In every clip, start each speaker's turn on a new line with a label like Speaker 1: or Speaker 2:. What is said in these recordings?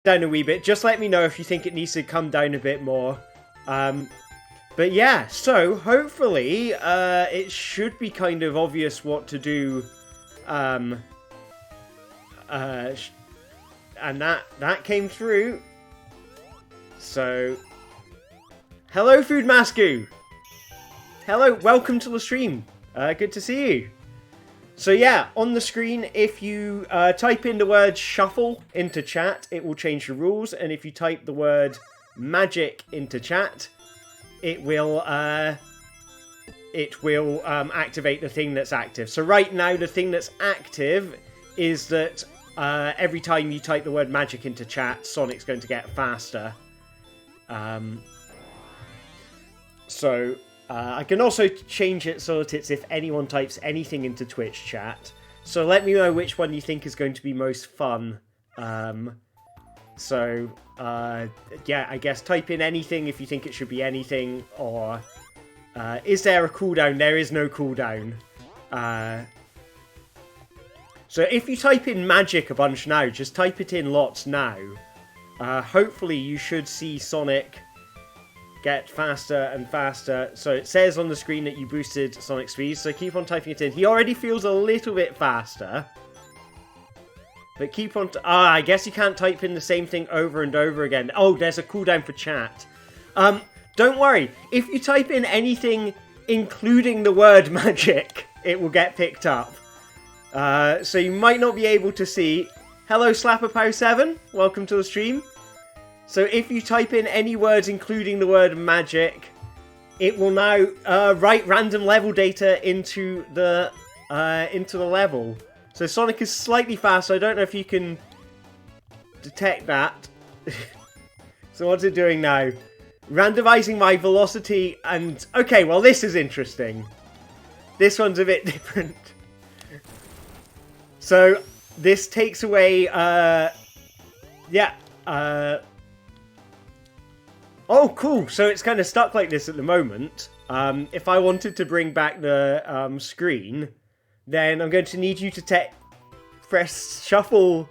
Speaker 1: down a wee bit. Just let me know if you think it needs to come down a bit more. But yeah, so hopefully it should be kind of obvious what to do. And that came through. So, hello, Food Masku. Hello, welcome to the stream. Good to see you. So yeah, on the screen, if you type in the word shuffle into chat, it will change the rules. And if you type the word magic into chat, it will activate the thing that's active. So right now, the thing that's active is that every time you type the word magic into chat, Sonic's going to get faster. I can also change it so that it's if anyone types anything into Twitch chat. So let me know which one you think is going to be most fun. Yeah, I guess type in anything if you think it should be anything, or is there a cooldown? There is no cooldown. So if you type in magic a bunch now, just type it in lots now. Hopefully you should see Sonic get faster and faster. So it says on the screen that you boosted Sonic's speed, so keep on typing it in. He already feels a little bit faster. But keep on... I guess you can't type in the same thing over and over again. Oh, there's a cooldown for chat. Don't worry. If you type in anything including the word magic, it will get picked up. So you might not be able to see... Hello, Slapperpow7. Welcome to the stream. So if you type in any words including the word magic, it will now write random level data into the level. So Sonic is slightly faster. I don't know if you can detect that. So what's it doing now? Randomizing my velocity and... Okay, well this is interesting. This one's a bit different. So this takes away... Oh, cool. So it's kind of stuck like this at the moment. If I wanted to bring back the screen, then I'm going to need you to press shuffle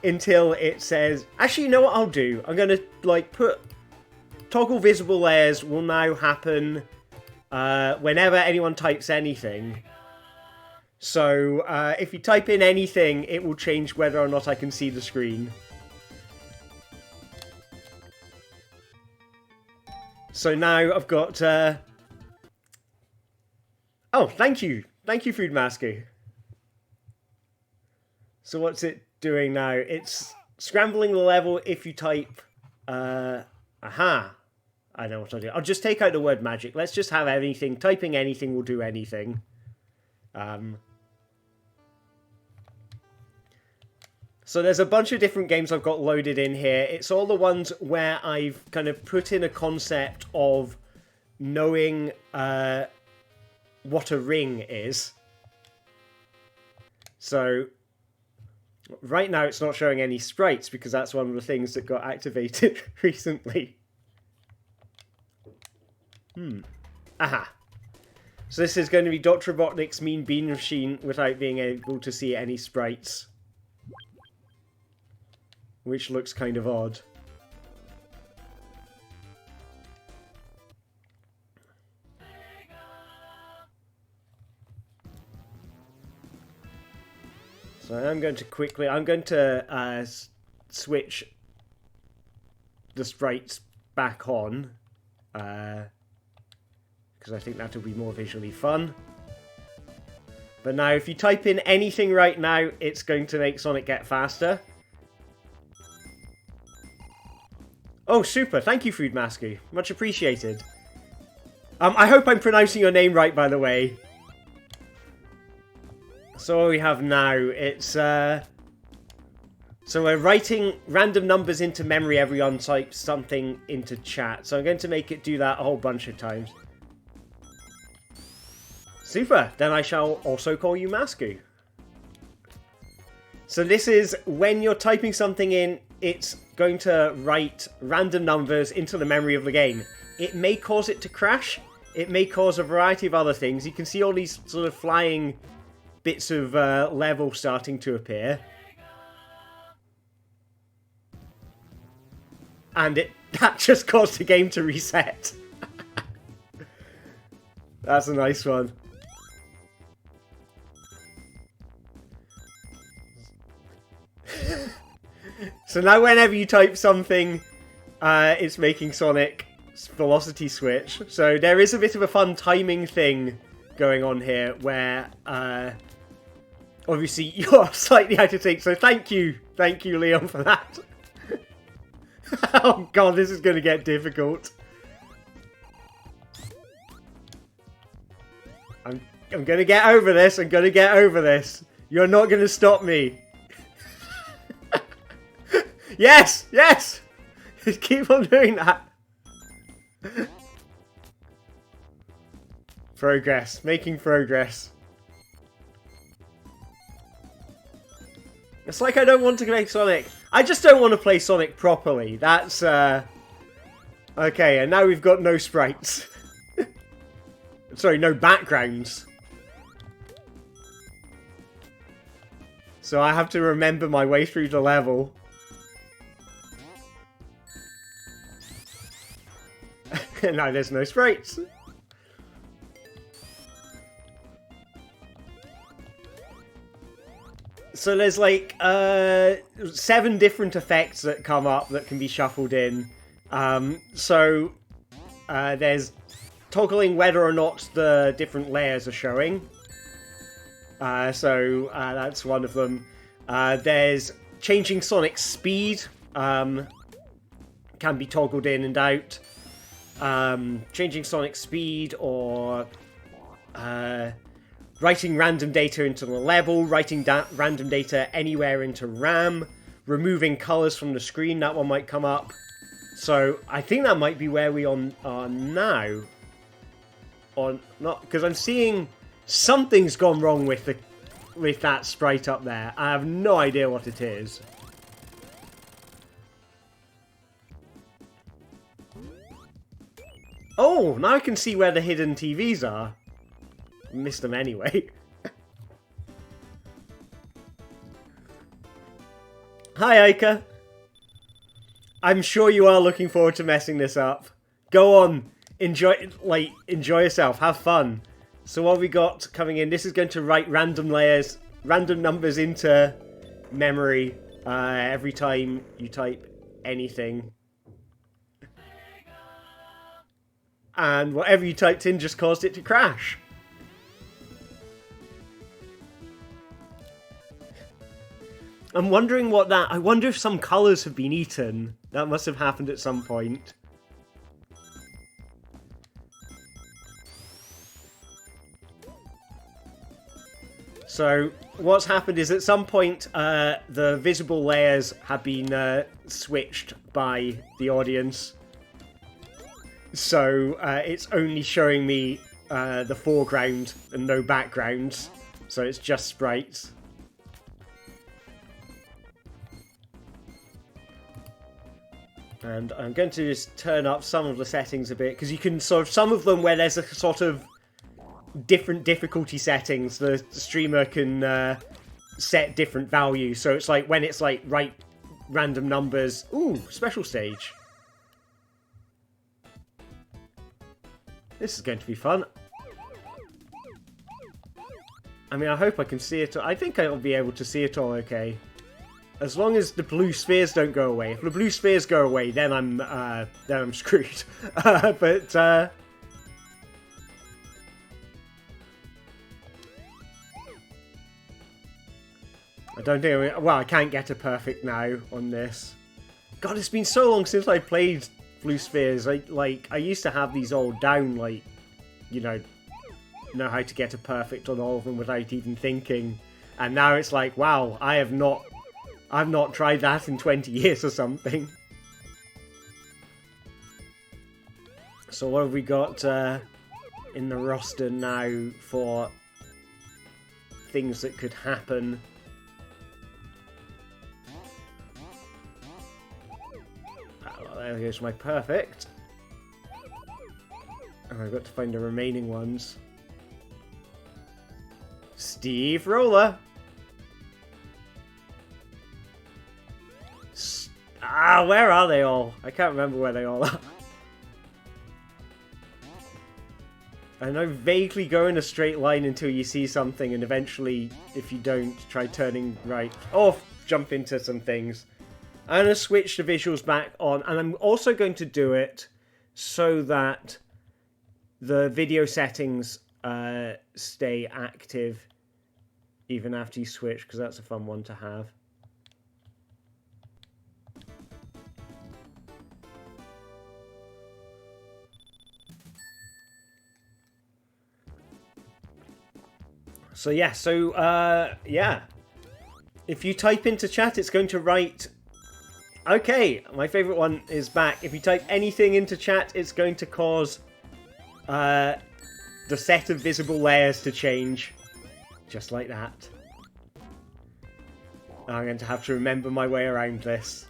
Speaker 1: until it says... Actually, you know what I'll do? I'm going to put toggle visible layers will now happen whenever anyone types anything. So if you type in anything, it will change whether or not I can see the screen. So now I've got... Oh, thank you. Thank you, Food Masky. So what's it doing now? It's scrambling the level if you type... Aha. I know what I'll do. I'll just take out the word magic. Let's just have anything. Typing anything will do anything. So there's a bunch of different games I've got loaded in here. It's all the ones where I've kind of put in a concept of knowing what a ring is. So right now it's not showing any sprites because that's one of the things that got activated recently. Aha. So this is going to be Dr. Robotnik's Mean Bean Machine without being able to see any sprites. Which looks kind of odd. So I'm going to switch the sprites back on. Because I think that'll be more visually fun. But now if you type in anything right now, it's going to make Sonic get faster. Oh, super. Thank you, Food Masky. Much appreciated. I hope I'm pronouncing your name right, by the way. So what we have now, it's... So we're writing random numbers into memory everyone types something into chat. So I'm going to make it do that a whole bunch of times. Super. Then I shall also call you Masky. So this is when you're typing something in, it's going to write random numbers into the memory of the game. It may cause it to crash. It may cause a variety of other things. You can see all these sort of flying bits of level starting to appear. And that just caused the game to reset. That's a nice one. So now whenever you type something, it's making Sonic's velocity switch. So there is a bit of a fun timing thing going on here where obviously you're slightly out of sync. So thank you Leon, for that. Oh god, this is going to get difficult. I'm going to get over this. I'm going to get over this. You're not going to stop me. Yes! Yes! Just keep on doing that. Progress. Making progress. It's like I don't want to play Sonic. I just don't want to play Sonic properly. That's, okay, and now we've got no sprites. Sorry, no backgrounds. So I have to remember my way through the level. Now there's no sprites. So there's like 7 different effects that come up that can be shuffled in. So there's toggling whether or not the different layers are showing. So that's one of them. There's changing Sonic's speed. Can be toggled in and out. Changing Sonic's speed, or writing random data into the level, writing random data anywhere into RAM, removing colours from the screen, that one might come up. So I think that might be where we are now. Or not, because I'm seeing something's gone wrong with that sprite up there. I have no idea what it is. Oh, now I can see where the hidden TVs are. Missed them anyway. Hi, Ica. I'm sure you are looking forward to messing this up. Go on. Enjoy yourself. Have fun. So what we got coming in, this is going to write random numbers into memory every time you type anything. And whatever you typed in just caused it to crash. I'm wondering what that... I wonder if some colours have been eaten. That must have happened at some point. So, what's happened is at some point, the visible layers have been switched by the audience. So, it's only showing me the foreground and no backgrounds. So it's just sprites. And I'm going to just turn up some of the settings a bit, because you can sort of, some of them where there's a sort of different difficulty settings, the streamer can set different values. So it's like when it's like write random numbers. Ooh, special stage. This is going to be fun. I mean, I hope I can see it. I think I'll be able to see it all okay. As long as the blue spheres don't go away. If the blue spheres go away, then I'm screwed. But I don't think. Well, I can't get a perfect now on this. God, it's been so long since I played blue spheres. I used to have these all down, like, you know how to get a perfect on all of them without even thinking. And now it's like, wow, I've not tried that in 20 years or something. So what have we got in the roster now for things that could happen? Here's my perfect. And I've got to find the remaining ones. Steve Roller. Where are they all? I can't remember where they all are. I know, vaguely go in a straight line until you see something, and eventually, if you don't, try turning right. Or jump into some things. I'm going to switch the visuals back on, and I'm also going to do it so that the video settings stay active even after you switch, because that's a fun one to have. So yeah. If you type into chat, it's going to write... Okay, my favourite one is back. If you type anything into chat, it's going to cause the set of visible layers to change. Just like that. I'm going to have to remember my way around this.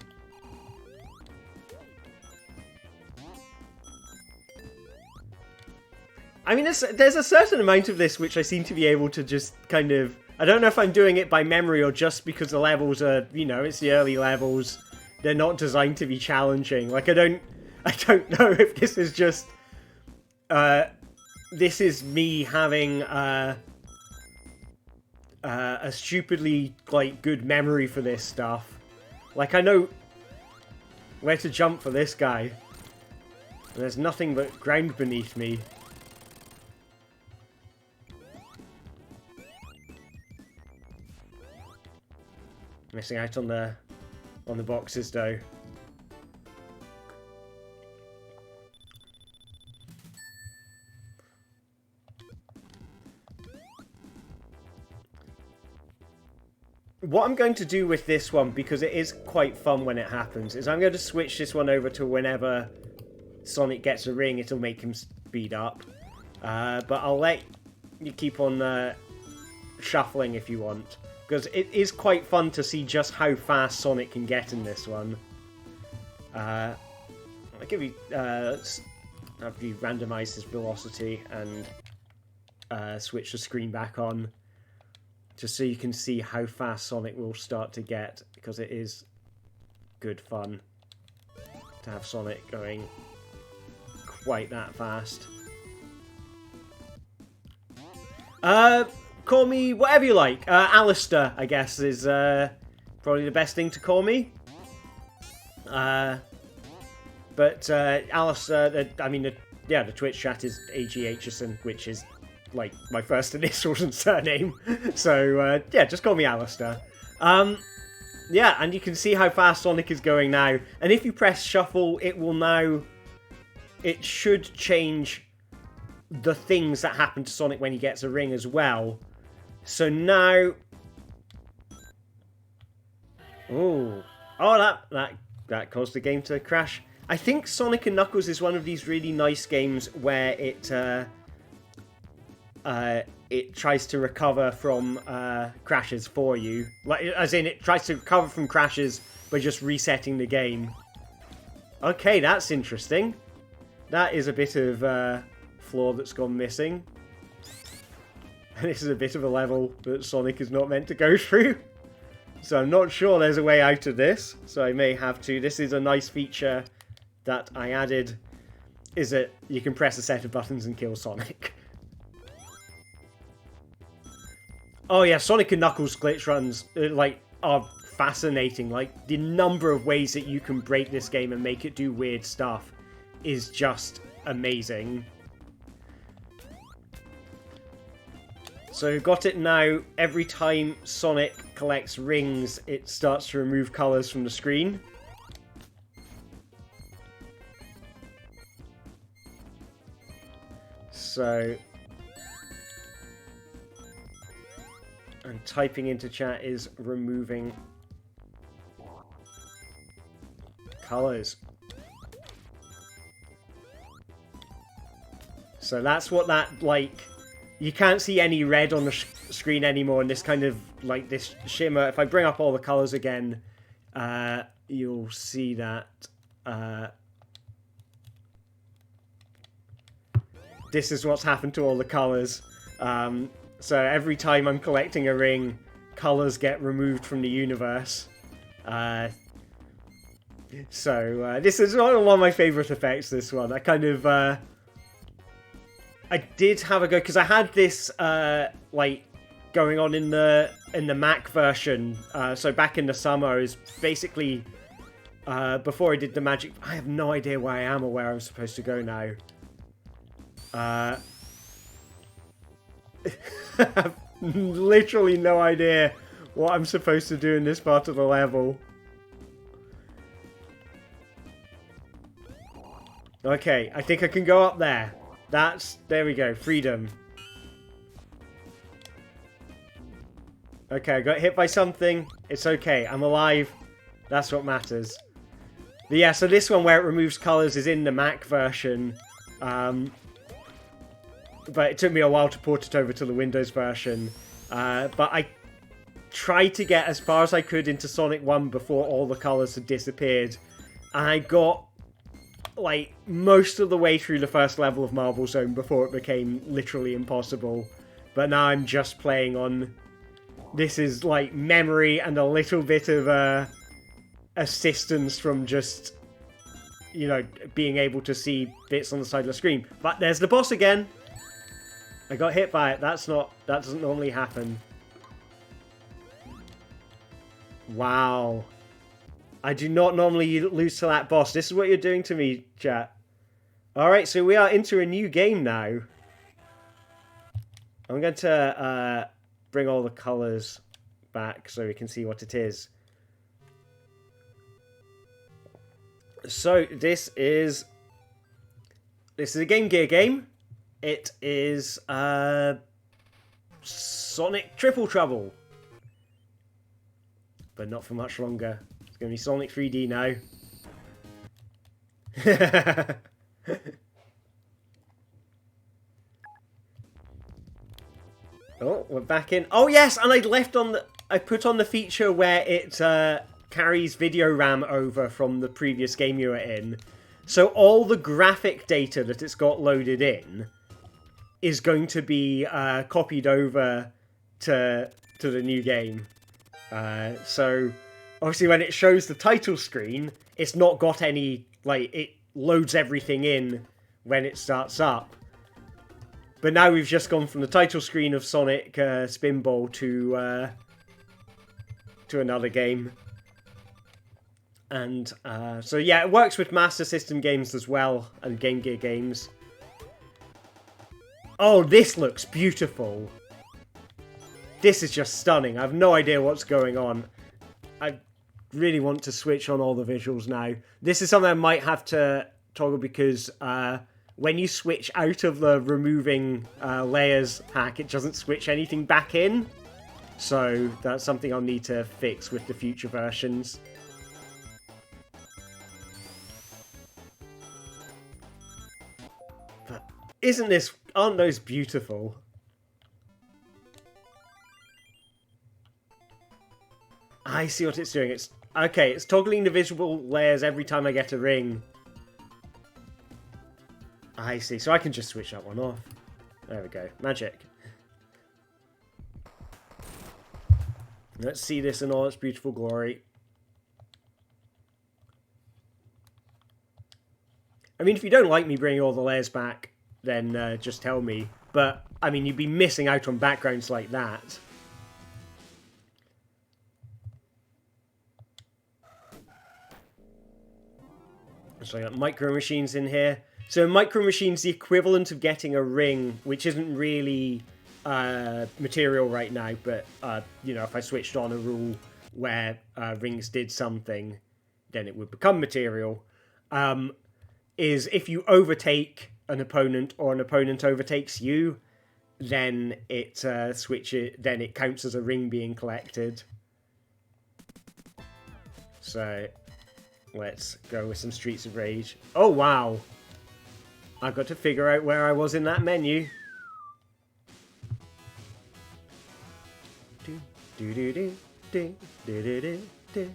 Speaker 1: I mean, there's a certain amount of this which I seem to be able to just kind of... I don't know if I'm doing it by memory or just because the levels are, you know, it's the early levels. They're not designed to be challenging. Like, I don't know if this is just... this is me having a stupidly, like, good memory for this stuff. Like, I know where to jump for this guy. And there's nothing but ground beneath me. Missing out on the boxes though. What I'm going to do with this one, because it is quite fun when it happens, is I'm going to switch this one over to whenever Sonic gets a ring, it'll make him speed up. But I'll let you keep on shuffling if you want. Because it is quite fun to see just how fast Sonic can get in this one. I'll give you... let's have you randomise his velocity and switch the screen back on. Just so you can see how fast Sonic will start to get. Because it is good fun to have Sonic going quite that fast. Call me whatever you like. Alistair, I guess, is probably the best thing to call me. But Alistair, I mean, the Twitch chat is AG Aitchison, which is like my first initials and surname. So yeah, just call me Alistair. Yeah, and you can see how fast Sonic is going now. And if you press shuffle, it will now... It should change the things that happen to Sonic when he gets a ring as well. So now... Oh, that caused the game to crash. I think Sonic and Knuckles is one of these really nice games where it tries to recover from crashes for you. Like, as in, it tries to recover from crashes by just resetting the game. Okay, that's interesting. That is a bit of flaw that's gone missing. And this is a bit of a level that Sonic is not meant to go through. So I'm not sure there's a way out of this. So I may have to... This is a nice feature that I added. Is that you can press a set of buttons and kill Sonic. Oh yeah, Sonic and Knuckles glitch runs are fascinating. Like, the number of ways that you can break this game and make it do weird stuff is just amazing. So got it now. Every time Sonic collects rings, it starts to remove colours from the screen. So... And typing into chat is removing colours. So that's what that, like... You can't see any red on the screen anymore, and this kind of, like, this shimmer. If I bring up all the colours again, you'll see that this is what's happened to all the colours. So every time I'm collecting a ring, colours get removed from the universe. So this is one of my favourite effects, this one. I kind of... I did have a go, because I had this, like, going on in the Mac version. So back in the summer, I was basically... before I did the magic... I have no idea where I am or where I'm supposed to go now. I have literally no idea what I'm supposed to do in this part of the level. Okay, I think I can go up there. There we go, freedom. Okay, I got hit by something. It's okay, I'm alive. That's what matters. But yeah, so this one where it removes colours is in the Mac version. But it took me a while to port it over to the Windows version. But I tried to get as far as I could into Sonic 1 before all the colours had disappeared. And I got, like, most of the way through the first level of Marble Zone before it became literally impossible. But now I'm just playing on... This is, like, memory and a little bit of assistance from just, you know, being able to see bits on the side of the screen. But there's the boss again! I got hit by it. That doesn't normally happen. Wow. I do not normally lose to that boss. This is what you're doing to me, chat. Alright, so we are into a new game now. I'm going to bring all the colours back so we can see what it is. So, this is a Game Gear game. It is Sonic Triple Trouble. But not for much longer. It's going to be Sonic 3D now. Oh, we're back in. Oh yes, and I put on the feature where it carries video RAM over from the previous game you were in. So all the graphic data that it's got loaded in is going to be copied over to the new game. So obviously when it shows the title screen, it's not got any, like, it loads everything in when it starts up. But now we've just gone from the title screen of Sonic Spinball to another game. And so yeah, it works with Master System games as well, and Game Gear games. Oh, this looks beautiful. This is just stunning. I have no idea what's going on. I really want to switch on all the visuals now. This is something I might have to toggle because when you switch out of the removing layers pack, it doesn't switch anything back in. So that's something I'll need to fix with the future versions. But aren't those beautiful? I see what it's doing. It's toggling the visual layers every time I get a ring. I see. So I can just switch that one off. There we go. Magic. Let's see this in all its beautiful glory. I mean, if you don't like me bringing all the layers back, then just tell me. But, I mean, you'd be missing out on backgrounds like that. So I got Micro Machines in here. So Micro Machines, the equivalent of getting a ring, which isn't really material right now, but you know, if I switched on a rule where rings did something, then it would become material. Is if you overtake an opponent or an opponent overtakes you, then it then it counts as a ring being collected. So let's go with some Streets of Rage. Oh wow! I've got to figure out where I was in that menu. Do do do do do do do do do.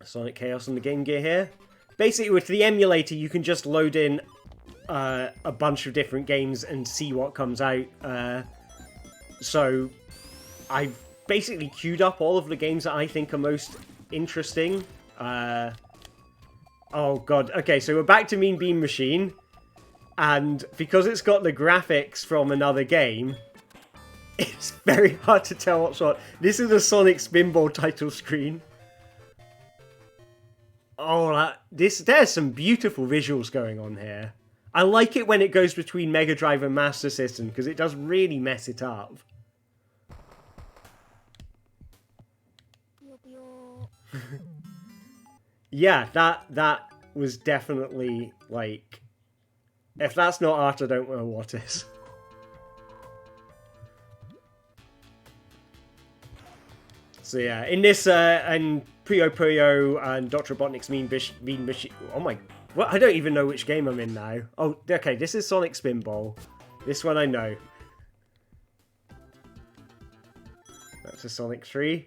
Speaker 1: Sonic Chaos on the Game Gear here. Basically, with the emulator, you can just load in a bunch of different games and see what comes out. So I've basically queued up all of the games that I think are most interesting. Oh god, okay, so we're back to Mean Bean Machine. And because it's got the graphics from another game, it's very hard to tell what's what. This is the Sonic Spinball title screen. Oh, there's some beautiful visuals going on here. I like it when it goes between Mega Drive and Master System, because it does really mess it up. Yeah, that was definitely, like... If that's not art, I don't know what is. So yeah, in this, and Puyo Puyo and Dr. Robotnik's Mean Machine... Oh my... Well, I don't even know which game I'm in now. Oh, okay, this is Sonic Spinball. This one I know. That's a Sonic 3.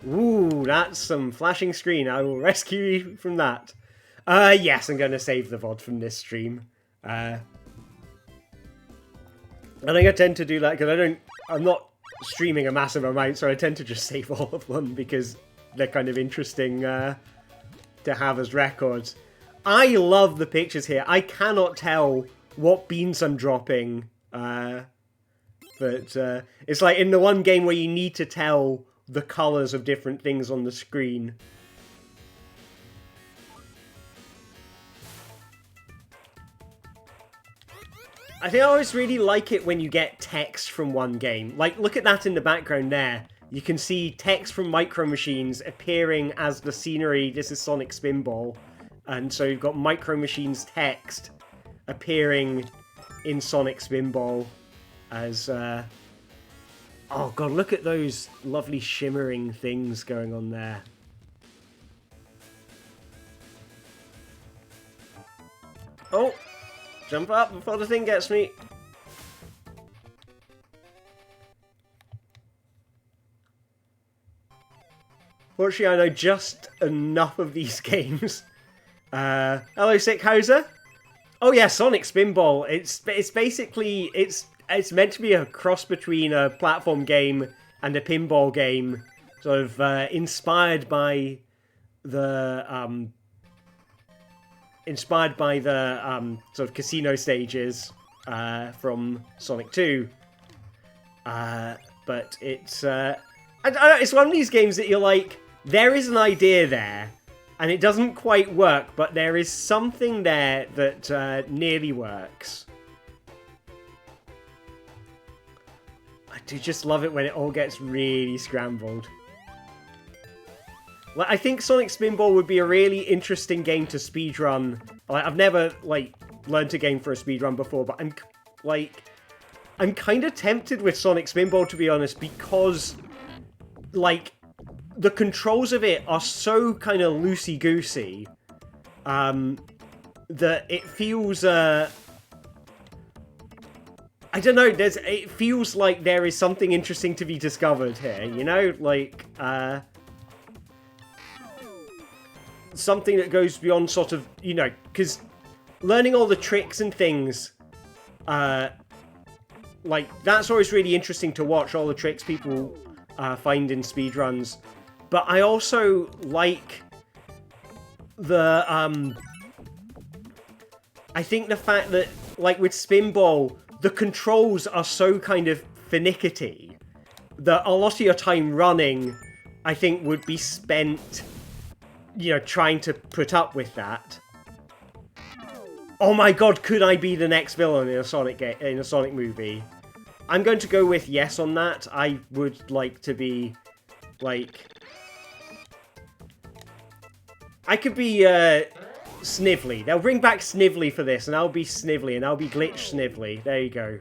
Speaker 1: Ooh, that's some flashing screen. I will rescue you from that. Yes, I'm going to save the VOD from this stream. I think I tend to do that because I'm not streaming a massive amount, so I tend to just save all of them because they're kind of interesting to have as records. I love the pictures here. I cannot tell what beans I'm dropping, but it's like in the one game where you need to tell the colours of different things on the screen. I think I always really like it when you get text from one game. Like, look at that in the background there. You can see text from Micro Machines appearing as the scenery. This is Sonic Spinball. And so you've got Micro Machines text appearing in Sonic Spinball as... Oh god, look at those lovely shimmering things going on there. Oh! Jump up before the thing gets me! Fortunately, I know just enough of these games. Hello, Sick Hauser. Oh yeah, Sonic Spinball. It's basically... It's meant to be a cross between a platform game and a pinball game, sort of inspired by the sort of casino stages from Sonic 2. But it's I don't know, it's one of these games that you're like, there is an idea there, and it doesn't quite work, but there is something there that nearly works. I do just love it when it all gets really scrambled. Like, I think Sonic Spinball would be a really interesting game to speedrun. Like, I've never, like, learned a game for a speedrun before, but I'm kind of tempted with Sonic Spinball, to be honest, because, like, the controls of it are so kind of loosey-goosey, that it feels, I don't know, it feels like there is something interesting to be discovered here, you know? Like, something that goes beyond sort of, you know, because learning all the tricks and things, like, that's always really interesting to watch, all the tricks people find in speedruns. But I also like the, I think the fact that, like, with Spinball, the controls are so kind of finicky that a lot of your time running, I think, would be spent, you know, trying to put up with that. Oh my god, could I be the next villain in a Sonic movie? I'm going to go with yes on that. I would like to be, like... I could be, Snively. They'll bring back Snively for this, and I'll be Snively, and I'll be Glitch Snively. There you go.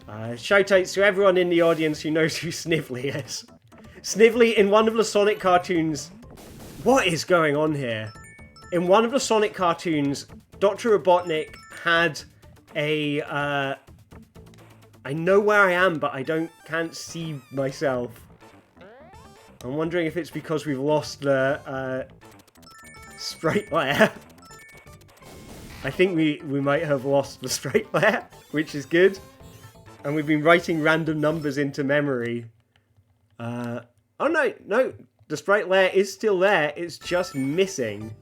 Speaker 1: Shoutouts to everyone in the audience who knows who Snively is. Snively, in one of the Sonic cartoons... What is going on here? In one of the Sonic cartoons, Dr. Robotnik had a... I know where I am, but I can't see myself. I'm wondering if it's because we've lost the... sprite layer. I think we might have lost the straight layer, which is good. And we've been writing random numbers into memory. Oh no, the sprite layer is still there, it's just missing.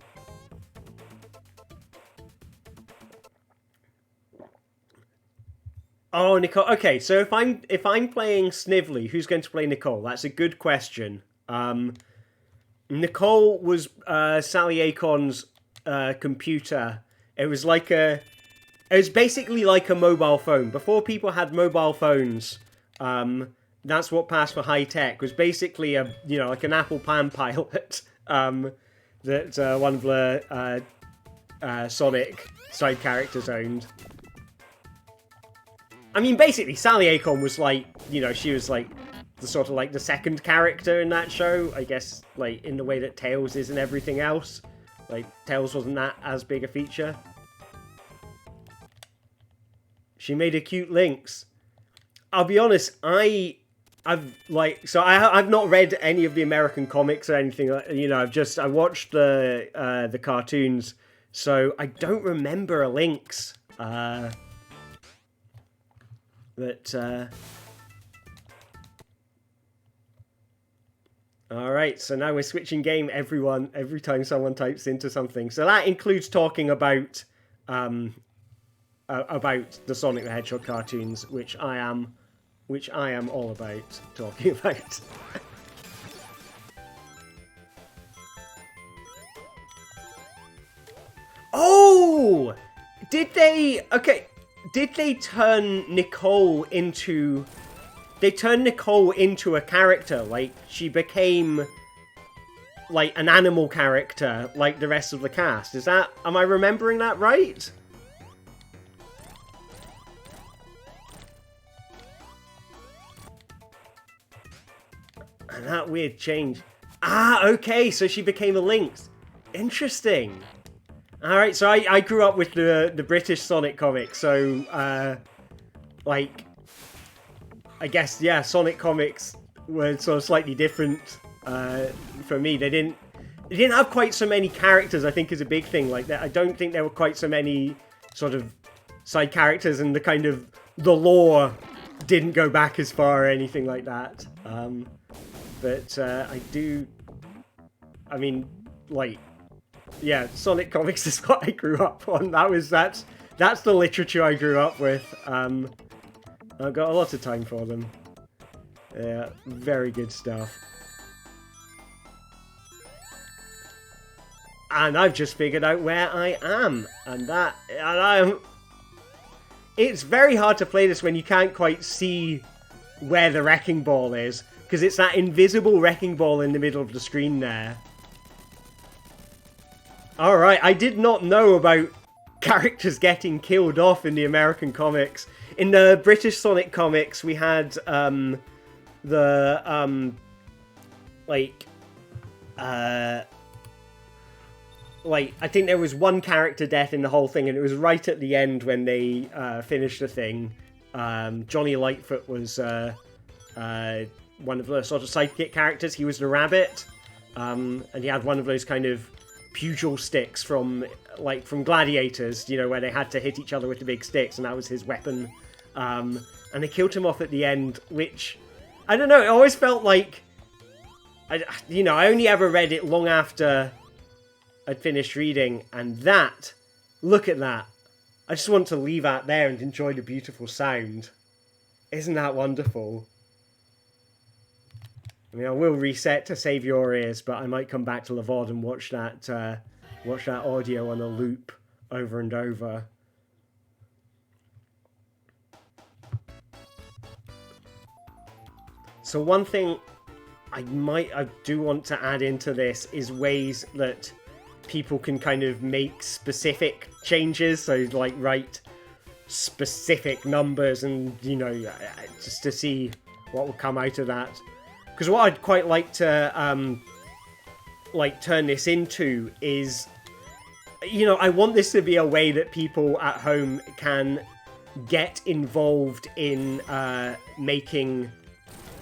Speaker 1: Oh, Nicole. Okay, so if I'm playing Snively, who's going to play Nicole? That's a good question. Nicole was Sally Akon's computer. It was basically like a mobile phone. Before people had mobile phones, that's what passed for high tech. It was basically like an Apple Palm Pilot that one of the Sonic side characters owned. I mean, basically, Sally Akon was like, she was like the sort of like the second character in that show, I guess, like in the way that Tails is and everything else. Like, Tails wasn't that as big a feature. She made a cute Lynx. I'll be honest, I've not read any of the American comics or anything. I watched the cartoons, so I don't remember a Lynx. Alright, so now we're switching game, every time someone types into something. So that includes talking about the Sonic the Hedgehog cartoons, which I am all about talking about. Oh! Did they turn Nicole into... They turned Nicole into a character, like, she became, like, an animal character, like the rest of the cast. Am I remembering that right? And that weird change. Ah, okay, so she became a Lynx. Interesting. Alright, so I grew up with the British Sonic comics, so, like, I guess, yeah, Sonic comics were sort of slightly different for me. They didn't have quite so many characters, I think, is a big thing. Like, I don't think there were quite so many sort of side characters, and the lore didn't go back as far or anything like that. Yeah, Sonic comics is what I grew up on. That's the literature I grew up with. I've got a lot of time for them. Yeah, very good stuff. And I've just figured out where I am, it's very hard to play this when you can't quite see where the wrecking ball is, because it's that invisible wrecking ball in the middle of the screen there. Alright, I did not know about characters getting killed off in the American comics. In the British Sonic comics, we had I think there was one character death in the whole thing, and it was right at the end when they finished the thing. Johnny Lightfoot was one of the sort of sidekick characters. He was the rabbit, and he had one of those kind of pugil sticks from Gladiators, where they had to hit each other with the big sticks, and that was his weapon. And they killed him off at the end, which, I don't know, it always felt like, I only ever read it long after I'd finished reading, and look at that. I just want to leave that there and enjoy the beautiful sound. Isn't that wonderful? I mean, I will reset to save your ears, but I might come back to the VOD and watch that audio on a loop over and over. So one thing I do want to add into this is ways that people can kind of make specific changes, so like write specific numbers and, just to see what will come out of that. Because what I'd quite like to turn this into is, I want this to be a way that people at home can get involved in making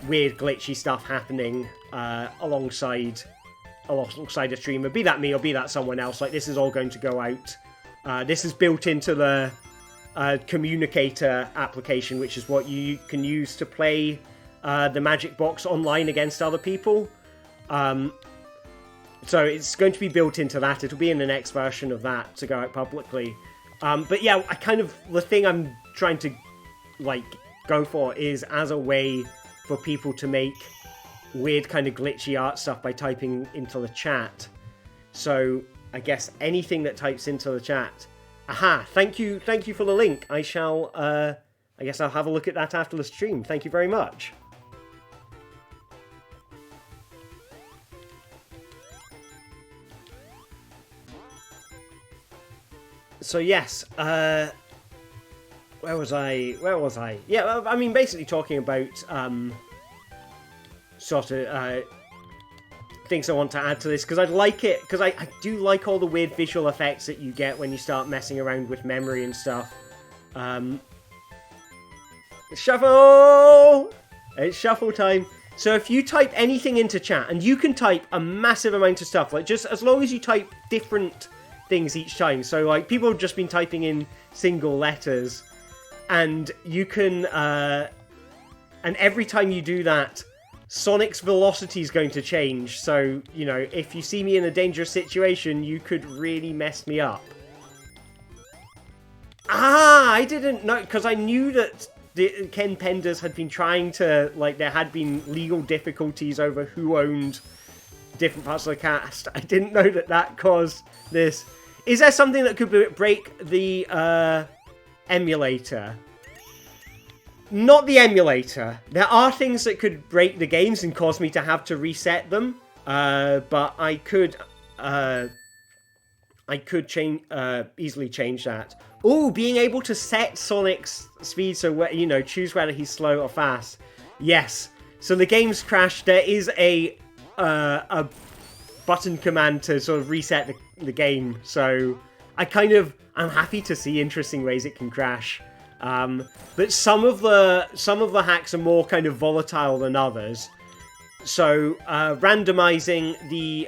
Speaker 1: weird glitchy stuff happening alongside a streamer, be that me or be that someone else. Like, this is all going to go out This is built into the communicator application, which is what you can use to play the Magic Box online against other people. So it's going to be built into that. It'll be in the next version of that to go out publicly. But yeah, the thing I'm trying to go for is as a way for people to make weird kind of glitchy art stuff by typing into the chat. So I guess anything that types into the chat. Aha! Thank you for the link. I shall. I guess I'll have a look at that after the stream. Thank you very much. So yes, where was I? Yeah, I mean, basically talking about sort of things I want to add to this, because I'd like it, because I do like all the weird visual effects that you get when you start messing around with memory and stuff. Shuffle! It's shuffle time. So if you type anything into chat, and you can type a massive amount of stuff, like just as long as you type different things each time. So like people have just been typing in single letters, and you can and every time you do that, Sonic's velocity is going to change. So, you know, if you see me in a dangerous situation, you could really mess me up. Ah, I didn't know, because I knew that Ken Penders had been trying to, like, there had been legal difficulties over who owned different parts of the cast. I didn't know that caused this. Is there something that could break the emulator? Not the emulator. There are things that could break the games and cause me to have to reset them. But I could easily change that. Oh, being able to set Sonic's speed, so you know, choose whether he's slow or fast. Yes. So the game's crashed. There is a button command to sort of reset the game. So I'm happy to see interesting ways it can crash. But some of the hacks are more kind of volatile than others. So randomizing the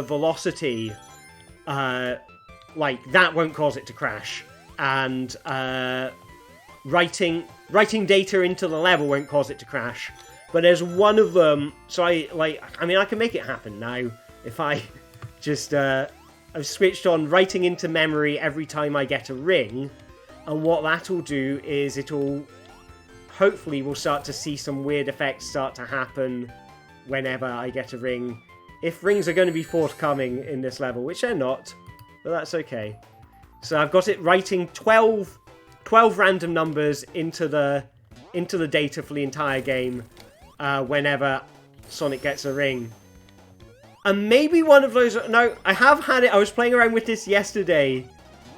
Speaker 1: velocity, like that won't cause it to crash, and writing data into the level won't cause it to crash. But there's one of them. So I can make it happen now if I just. I've switched on writing into memory every time I get a ring, and what that'll do is hopefully we'll start to see some weird effects start to happen whenever I get a ring. If rings are going to be forthcoming in this level, which they're not, but that's okay. So I've got it writing 12 random numbers into the data for the entire game whenever Sonic gets a ring. And maybe one of those... No, I have had it. I was playing around with this yesterday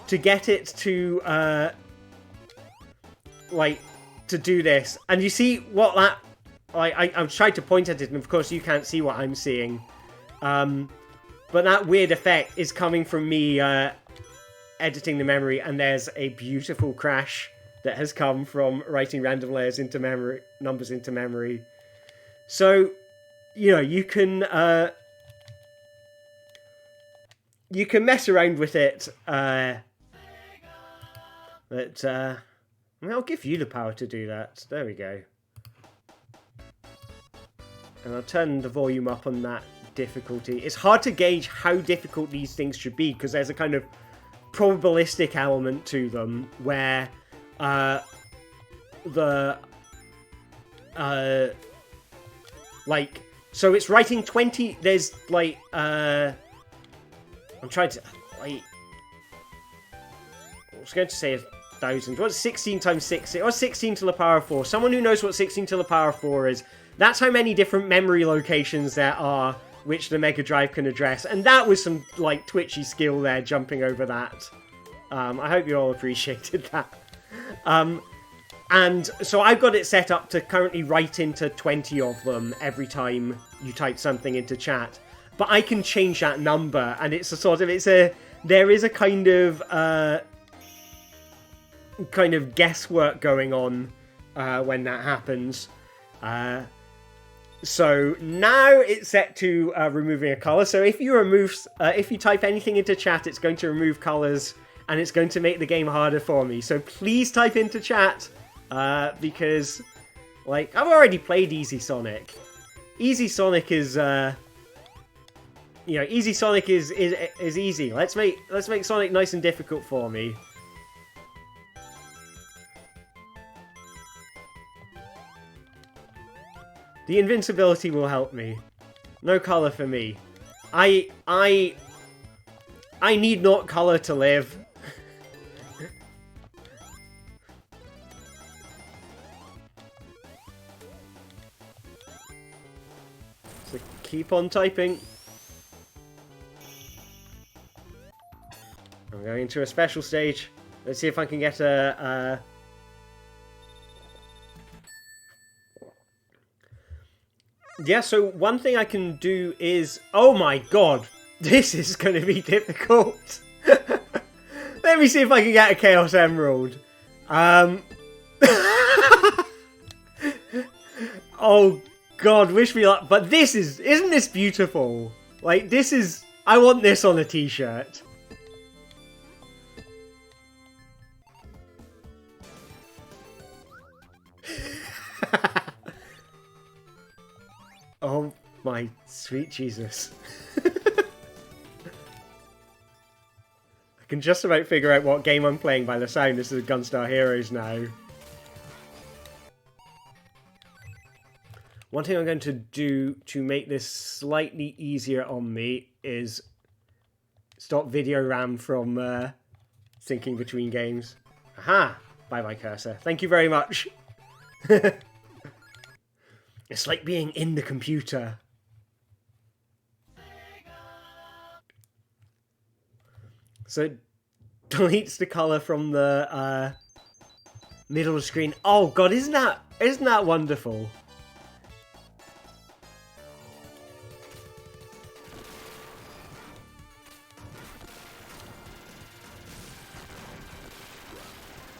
Speaker 1: to get it to, to do this. And you see what that... I'm trying to point at it, and of course you can't see what I'm seeing. But that weird effect is coming from me editing the memory, and there's a beautiful crash that has come from writing random layers into memory, numbers into memory. So, you know, you can mess around with it, but I'll give you the power to do that. There we go. And I'll turn the volume up on that difficulty. It's hard to gauge how difficult these things should be, because there's a kind of probabilistic element to them, where so it's writing 20, there's I'm trying to... I was going to say 1,000. What's 16 times 6? Or 16 to the power of 4. Someone who knows what 16 to the power of 4 is, that's how many different memory locations there are which the Mega Drive can address. And that was some, twitchy skill there, jumping over that. I hope you all appreciated that. And so I've got it set up to currently write into 20 of them every time you type something into chat. But I can change that number, and it's a sort of, there is a kind of guesswork going on when that happens. So now it's set to removing a color. So if you type anything into chat, it's going to remove colors, and it's going to make the game harder for me. So please type into chat, because, like, I've already played Easy Sonic. Easy Sonic is, Easy Sonic is easy. Let's make Sonic nice and difficult for me. The invincibility will help me. No color for me. I need not color to live. So keep on typing. I'm going into a special stage. Let's see if I can get a Yeah, so one thing I can do is... Oh my god! This is going to be difficult! Let me see if I can get a Chaos Emerald. Oh god, wish me luck. But this is... Isn't this beautiful? Like, this is... I want this on a t-shirt. Oh my sweet Jesus. I can just about figure out what game I'm playing by the sound. This is Gunstar Heroes now. One thing I'm going to do to make this slightly easier on me is stop video RAM from syncing between games. Aha! Bye-bye cursor. Thank you very much. It's like being in the computer. So it deletes the color from the middle of the screen. Oh god, isn't that wonderful?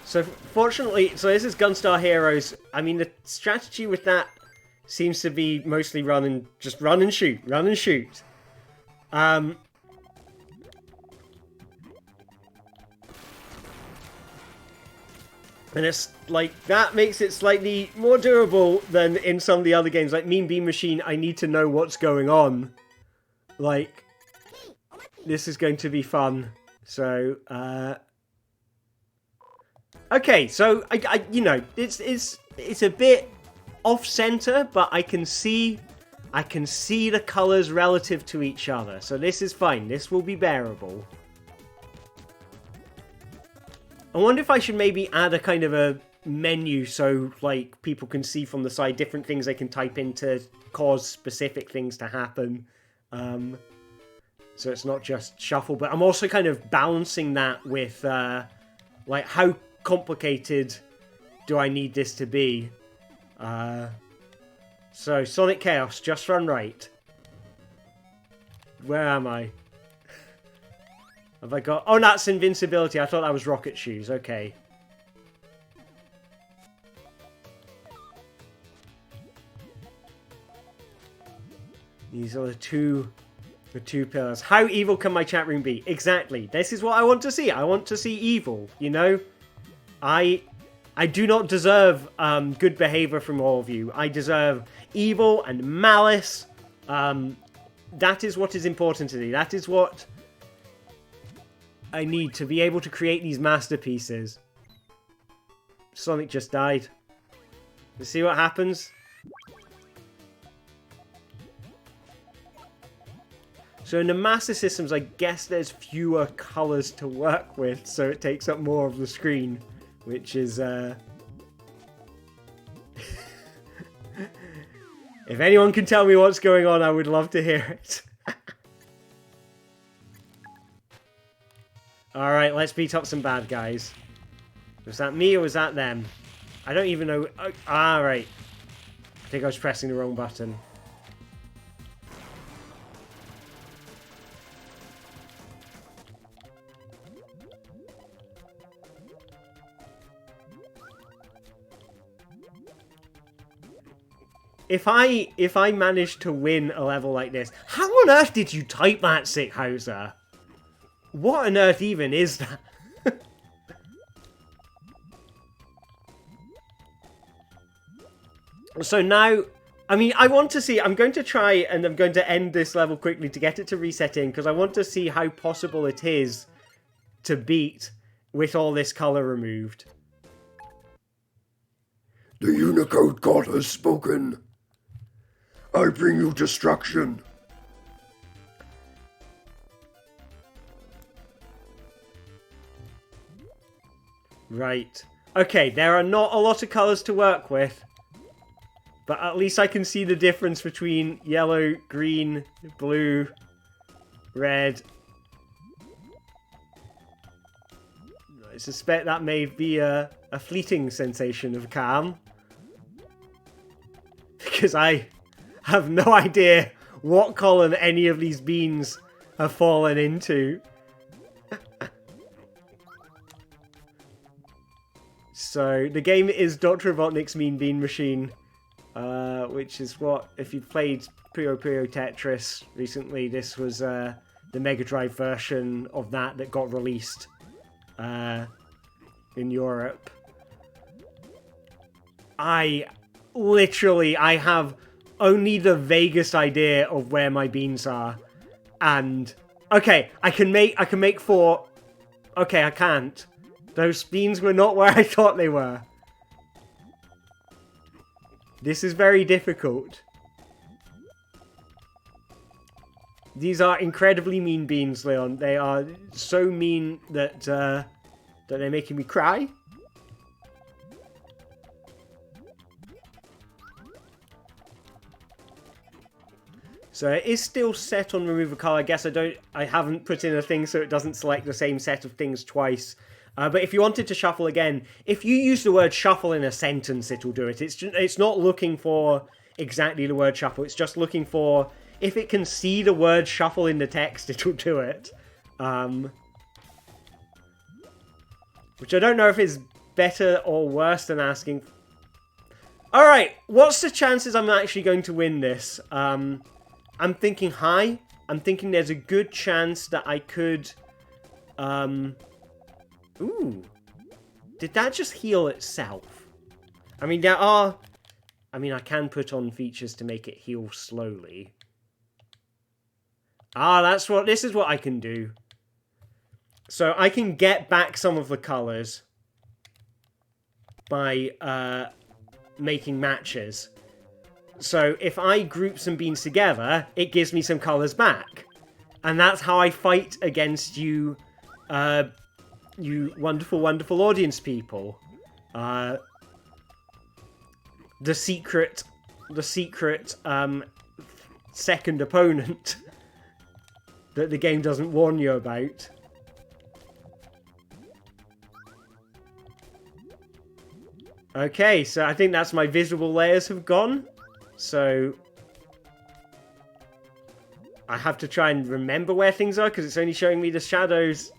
Speaker 1: So fortunately, so this is Gunstar Heroes. I mean, the strategy with that seems to be mostly just run and shoot, run and shoot. And it's like, that makes it slightly more durable than in some of the other games. Like Mean Bean Machine, I need to know what's going on. Like, this is going to be fun. So, okay, so I you know, it's a bit off-center, but I can see the colors relative to each other. So this is fine. This will be bearable. I wonder if I should maybe add a kind of a menu so like people can see from the side different things they can type in to cause specific things to happen. So it's not just shuffle, but I'm also kind of balancing that with like how complicated do I need this to be? So Sonic Chaos, just run right. Where am I? Have I got... Oh, that's invincibility. I thought that was rocket shoes. Okay. These are the two pillars. How evil can my chat room be? Exactly. This is what I want to see. I want to see evil, you know? I do not deserve good behavior from all of you. I deserve evil and malice. That is what is important to me. That is what I need to be able to create these masterpieces. Sonic just died. Let's see what happens. So in the Master Systems, I guess there's fewer colors to work with, so it takes up more of the screen, which is, if anyone can tell me what's going on, I would love to hear it. Alright, let's beat up some bad guys. Was that me or was that them? I don't even know. Oh, right. I think I was pressing the wrong button. if I manage to win a level like this, how on earth did you type that, Sick Hauser? What on earth even is that? So now, I mean, I want to see, I'm going to try and I'm going to end this level quickly to get it to reset in, because I want to see how possible it is to beat with all this colour removed.
Speaker 2: The Unicode God has spoken. I bring you destruction.
Speaker 1: Right. Okay, there are not a lot of colours to work with. But at least I can see the difference between yellow, green, blue, red. I suspect that may be a fleeting sensation of calm. Because I have no idea what column any of these beans have fallen into. So, the game is Dr. Robotnik's Mean Bean Machine. Which is what, if you played Puyo Puyo Tetris recently, this was the Mega Drive version of that got released in Europe. I have only the vaguest idea of where my beans are. And, okay, I can make 4. Okay, I can't. Those beans were not where I thought they were. This is very difficult. These are incredibly mean beans, Leon. They are so mean that that they're making me cry. So it is still set on remove a color. I guess I haven't put in a thing so it doesn't select the same set of things twice. But if you wanted to shuffle again, if you use the word shuffle in a sentence, it'll do it. It's not looking for exactly the word shuffle. It's just looking for, if it can see the word shuffle in the text, it'll do it. Which I don't know if is better or worse than asking. Alright, what's the chances I'm actually going to win this? I'm thinking high. I'm thinking there's a good chance that I could... Ooh. Did that just heal itself? I mean, there are... I mean, I can put on features to make it heal slowly. Ah, this is what I can do. So I can get back some of the colours by making matches. So if I group some beans together, it gives me some colours back. And that's how I fight against you, you wonderful, wonderful audience people. The secret second opponent that the game doesn't warn you about. Okay, so I think that's my visible layers have gone. So I have to try and remember where things are because it's only showing me the shadows.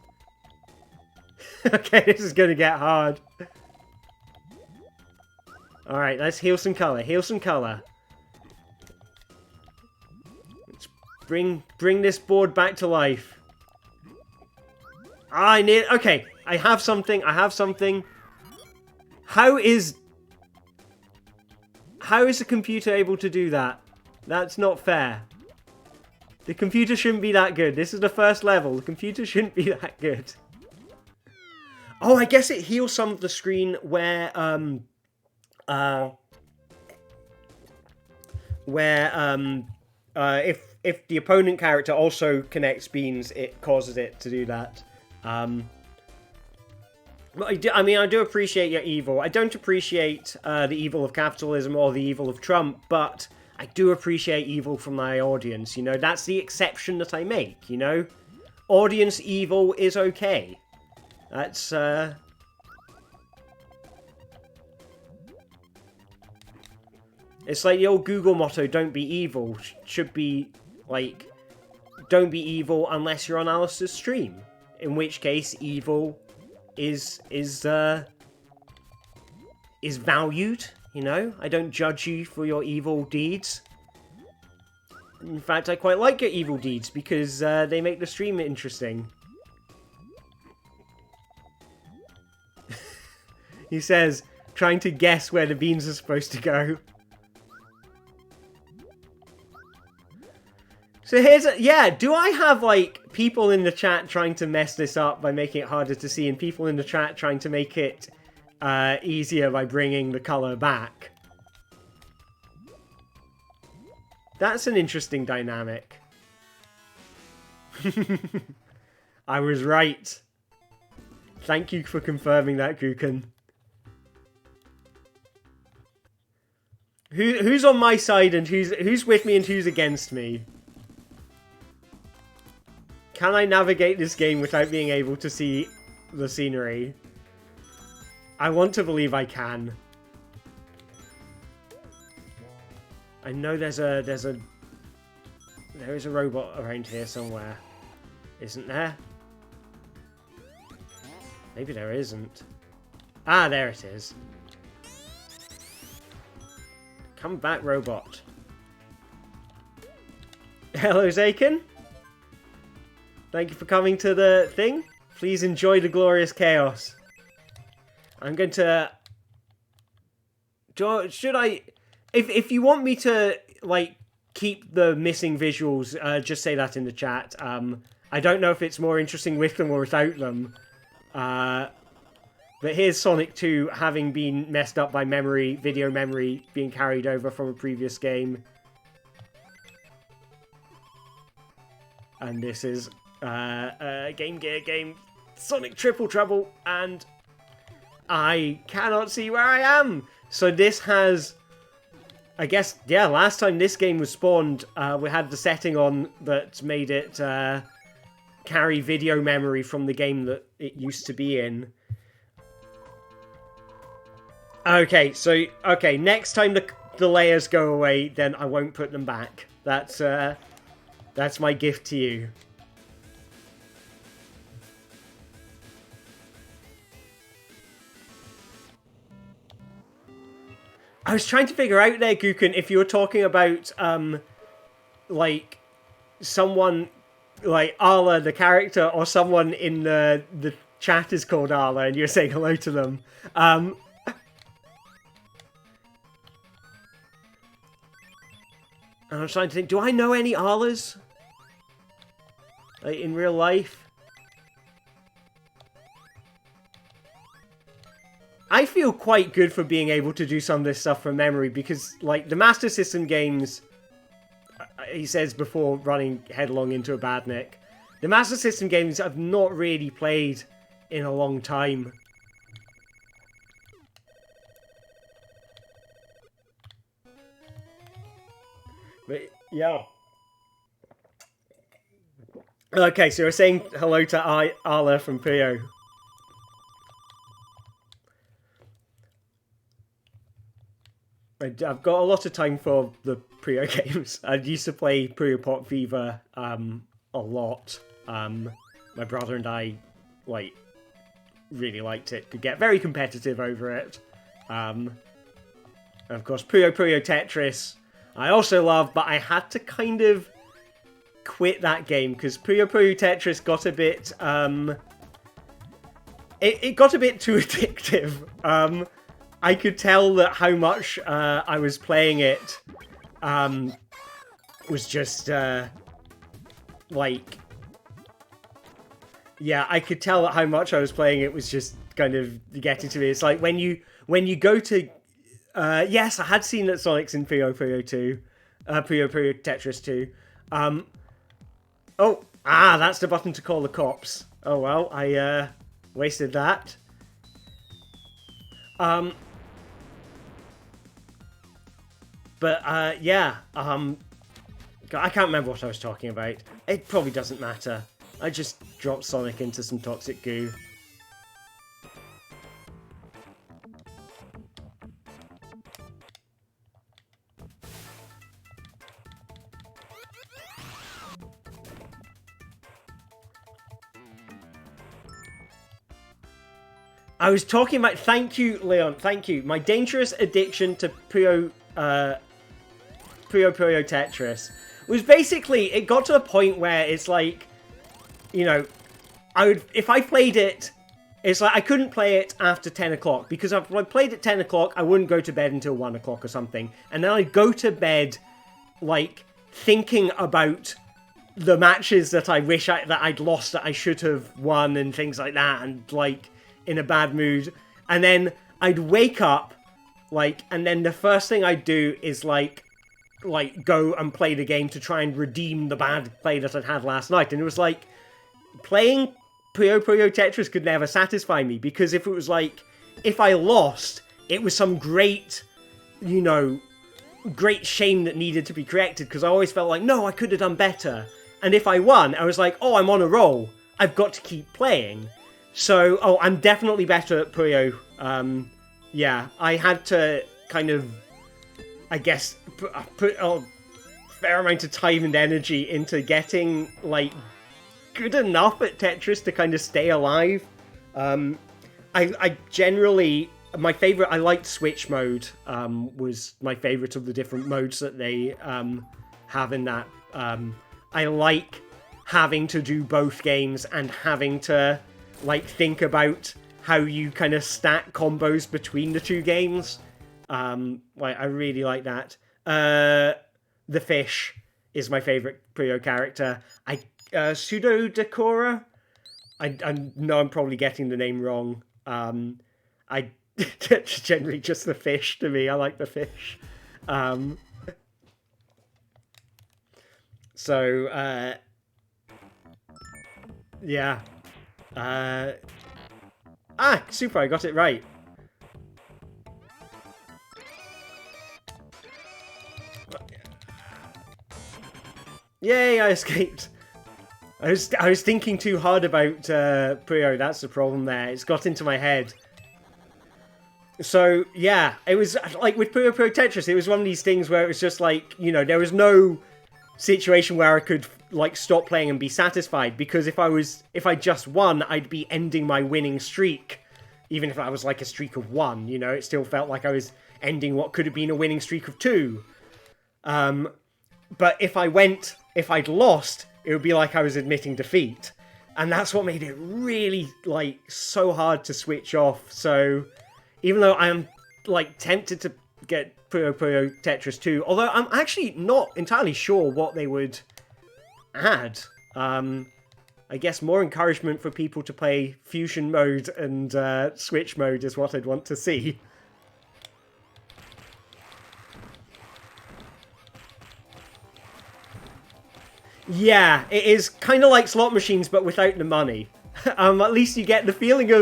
Speaker 1: Okay, this is going to get hard. Alright, let's heal some colour. Heal some colour. Let's bring this board back to life. Ah, I need... Okay, I have something. I have something. How is the computer able to do that? That's not fair. The computer shouldn't be that good. This is the first level. The computer shouldn't be that good. Oh, I guess it heals some of the screen where if the opponent character also connects beans, it causes it to do that. But I mean, I do appreciate your evil. I don't appreciate the evil of capitalism or the evil of Trump, but I do appreciate evil from my audience, you know? That's the exception that I make, you know? Audience evil is okay. That's, It's like the old Google motto, don't be evil. Should be, like, don't be evil unless you're on Alice's stream. In which case, evil is valued You know, I don't judge you for your evil deeds. In fact, I quite like your evil deeds because they make the stream interesting. He says, trying to guess where the beans are supposed to go. So here's yeah, do I have like people in the chat trying to mess this up by making it harder to see and people in the chat trying to make it easier by bringing the color back? That's an interesting dynamic. I was right. Thank you for confirming that, Guken. Who's on my side and who's with me and who's against me? Can I navigate this game without being able to see the scenery? I want to believe I can. I know there is a robot around here somewhere. Isn't there? Maybe there isn't. Ah, there it is. Come back, robot. Hello, Zaken. Thank you for coming to the thing. Please enjoy the glorious chaos. I'm going to... Should I... If you want me to, like, keep the missing visuals, just say that in the chat. I don't know if it's more interesting with them or without them. But here's Sonic 2 having been messed up by memory, video memory being carried over from a previous game. And this is Game Gear game Sonic Triple Trouble, and I cannot see where I am. So this has, I guess, yeah, last time this game was spawned, we had the setting on that made it carry video memory from the game that it used to be in. Okay, so, okay, next time the layers go away, then I won't put them back. That's my gift to you. I was trying to figure out there, Guken, if you were talking about, like, someone, like, Arla, the character, or someone in the chat is called Arla, and you're saying hello to them. I was trying to think, do I know any Arlas? Like, in real life? I feel quite good for being able to do some of this stuff from memory, because, like, the Master System games, he says before running headlong into a badnik, the Master System games I've not really played in a long time. But, yeah. Okay, so we're saying hello to Arla from Puyo. I've got a lot of time for the Puyo games. I used to play Puyo Pop Fever a lot. My brother and I, like, really liked it. Could get very competitive over it. And of course, Puyo Tetris, I also love, but I had to kind of quit that game because Puyo Tetris got a bit, it got a bit too addictive. I could tell that how much I was playing it was just, like, yeah, I could tell that how much I was playing it was just kind of getting to me. It's like when you go to, yes, I had seen that Sonic's in Puyo 2, Puyo Tetris 2. Oh, that's the button to call the cops. Oh well, I wasted that. But, yeah, I can't remember what I was talking about. It probably doesn't matter. I just dropped Sonic into some toxic goo. I was talking about... Thank you, Leon. Thank you. My dangerous addiction to Puyo Tetris was basically... It got to a point where it's like... You know... If I played it... It's like I couldn't play it after 10 o'clock. Because if I played at 10 o'clock, I wouldn't go to bed until 1 o'clock or something. And then I'd go to bed... Like, thinking about the matches that I wish that I'd lost, that I should have won, and things like that, and, like, in a bad mood. And then I'd wake up, like, and then the first thing I'd do is, like, go and play the game to try and redeem the bad play that I'd had last night. And it was, like, playing Puyo Tetris could never satisfy me, because if it was, like, if I lost, it was some great, you know... great shame that needed to be corrected, because I always felt like, no, I could have done better. And if I won, I was like, oh, I'm on a roll. I've got to keep playing. So, I'm definitely better at Puyo. Yeah, I had to kind of, I guess, put a fair amount of time and energy into getting, like, good enough at Tetris to kind of stay alive. I generally... My favourite, I liked Switch mode, was my favourite of the different modes that they have in that. I like having to do both games and having to, like, think about how you kind of stack combos between the two games. Like, I really like that. The Fish is my favourite Puyo character. Pseudo Decora? I know I'm probably getting the name wrong. Generally just the Fish to me. I like the Fish. Yeah. Super, I got it right. Yay, I escaped. I was thinking too hard about Puyo, that's the problem there. It's got into my head. So, yeah, it was, like, with Puyo Tetris, it was one of these things where it was just like, you know, there was no situation where I could, like, stop playing and be satisfied, because if I just won, I'd be ending my winning streak. Even if I was, like, a streak of 1, you know, it still felt like I was ending what could have been a winning streak of 2. But if I'd lost, it would be like I was admitting defeat. And that's what made it really, like, so hard to switch off, so... Even though I am, like, tempted to get Puyo Tetris 2, although I'm actually not entirely sure what they would add. I guess more encouragement for people to play Fusion mode and Switch mode is what I'd want to see. Yeah, it is kind of like slot machines, but without the money. At least you get the feeling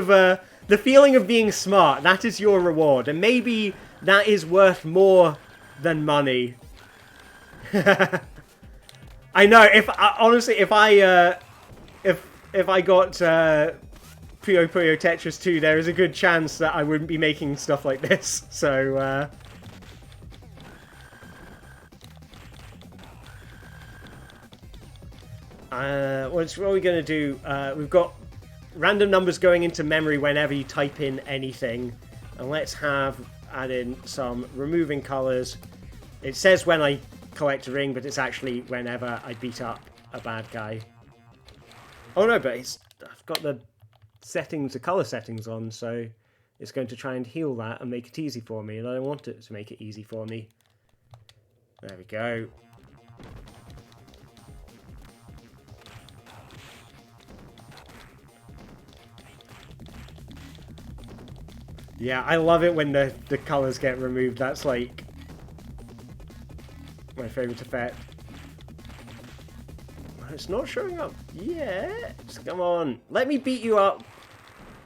Speaker 1: of being smart. That is your reward, and maybe that is worth more than money. I know. Honestly, if I got Puyo Tetris 2, there is a good chance that I wouldn't be making stuff like this. So. What are we going to do? We've got random numbers going into memory whenever you type in anything. And let's add in some removing colours. It says when I collect a ring, but it's actually whenever I beat up a bad guy. Oh no, but I've got the colour settings on, so it's going to try and heal that and make it easy for me, and I don't want it to make it easy for me. There we go. Yeah, I love it when the colours get removed. That's like my favourite effect. It's not showing up yet. Come on. Let me beat you up,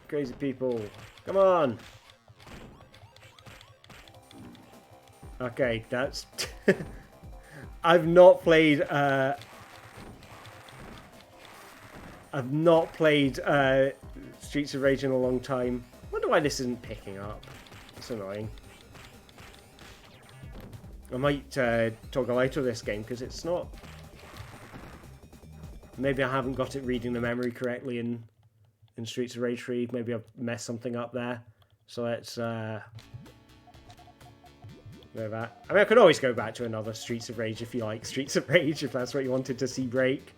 Speaker 1: crazy people. Come on. Okay, that's... I've not played Streets of Rage in a long time. I wonder why this isn't picking up. It's annoying. I might toggle out of this game because it's not... Maybe I haven't got it reading the memory correctly and in Streets of Rage 3. Maybe I've messed something up there. So let's go that. I mean, I could always go back to another Streets of Rage if you like Streets of Rage, if that's what you wanted to see break.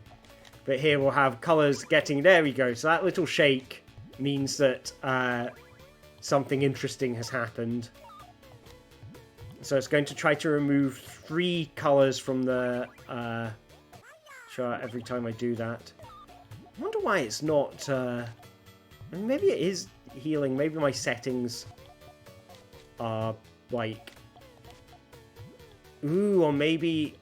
Speaker 1: But here we'll have colours getting... There we go. So that little shake means that something interesting has happened. So it's going to try to remove 3 colours from the chart every time I do that. I wonder why it's not... maybe it is healing. Maybe my settings are like... Ooh, or maybe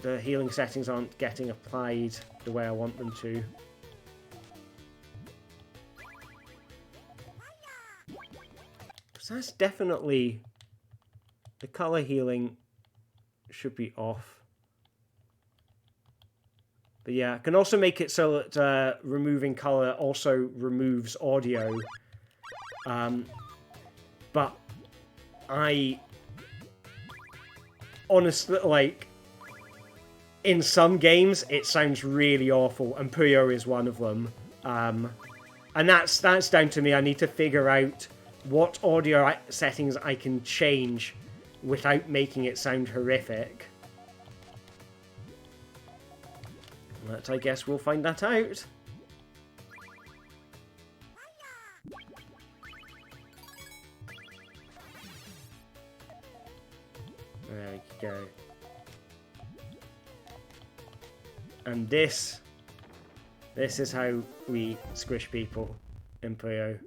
Speaker 1: the healing settings aren't getting applied the way I want them to. So that's definitely... The colour healing should be off. But yeah, I can also make it so that removing colour also removes audio. But I... Honestly, like... In some games, it sounds really awful, and Puyo is one of them. And that's down to me. I need to figure out what audio settings I can change without making it sound horrific. But I guess we'll find that out. There we go. And this is how we squish people in Puyo.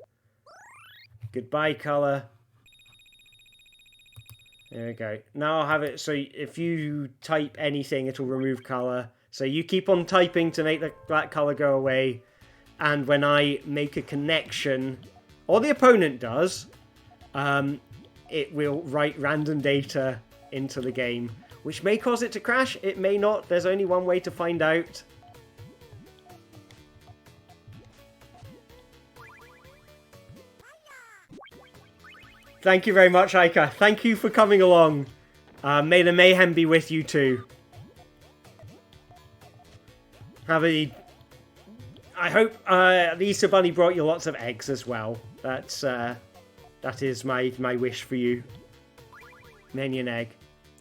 Speaker 1: Goodbye, colour. There we go. Now I'll have it so if you type anything, it'll remove colour. So you keep on typing to make that colour go away. And when I make a connection, or the opponent does, it will write random data into the game, which may cause it to crash. It may not. There's only one way to find out. Thank you very much, Aika. Thank you for coming along. May the mayhem be with you too. I hope the Easter Bunny brought you lots of eggs as well. That is my wish for you. Many an egg.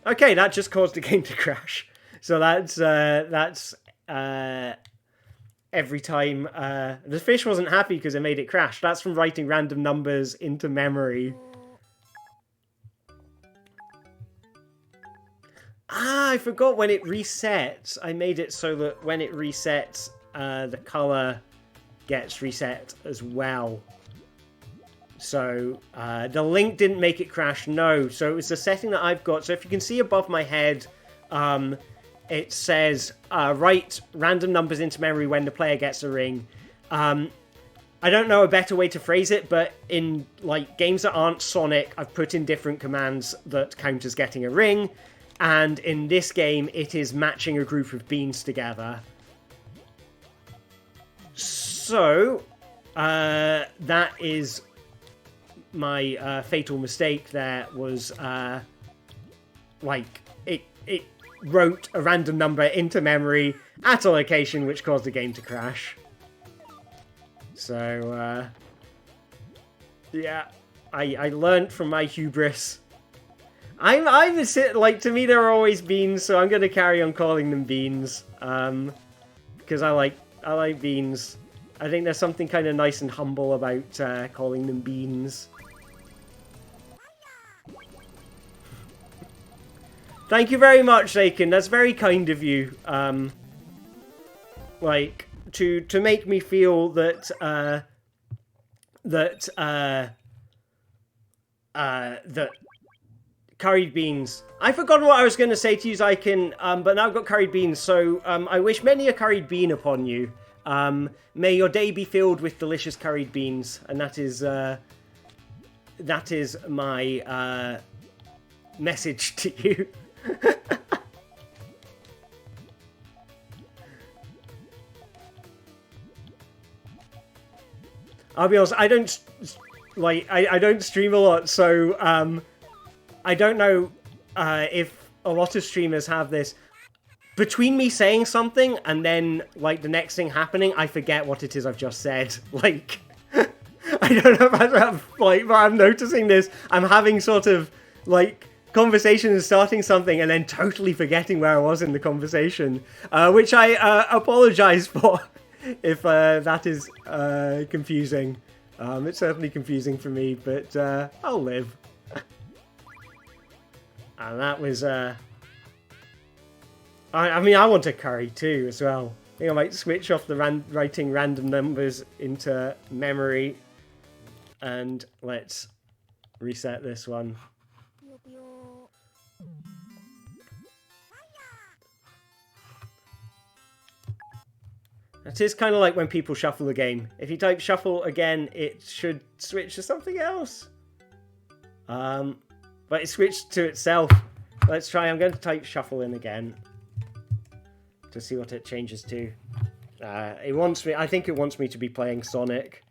Speaker 1: Okay, that just caused the game to crash. So that's every time the fish wasn't happy because it made it crash. That's from writing random numbers into memory. Ah, I forgot when it resets. I made it so that when it resets, the color gets reset as well. So the link didn't make it crash, no. So it was the setting that I've got. So if you can see above my head, it says write random numbers into memory when the player gets a ring. I don't know a better way to phrase it, but in like games that aren't Sonic, I've put in different commands that count as getting a ring. And in this game, it is matching a group of beans together. So, that is my fatal mistake there, was, like, it wrote a random number into memory at a location which caused the game to crash. So, yeah, I learned from my hubris. I'm like, to me they're always beans, so I'm gonna carry on calling them beans. Because I like beans. I think there's something kind of nice and humble about calling them beans. Thank you very much, Aiken. That's very kind of you. Like to make me feel that that curried beans. I've forgotten what I was going to say to you, Aiken, but now I've got curried beans, so I wish many a curried bean upon you. May your day be filled with delicious curried beans, and that is my message to you. I'll be honest, I don't stream a lot, so I don't know if a lot of streamers have this. between me saying something and then, like, the next thing happening, I forget what it is I've just said. Like, I don't know if but I'm noticing this. I'm having sort of, like, conversation and starting something and then totally forgetting where I was in the conversation, which I apologize for if that is confusing. It's certainly confusing for me, but I'll live. And that was... I mean, I want a curry too, as well. I think I might switch off the writing random numbers into memory. And let's reset this one. It is kind of like when people shuffle a game. If you type shuffle again, it should switch to something else. But it switched to itself. Let's try. I'm going to type shuffle in again to see what it changes to. It wants me. I think it wants me to be playing Sonic.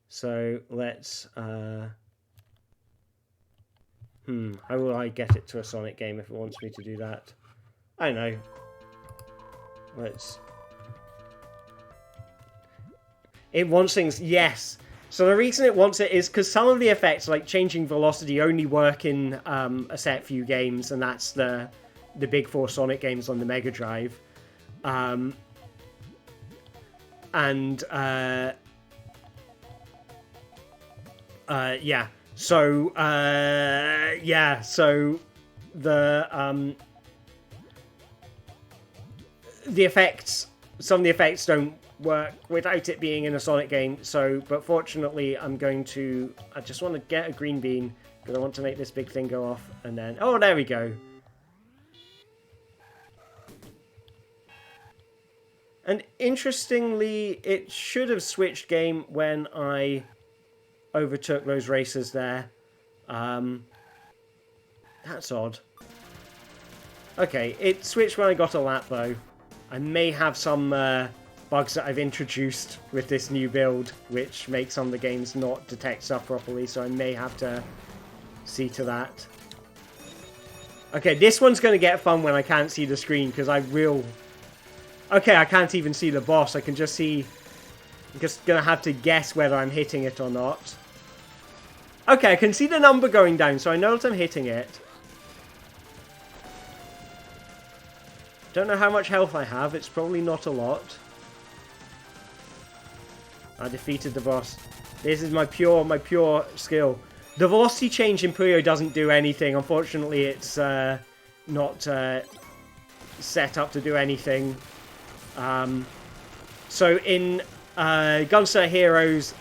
Speaker 1: So let's. How will I get it to a Sonic game if it wants me to do that? I don't know. Let's. It wants things, yes. So the reason it wants it is because some of the effects, like changing velocity, only work in a set few games, and that's the big four Sonic games on the Mega Drive. Yeah. So yeah. So the effects, some of the effects don't work without it being in a Sonic game. So, but fortunately, I just want to get a green bean because I want to make this big thing go off, and then there we go. And interestingly, it should have switched game when I overtook those racers there. That's odd. Okay, it switched when I got a lap though. I may have some bugs that I've introduced with this new build, which make some of the games not detect stuff properly, so I may have to see to that. Okay, this one's going to get fun when I can't see the screen, because I will... Okay, I can't even see the boss. I can just see... I'm just going to have to guess whether I'm hitting it or not. Okay, I can see the number going down, so I know that I'm hitting it. Don't know how much health I have. It's probably not a lot. I defeated the boss. This is my pure skill. The velocity change in Puyo doesn't do anything. Unfortunately, it's not set up to do anything. So in Gunstar Heroes,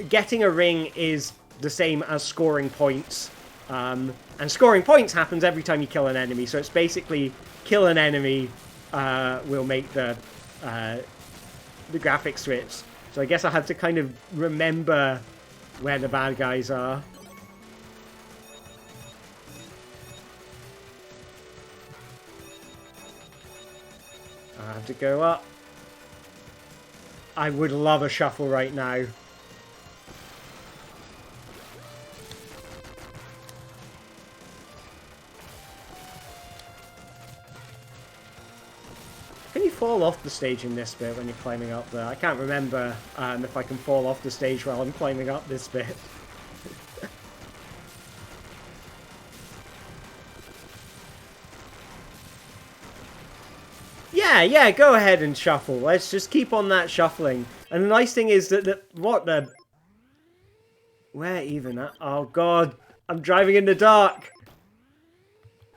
Speaker 1: getting a ring is the same as scoring points. And scoring points happens every time you kill an enemy. So it's basically kill an enemy will make the graphics switch. So I guess I have to kind of remember where the bad guys are. I have to go up. I would love a shuffle right now. Can you fall off the stage in this bit when you're climbing up there? I can't remember if I can fall off the stage while I'm climbing up this bit. Yeah, go ahead and shuffle. Let's just keep on that shuffling. And the nice thing is that where even? Oh god, I'm driving in the dark.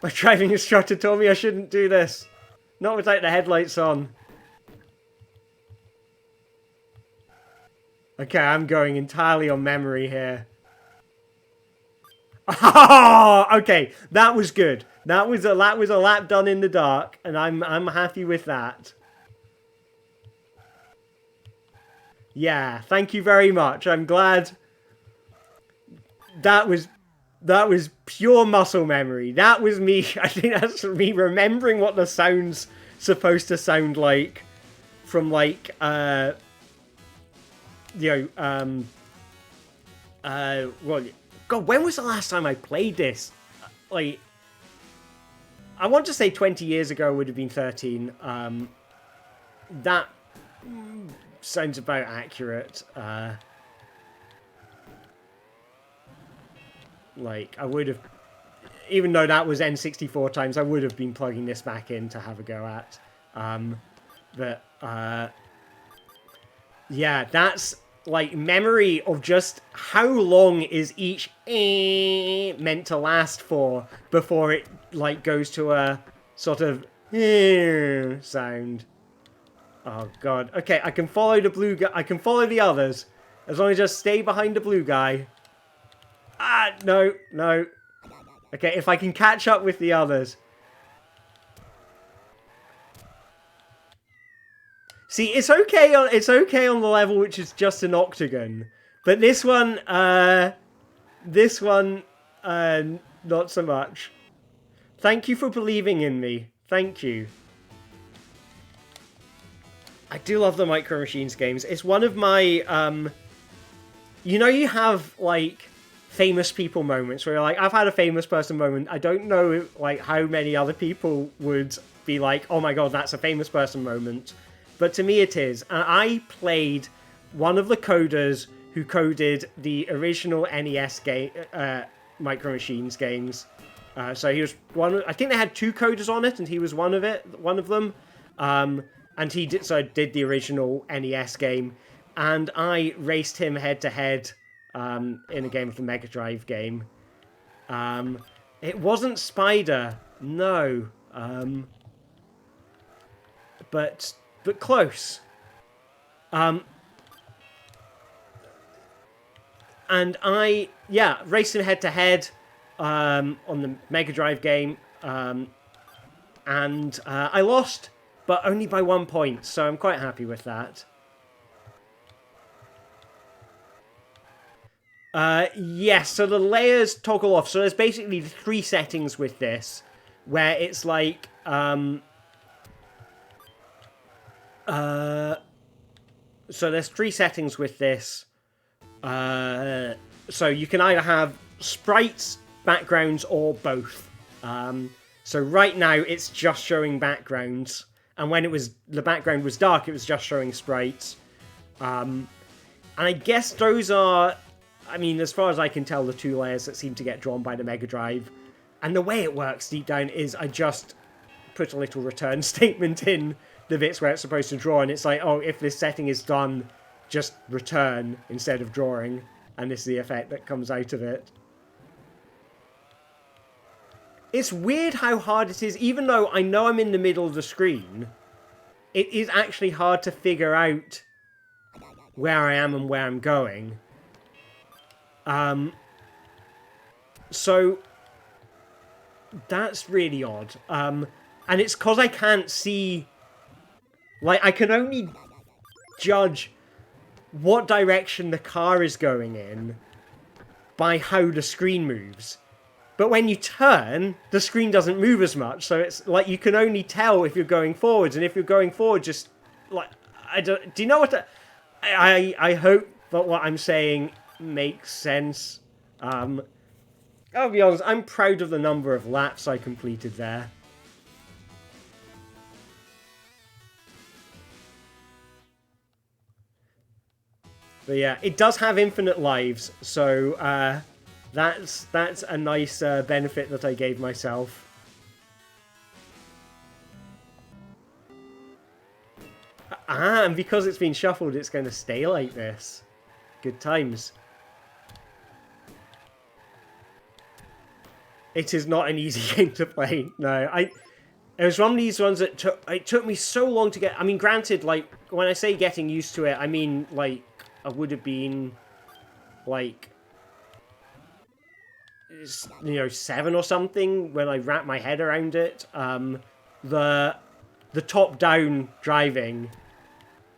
Speaker 1: My driving instructor told me I shouldn't do this. Not without the headlights on. Okay, I'm going entirely on memory here. Oh, okay, that was good. That was a lap done in the dark, and I'm happy with that. Yeah, thank you very much. I'm glad. That was pure muscle memory. That was me. I think that's me remembering what the sound's supposed to sound like from like well, God, when was the last time I played this? Like I want to say 20 years ago would have been 13. That sounds about accurate. Like, I would have... Even though that was N64 times, I would have been plugging this back in to have a go at. Yeah, that's, like, memory of just how long is each meant to last for before it, like, goes to a sort of sound. Oh, God. Okay, I can follow the blue guy. I can follow the others. As long as I just stay behind the blue guy. Ah, no, no. Okay, if I can catch up with the others. See, it's okay on the level which is just an octagon. But this one, not so much. Thank you for believing in me. Thank you. I do love the Micro Machines games. It's one of my, you know, you have, like, famous people moments where you're like, I've had a famous person moment. I don't know, like, how many other people would be like, oh my god, that's a famous person moment. But to me it is. And I played one of the coders who coded the original NES game, Micro Machines games. So he was one. I think they had 2 coders on it, and he was one of them. And he did the original NES game, and I raced him head to head in a game of the Mega Drive game. It wasn't Spider, no, but close. And I raced him head to head on the Mega Drive game, and I lost, but only by 1 point, so I'm quite happy with that. Yes, so the layers toggle off. So there's basically 3 settings with this, where it's like, so there's 3 settings with this. So you can either have sprites, backgrounds, or both. So right now it's just showing backgrounds, and when the background was dark, it was just showing sprites. And I guess those are, I mean, as far as I can tell, the 2 layers that seem to get drawn by the Mega Drive. And the way it works deep down is I just put a little return statement in the bits where it's supposed to draw, and it's like, oh, if this setting is done, just return instead of drawing, and this is the effect that comes out of it. It's weird how hard it is, even though I know I'm in the middle of the screen, it is actually hard to figure out where I am and where I'm going. So that's really odd. And it's because I can't see, like, I can only judge what direction the car is going in by how the screen moves. But when you turn, the screen doesn't move as much, so it's like you can only tell if you're going forwards, and if you're going forward, just like, do you know what? I hope that what I'm saying makes sense. I'll be honest, I'm proud of the number of laps I completed there. But yeah, it does have infinite lives, so that's a nice benefit that I gave myself. And because it's been shuffled, it's going to stay like this. Good times. It is not an easy game to play. No, it was one of these ones that it took me so long to get. I mean, granted, like, when I say getting used to it, I mean, like, I would have been, like, 7 or something when I wrapped my head around it. The top-down driving,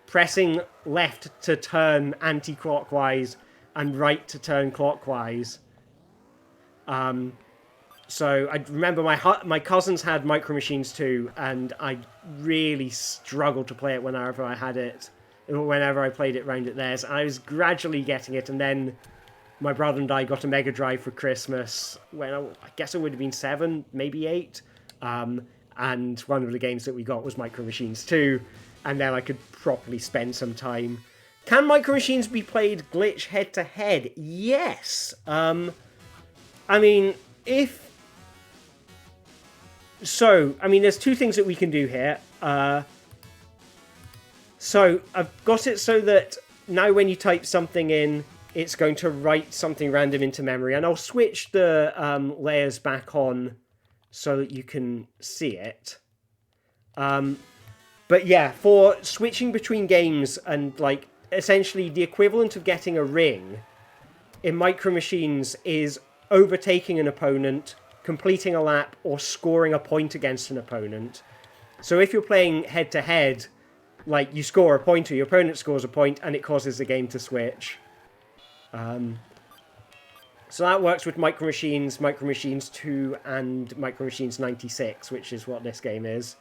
Speaker 1: pressing left to turn anti-clockwise and right to turn clockwise. So I remember my cousins had Micro Machines too, and I really struggled to play it whenever I had it, whenever I played it round at theirs. I was gradually getting it, and then my brother and I got a Mega Drive for Christmas when I guess I would have been 7, maybe 8. And one of the games that we got was Micro Machines 2, and then I could properly spend some time. Can Micro Machines be played glitch head-to-head? Yes. I mean, there's two things that we can do here. So I've got it so that now when you type something in, it's going to write something random into memory. And I'll switch the layers back on so that you can see it. But yeah, for switching between games and like essentially the equivalent of getting a ring in Micro Machines is overtaking an opponent, completing a lap, or scoring a point against an opponent. So if you're playing head-to-head, like, you score a point or your opponent scores a point, and it causes the game to switch. So that works with Micro Machines 2, and Micro Machines 96, which is what this game is.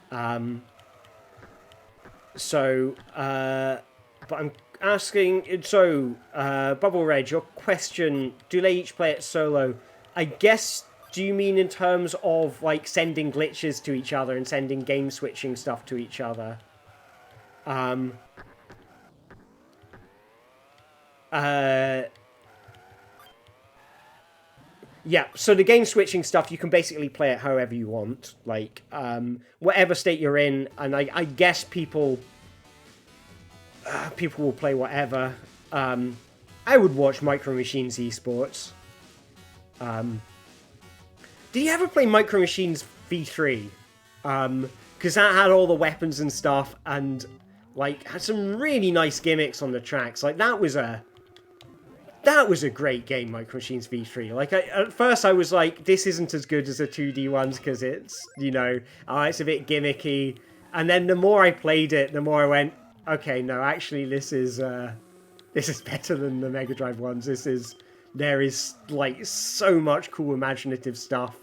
Speaker 1: But I'm asking, Bubble Red, your question, do they each play it solo? I guess, do you mean in terms of, like, sending glitches to each other and sending game-switching stuff to each other? Yeah, so the game-switching stuff, you can basically play it however you want. Like, whatever state you're in, and I guess people will play whatever. I would watch Micro Machines esports. Did you ever play Micro Machines V3? Because that had all the weapons and stuff, and like had some really nice gimmicks on the tracks. Like that was a great game, Micro Machines V3. Like at first I was like, this isn't as good as the 2D ones because it's it's a bit gimmicky. And then the more I played it, the more I went, okay, no, actually this is better than the Mega Drive ones. There is like so much cool imaginative stuff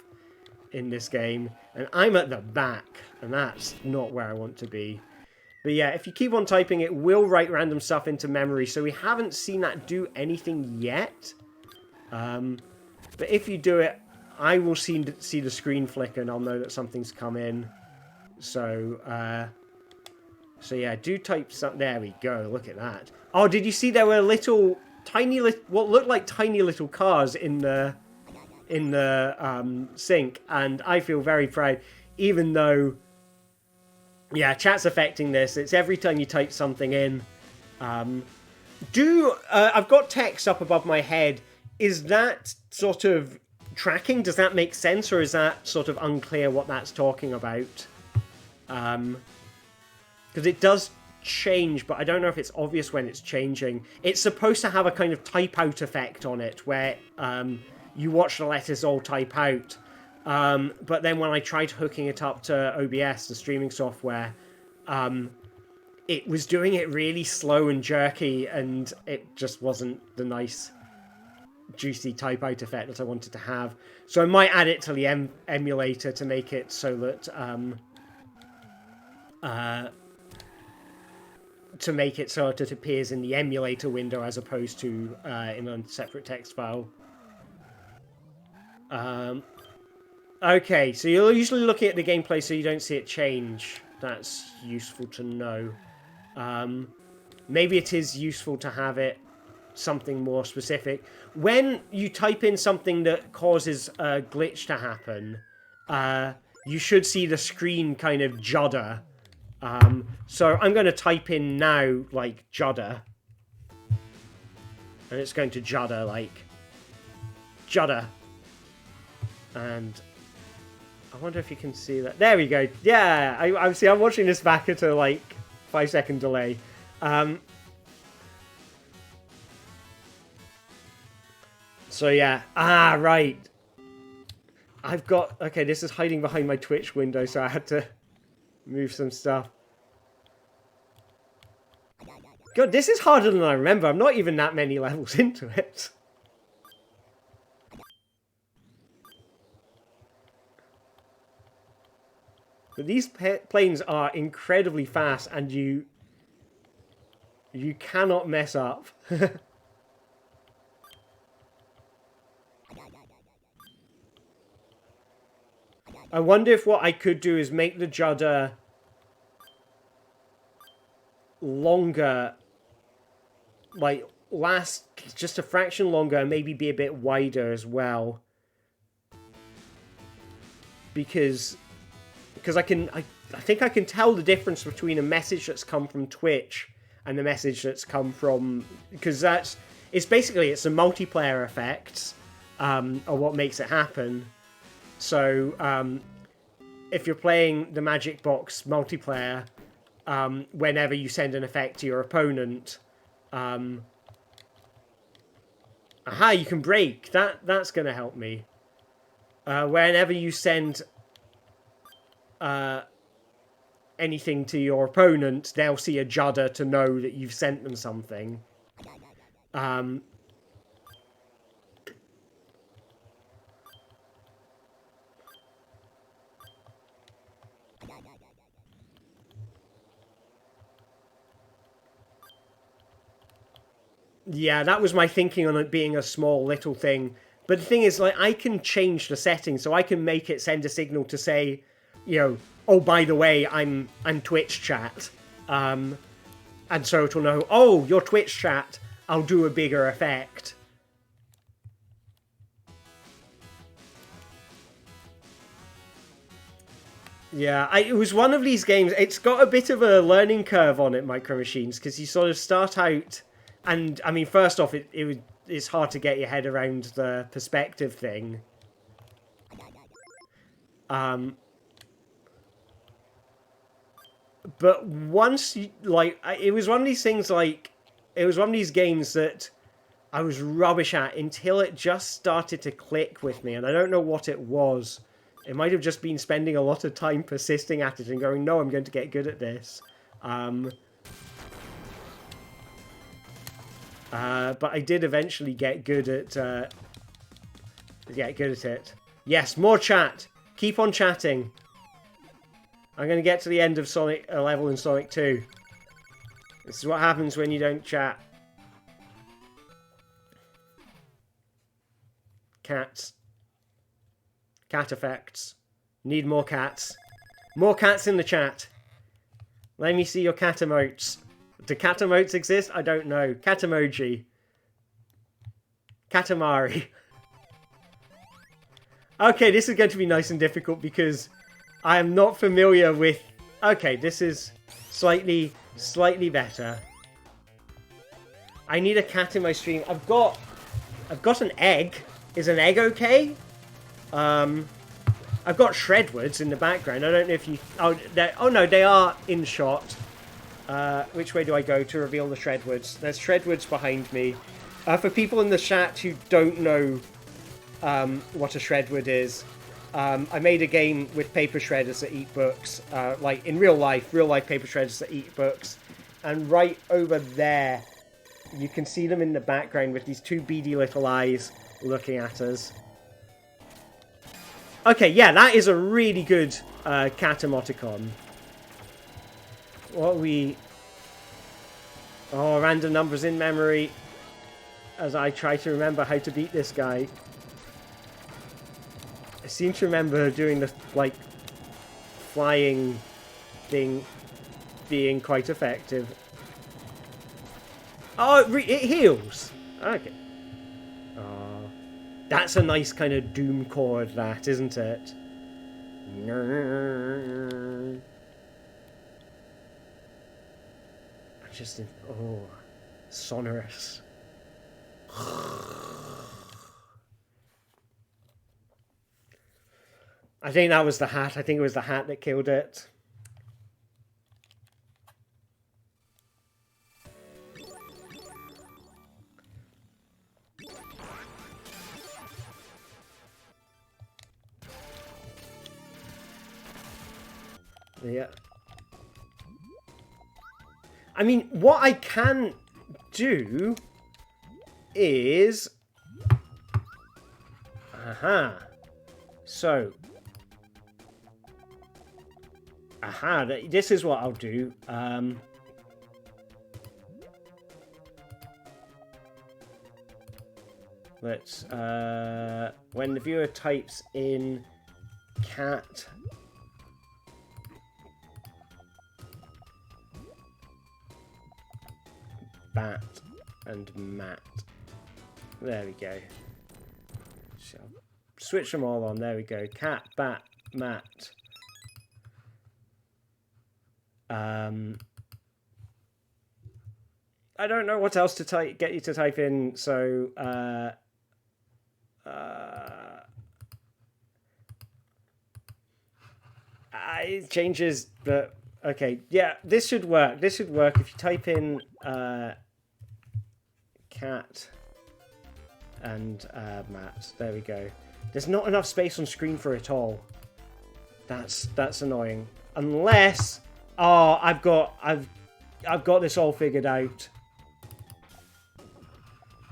Speaker 1: in this game, and I'm at the back, and that's not where I want to be. But yeah, if you keep on typing, it will write random stuff into memory, so we haven't seen that do anything yet. But if you do it, I will see the screen flicker, and I'll know that something's come in. So yeah, do type something. There we go, look at that. Oh, did you see there were what looked like tiny little cars in the sync, and I feel very proud, even though, yeah, chat's affecting this. It's every time you type something in. I've got text up above my head. Is that sort of tracking? Does that make sense, or is that sort of unclear what that's talking about? Because it does change, but I don't know if it's obvious when it's changing. It's supposed to have a kind of type out effect on it, where you watch the letters all type out. But then when I tried hooking it up to OBS, the streaming software, it was doing it really slow and jerky, and it just wasn't the nice, juicy type out effect that I wanted to have. So I might add it to the emulator to make it so that it appears in the emulator window as opposed to in a separate text file. Okay, so you're usually looking at the gameplay so you don't see it change. That's useful to know. Maybe it is useful to have it something more specific. When you type in something that causes a glitch to happen, you should see the screen kind of judder. So I'm going to type in now, like, judder. And it's going to judder, like, judder. And I wonder if you can see that. There we go. Yeah, I'm watching this back at a, like, 5-second delay. So yeah. Ah, right. Okay, this is hiding behind my Twitch window, so I had to move some stuff. God, this is harder than I remember. I'm not even that many levels into it. But these planes are incredibly fast, and you cannot mess up. I wonder if what I could do is make the judder longer, like last just a fraction longer, and maybe be a bit wider as well. Because I think I can tell the difference between a message that's come from Twitch and the message that's come from, because it's the multiplayer effects are what makes it happen. So if you're playing the Magic Box multiplayer, whenever you send an effect to your opponent, you can break. That's going to help me. Whenever you send anything to your opponent, they'll see a judder to know that you've sent them something. Yeah, that was my thinking on it being a small little thing. But the thing is, like, I can change the settings, so I can make it send a signal to say, oh, by the way, I'm Twitch chat. And so it'll know, oh, your Twitch chat, I'll do a bigger effect. Yeah, it was one of these games, it's got a bit of a learning curve on it, Micro Machines, because you sort of start out, and, I mean, first off, it's hard to get your head around the perspective thing. But once you, it was one of these things, it was one of these games that I was rubbish at until it just started to click with me, and I don't know what it was. It might have just been spending a lot of time persisting at it and going, no, I'm going to get good at this. But I did eventually get good at it. Yes, more chat. Keep on chatting. I'm going to get to the end of Sonic level in Sonic 2. This is what happens when you don't chat. Cats. Cat effects. Need more cats. More cats in the chat. Let me see your cat emotes. Do cat emotes exist? I don't know. Cat emoji. Katamari. Okay, this is going to be nice and difficult because I am not familiar with... Okay, this is slightly better. I need a cat in my stream. I've got an egg. Is an egg okay? I've got Shredwards in the background. I don't know if you... Oh no, they are in shot. Which way do I go to reveal the Shredwards? There's Shredwards behind me. For people in the chat who don't know what a Shredward is, I made a game with paper shredders that eat books. Like in real life paper shredders that eat books. And right over there, you can see them in the background with these two beady little eyes looking at us. Okay, yeah, that is a really good cat emoticon. What we... Oh, random numbers in memory. As I try to remember how to beat this guy. I seem to remember doing the, like, flying thing being quite effective. Oh, it heals! Okay. Oh, that's a nice kind of Doom chord, that, isn't it? Just, oh, sonorous. I think that was the hat. I think it was the hat that killed it. Yeah. I mean, what I can do is... Aha. So... Aha, this is what I'll do. Let's... when the viewer types in cat. Bat and mat. There we go. So switch them all on. There we go. Cat, bat, mat. I don't know what else to get you to type in, so it changes, but okay, yeah, this should work. This should work if you type in cat and mat. There we go. There's not enough space on screen for it all. That's annoying. Unless, oh, I've got this all figured out.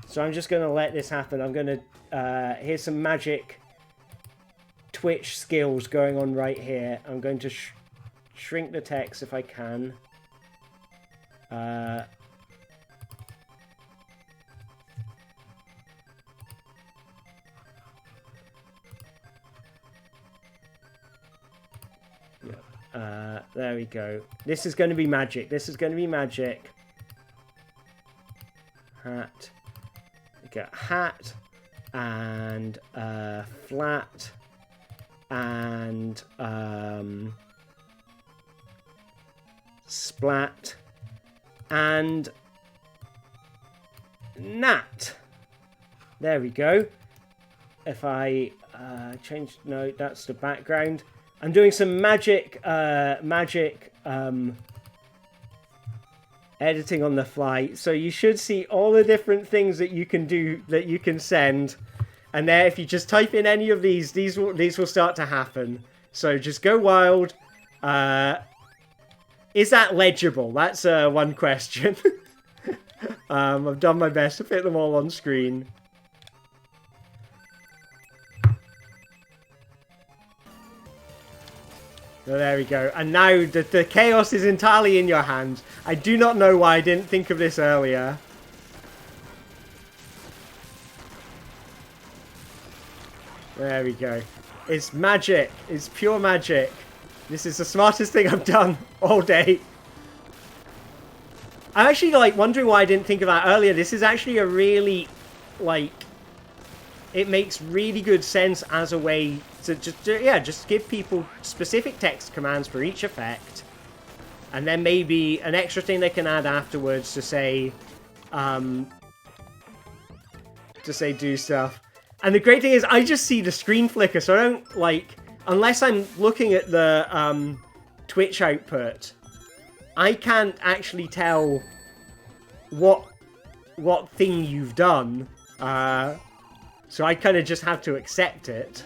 Speaker 1: So I'm just going to let this happen. I'm going to... here's some magic Twitch skills going on right here. I'm going to shrink the text if I can. There we go. This is going to be magic. This is going to be magic. Hat. Get hat and flat and splat and nat. There we go. If I change, no, that's the background. I'm doing some magic editing on the fly, so you should see all the different things that you can do, that you can send, and there, if you just type in any of these will start to happen. So just go wild. Is that legible? That's one question. I've done my best to fit them all on screen. So there we go. And now the chaos is entirely in your hands. I do not know why I didn't think of this earlier. There we go. It's magic. It's pure magic. This is the smartest thing I've done all day. I'm actually like wondering why I didn't think of that earlier. This is actually a really, like, it makes really good sense as a way to just give people specific text commands for each effect, and then maybe an extra thing they can add afterwards to say do stuff. And the great thing is I just see the screen flicker, so I don't, like, unless I'm looking at the Twitch output, I can't actually tell what thing you've done. So I kind of just have to accept it.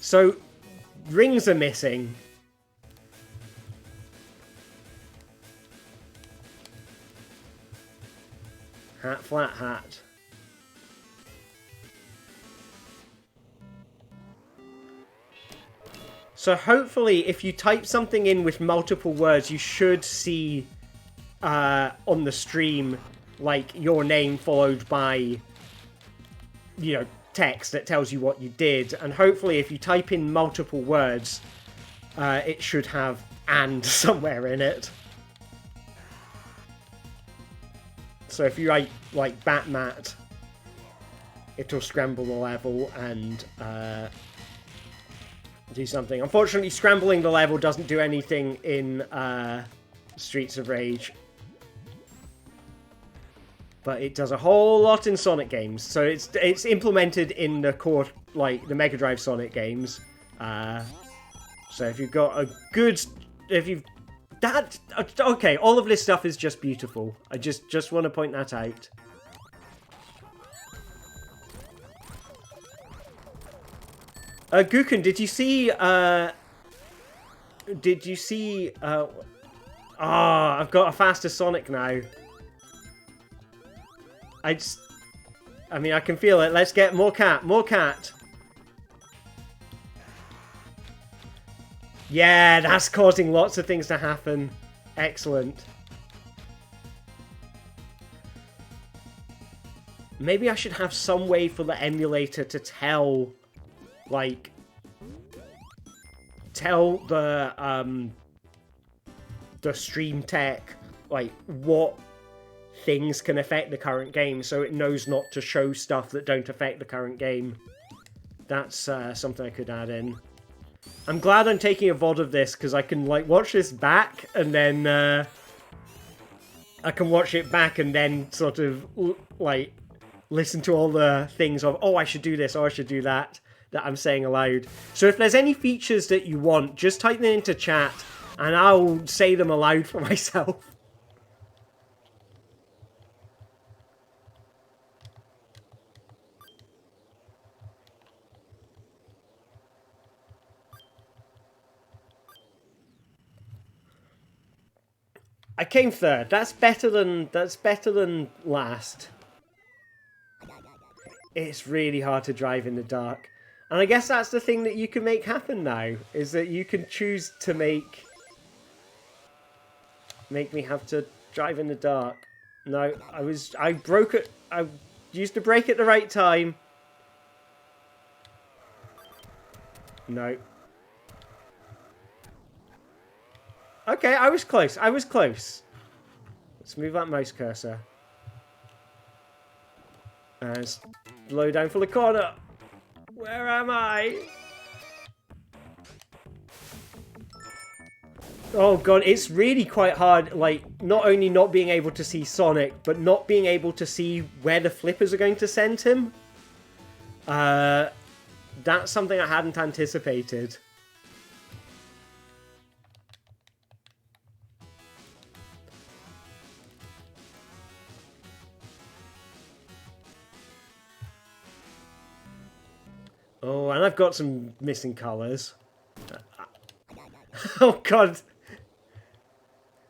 Speaker 1: So, rings are missing. Hat, flat hat. So hopefully, if you type something in with multiple words, you should see on the stream, like, your name followed by, you know, text that tells you what you did. And hopefully if you type in multiple words, it should have "and" somewhere in it. So if you write, like, Batmat, it'll scramble the level and do something. Unfortunately, scrambling the level doesn't do anything in Streets of Rage, but it does a whole lot in Sonic games. So it's implemented in the core, like, the Mega Drive Sonic games. So if you've got a good, okay, all of this stuff is just beautiful. I just want to point that out. Gukun, did you see, I've got a faster Sonic now. I mean, I can feel it. Let's get more cat. More cat. Yeah, that's causing lots of things to happen. Excellent. Maybe I should have some way for the emulator to tell, like, tell the stream tech, like, what things can affect the current game, so it knows not to show stuff that don't affect the current game. That's something I could add in. I'm glad I'm taking a VOD of this, because I can, like, watch this back, and then, I can watch it back and then sort of, like, listen to all the things of, oh, I should do this, oh, I should do that I'm saying aloud. So if there's any features that you want, just type them into chat, and I'll say them aloud for myself. I came third. That's better than last. It's really hard to drive in the dark. And I guess that's the thing that you can make happen now, is that you can choose to make me have to drive in the dark. No, I broke it. I used the brake at the right time. No. Okay, I was close. I was close. Let's move that mouse cursor. And slow down for the corner. Where am I? Oh god, it's really quite hard, like, not only not being able to see Sonic, but not being able to see where the flippers are going to send him. That's something I hadn't anticipated. Oh, and I've got some missing colours. Oh god.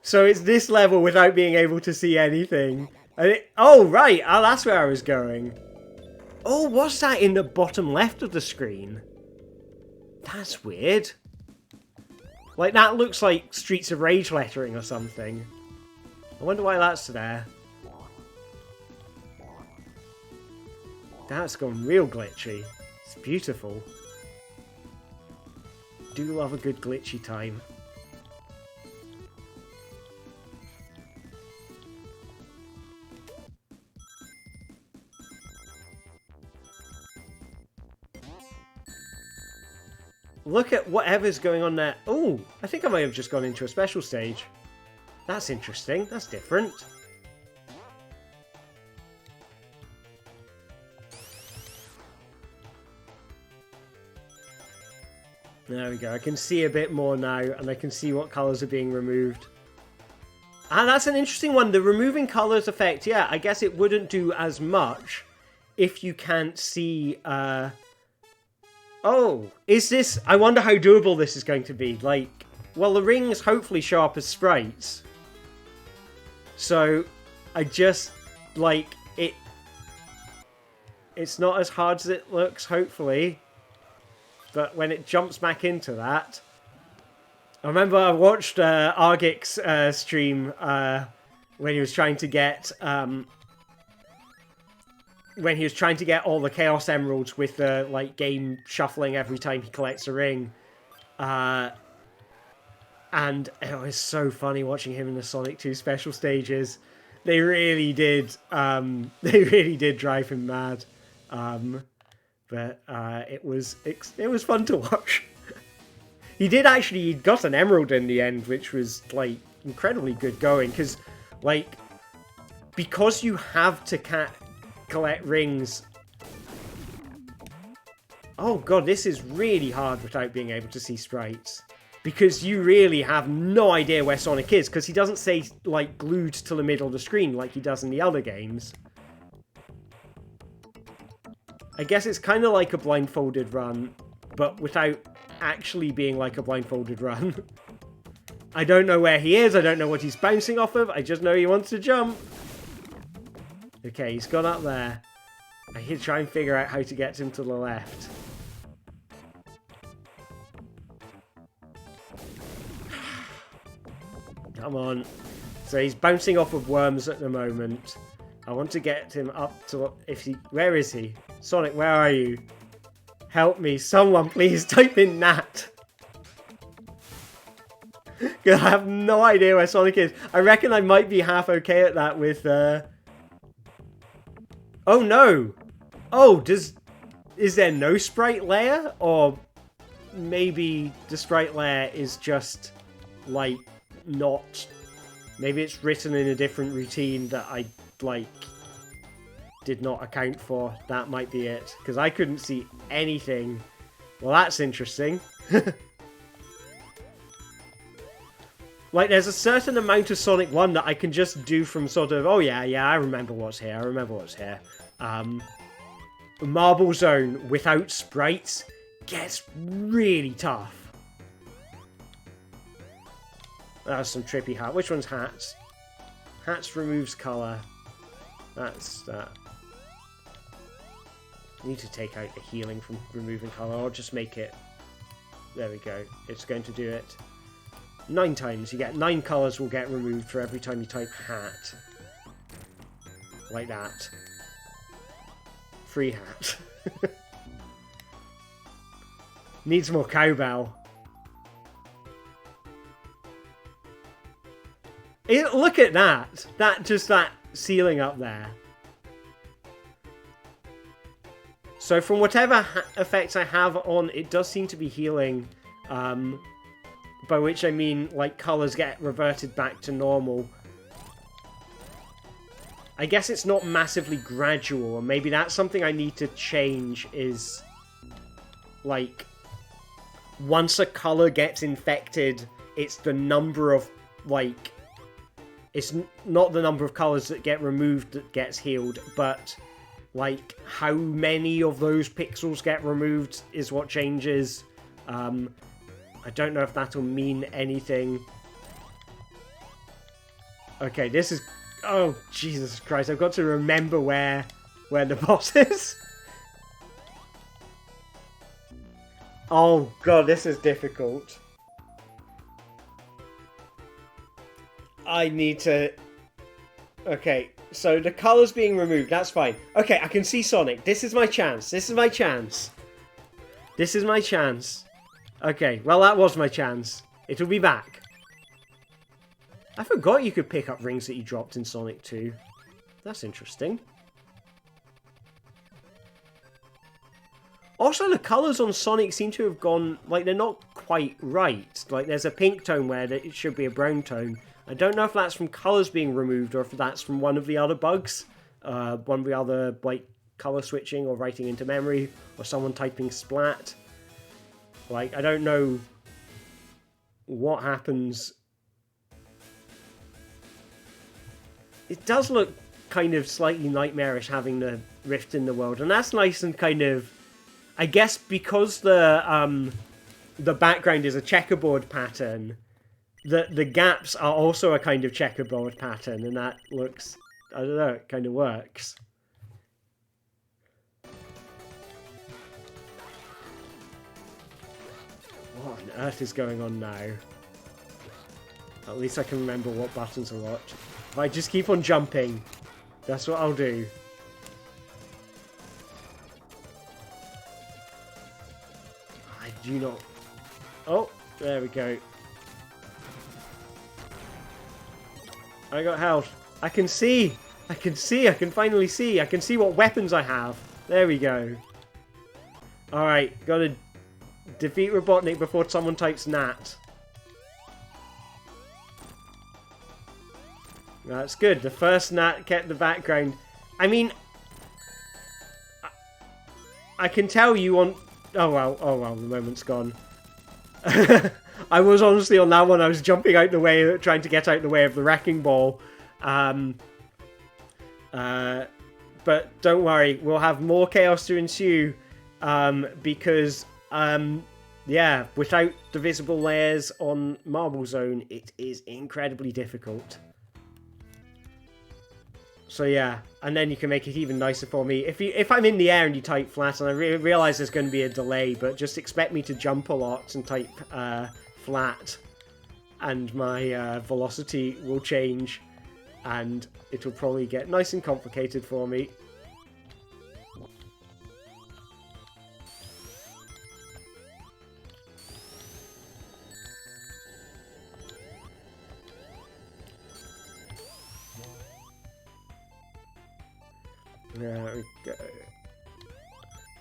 Speaker 1: So it's this level without being able to see anything. And oh, right. Oh, that's where I was going. Oh, what's that in the bottom left of the screen? That's weird. Like, that looks like Streets of Rage lettering or something. I wonder why that's there. That's gone real glitchy. It's beautiful. Do love a good glitchy time. Look at whatever's going on there. Oh, I think I might have just gone into a special stage. That's interesting. That's different. There we go. I can see a bit more now, and I can see what colours are being removed. Ah, that's an interesting one. The removing colours effect, yeah, I guess it wouldn't do as much if you can't see... Oh, is this... I wonder how doable this is going to be. Like, well, the rings hopefully show up as sprites. So, I just, like, it's not as hard as it looks, hopefully. But when it jumps back into that... I remember I watched Argic's stream when he was trying to get... when he was trying to get all the Chaos Emeralds with the, like, game shuffling every time he collects a ring. And it was so funny watching him in the Sonic 2 special stages. They really did drive him mad. But it was fun to watch. He got an emerald in the end, which was, like, incredibly good going. Because you have to collect rings. Oh god, this is really hard without being able to see sprites. Because you really have no idea where Sonic is, because he doesn't stay, like, glued to the middle of the screen like he does in the other games. I guess it's kind of like a blindfolded run, but without actually being like a blindfolded run. I don't know where he is, I don't know what he's bouncing off of, I just know he wants to jump. Okay, he's gone up there. I need to try and figure out how to get him to the left. Come on. So he's bouncing off of worms at the moment. I want to get him up to... Where is he? Sonic, where are you? Help me. Someone please type in Nat. I have no idea where Sonic is. I reckon I might be half okay at that with... Oh no! Oh, is there no sprite layer? Or maybe the sprite layer is just, like, not... Maybe it's written in a different routine that I, like, did not account for. That might be it. Because I couldn't see anything. Well, that's interesting. Like, there's a certain amount of Sonic 1 that I can just do from sort of, oh yeah, I remember what's here, Marble Zone without sprites gets really tough. That was some trippy hat. Which one's hats? Hats removes colour. That's that. I need to take out the healing from removing colour, or just make it... There we go. It's going to do it. 9 times. You get 9 colours will get removed for every time you type hat. Like that. Free hat. Needs more cowbell. Look at that! That ceiling up there. So from whatever effects I have on, it does seem to be healing. By which I mean, like, colours get reverted back to normal. I guess it's not massively gradual, and maybe that's something I need to change is... Like, once a colour gets infected, it's the number of, like... It's not the number of colours that get removed that gets healed, but, like, how many of those pixels get removed is what changes. I don't know if that'll mean anything. Okay, this is... Oh, Jesus Christ, I've got to remember where the boss is. Oh, God, this is difficult. I need to... Okay, so the colour's being removed, that's fine. Okay, I can see Sonic. This is my chance. This is my chance. This is my chance. Okay, well that was my chance. It'll be back. I forgot you could pick up rings that you dropped in Sonic 2. That's interesting. Also, the colours on Sonic seem to have gone... Like, they're not quite right. Like, there's a pink tone where it should be a brown tone. I don't know if that's from colours being removed or if that's from one of the other bugs. One of the other, like, colour switching or writing into memory. Or someone typing splat. Like, I don't know what happens. It does look kind of slightly nightmarish having the rift in the world. And that's nice and kind of... I guess because the background is a checkerboard pattern, the gaps are also a kind of checkerboard pattern. And that looks... I don't know, it kind of works. What on earth is going on now? At least I can remember what buttons are what. If I just keep on jumping, that's what I'll do. I do not... Oh, there we go. I got health. I can see! I can see! I can finally see! I can see what weapons I have! There we go. Alright, gotta defeat Robotnik before someone types Nat. That's good. The first Nat kept the background. I mean... I can tell you on... Oh well, the moment's gone. I was honestly on that one, I was jumping out the way, trying to get out the way of the wrecking ball. But don't worry, we'll have more chaos to ensue. Because, yeah, without the visible layers on Marble Zone, it is incredibly difficult. So yeah, and then you can make it even nicer for me. If I'm in the air and you type flat, and I realise there's going to be a delay, but just expect me to jump a lot and type flat, and my velocity will change. and it'll probably get nice and complicated for me. There we go.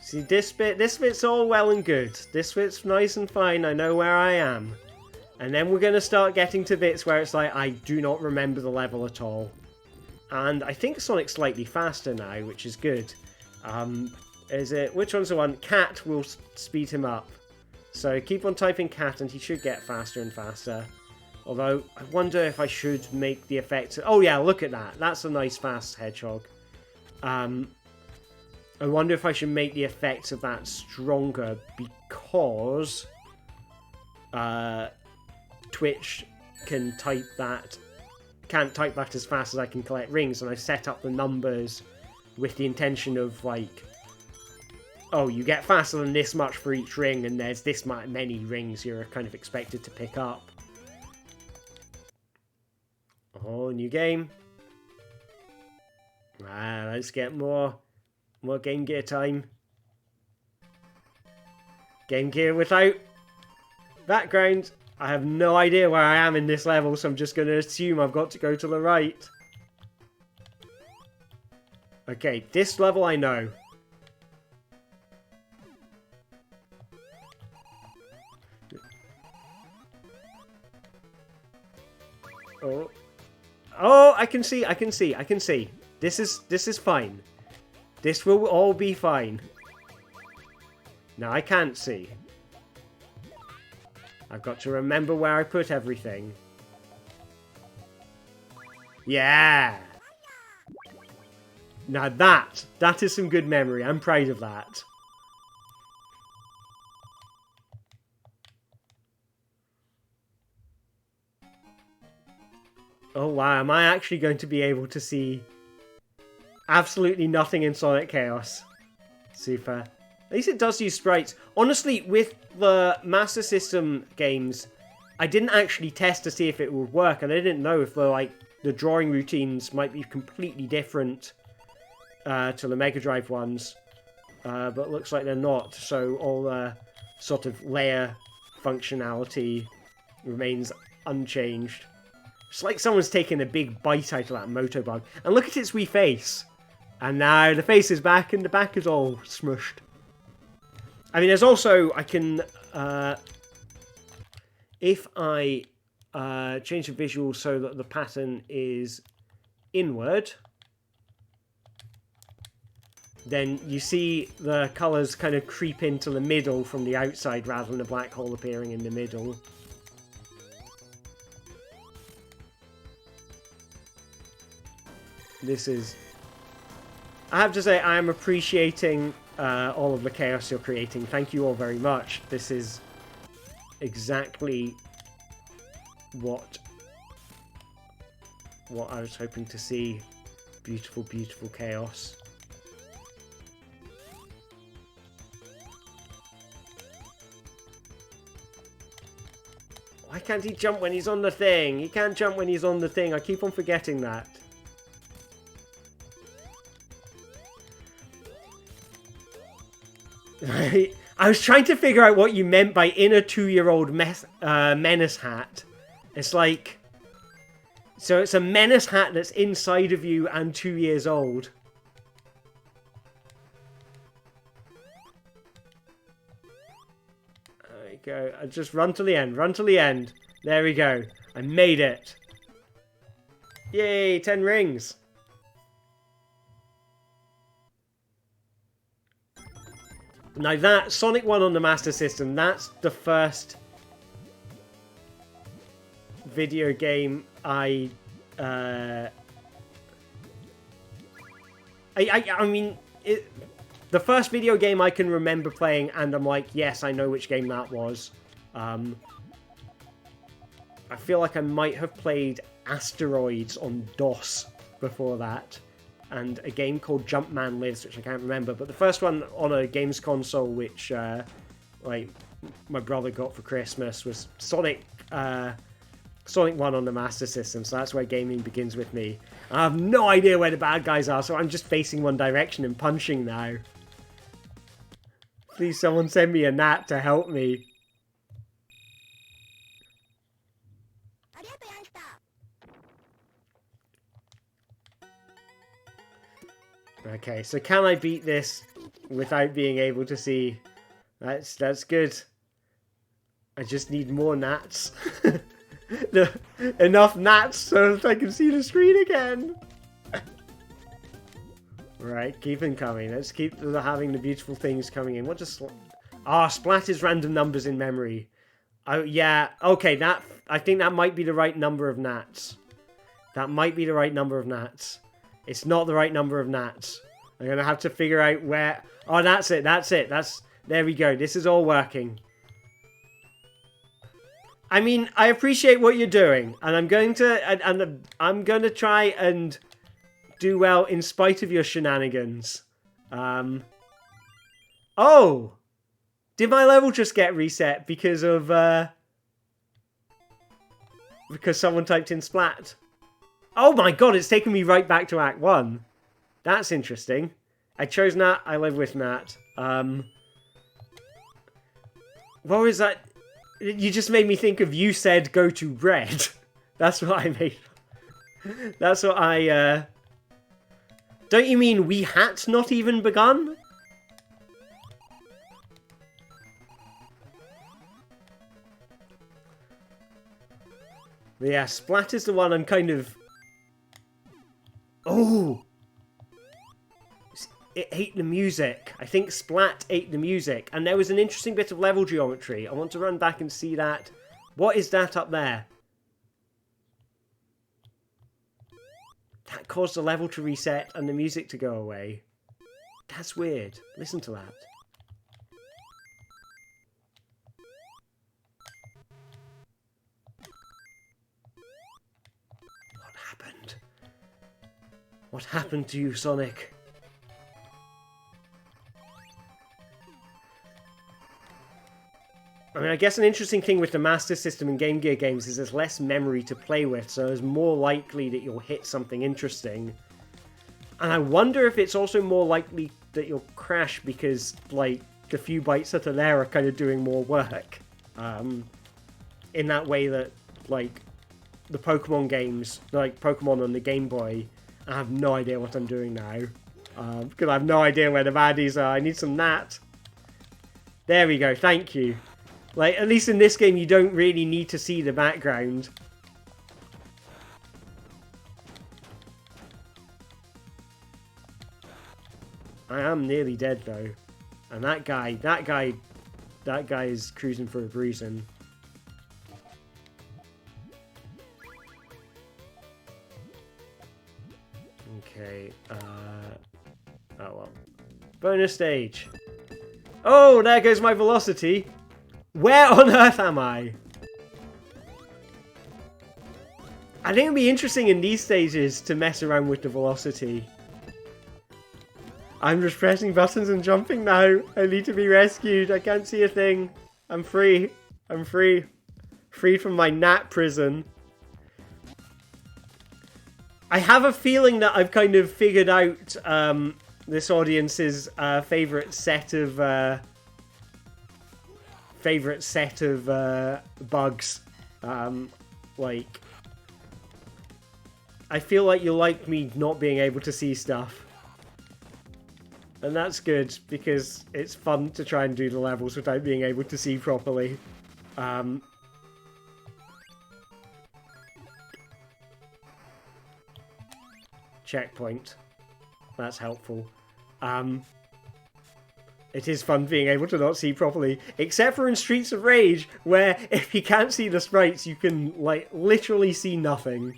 Speaker 1: See, this bit's all well and good. This bit's nice and fine. I know where I am. And then we're going to start getting to bits where it's like, I do not remember the level at all. And I think Sonic's slightly faster now, which is good. Which one's the one? Cat will speed him up. So keep on typing cat and he should get faster and faster. Although, I wonder if I should make the effects... Oh yeah, look at that. That's a nice fast Hedgehog. I wonder if I should make the effects of that stronger because Twitch can't type that as fast as I can collect rings, and I set up the numbers with the intention of like, oh, you get faster than this much for each ring, and there's this many rings you're kind of expected to pick up. Oh, new game. Let's get more Game Gear time. Game Gear without background. I have no idea where I am in this level, so I'm just going to assume I've got to go to the right. Okay, this level I know. Oh, I can see. This is fine. This will all be fine. Now I can't see. I've got to remember where I put everything. Yeah! Now that is some good memory. I'm proud of that. Oh wow, am I actually going to be able to see absolutely nothing in Sonic Chaos? Super. At least it does use sprites. Honestly, with the Master System games, I didn't actually test to see if it would work, and I didn't know if the drawing routines might be completely different to the Mega Drive ones. But it looks like they're not, so all the sort of layer functionality remains unchanged. It's like someone's taken a big bite out of that Motobug. And look at its wee face. And now the face is back and the back is all smushed. I mean, there's also, I can, if I change the visual so that the pattern is inward, then you see the colours kind of creep into the middle from the outside rather than a black hole appearing in the middle. This is... I have to say, I am appreciating all of the chaos you're creating. Thank you all very much. This is exactly what I was hoping to see. Beautiful, beautiful chaos. Why can't he jump when he's on the thing? He can't jump when he's on the thing. I keep on forgetting that. I was trying to figure out what you meant by in a 2-year-old menace hat. It's like... So it's a menace hat that's inside of you and 2 years old. There we go. I just run to the end. Run to the end. There we go. I made it. Yay, 10 rings. Now that, Sonic 1 on the Master System, that's the first video game I mean, the first video game I can remember playing and I'm like, yes, I know which game that was. I feel like I might have played Asteroids on DOS before that. And a game called Jumpman Lives, which I can't remember. But the first one on a games console, which like my brother got for Christmas, was Sonic Sonic 1 on the Master System, so that's where gaming begins with me. I have no idea where the bad guys are, so I'm just facing one direction and punching now. Please someone send me a gnat to help me. Okay, so can I beat this without being able to see? That's good. I just need more gnats. Enough gnats so that I can see the screen again. Right, keep them coming. Let's keep having the beautiful things coming in. What does Splat is random numbers in memory. Oh yeah, okay. I think that might be the right number of gnats. That might be the right number of gnats. It's not the right number of gnats. I'm gonna have to figure out where. Oh, that's it. That's it. There we go. This is all working. I mean, I appreciate what you're doing, and I'm going to try and do well in spite of your shenanigans. Oh! Did my level just get reset because of, because someone typed in splat? Oh my god, it's taken me right back to Act 1. That's interesting. I chose Nat, I live with Nat. What was that? You just made me think of you said go to red. That's what I made. That's what I, Don't you mean we had not even begun? But yeah, Splat is the one I'm kind of... Oh! It ate the music. I think Splat ate the music. And there was an interesting bit of level geometry. I want to run back and see that. What is that up there? That caused the level to reset and the music to go away. That's weird. Listen to that. What happened? What happened to you, Sonic? I mean, I guess an interesting thing with the Master System and Game Gear games is there's less memory to play with, so it's more likely that you'll hit something interesting. And I wonder if it's also more likely that you'll crash because, like, the few bytes that are there are kind of doing more work. In that way that, like, the Pokemon games, like Pokemon on the Game Boy, I have no idea what I'm doing now. Because I have no idea where the baddies are. I need some Nat. There we go, thank you. Like, at least in this game, you don't really need to see the background. I am nearly dead, though. And that guy is cruising for a bruising. Okay, oh well. Bonus stage. Oh, there goes my velocity. Where on earth am I? I think it'd be interesting in these stages to mess around with the velocity. I'm just pressing buttons and jumping now. I need to be rescued. I can't see a thing. I'm free. I'm free. Free from my gnat prison. I have a feeling that I've kind of figured out this audience's favourite set of bugs. Like, I feel like you like me not being able to see stuff. And that's good, because it's fun to try and do the levels without being able to see properly. Checkpoint. That's helpful. It is fun being able to not see properly, except for in Streets of Rage, where if you can't see the sprites, you can, like, literally see nothing.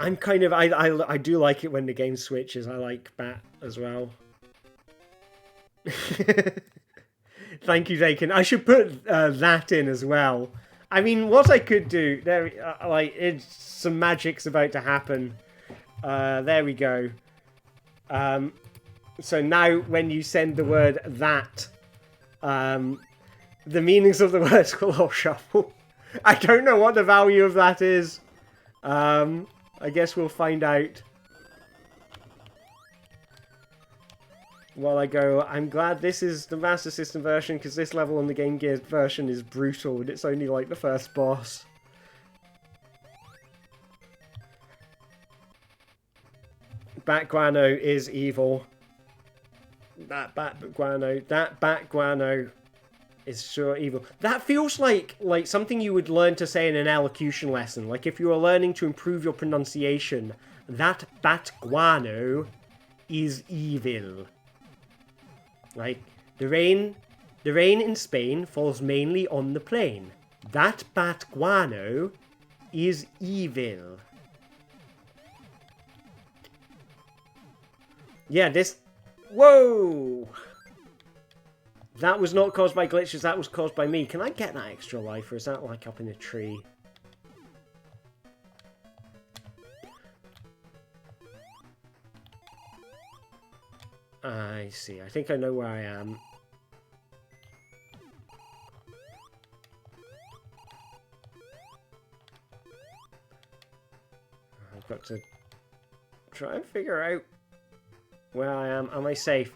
Speaker 1: I'm kind of, I do like it when the game switches. I like Bat as well. Thank you, Dakin. I should put that in as well. I mean, what I could do, there, like, some magic's about to happen. There we go. So now when you send the word that, the meanings of the words will all shuffle. I don't know what the value of that is. I guess we'll find out. While I go, I'm glad this is the Master System version, because this level on the Game Gear version is brutal, and it's only like the first boss. Bat Guano is evil. That Bat Guano is sure evil. That feels like something you would learn to say in an elocution lesson. Like if you were learning to improve your pronunciation, that Bat Guano is evil. Like the rain in Spain falls mainly on the plain. That Bat Guano is evil. Yeah, this... Whoa! That was not caused by glitches, that was caused by me. Can I get that extra life, or is that like up in a tree? I see. I think I know where I am. I've got to try and figure out where I am. Am I safe?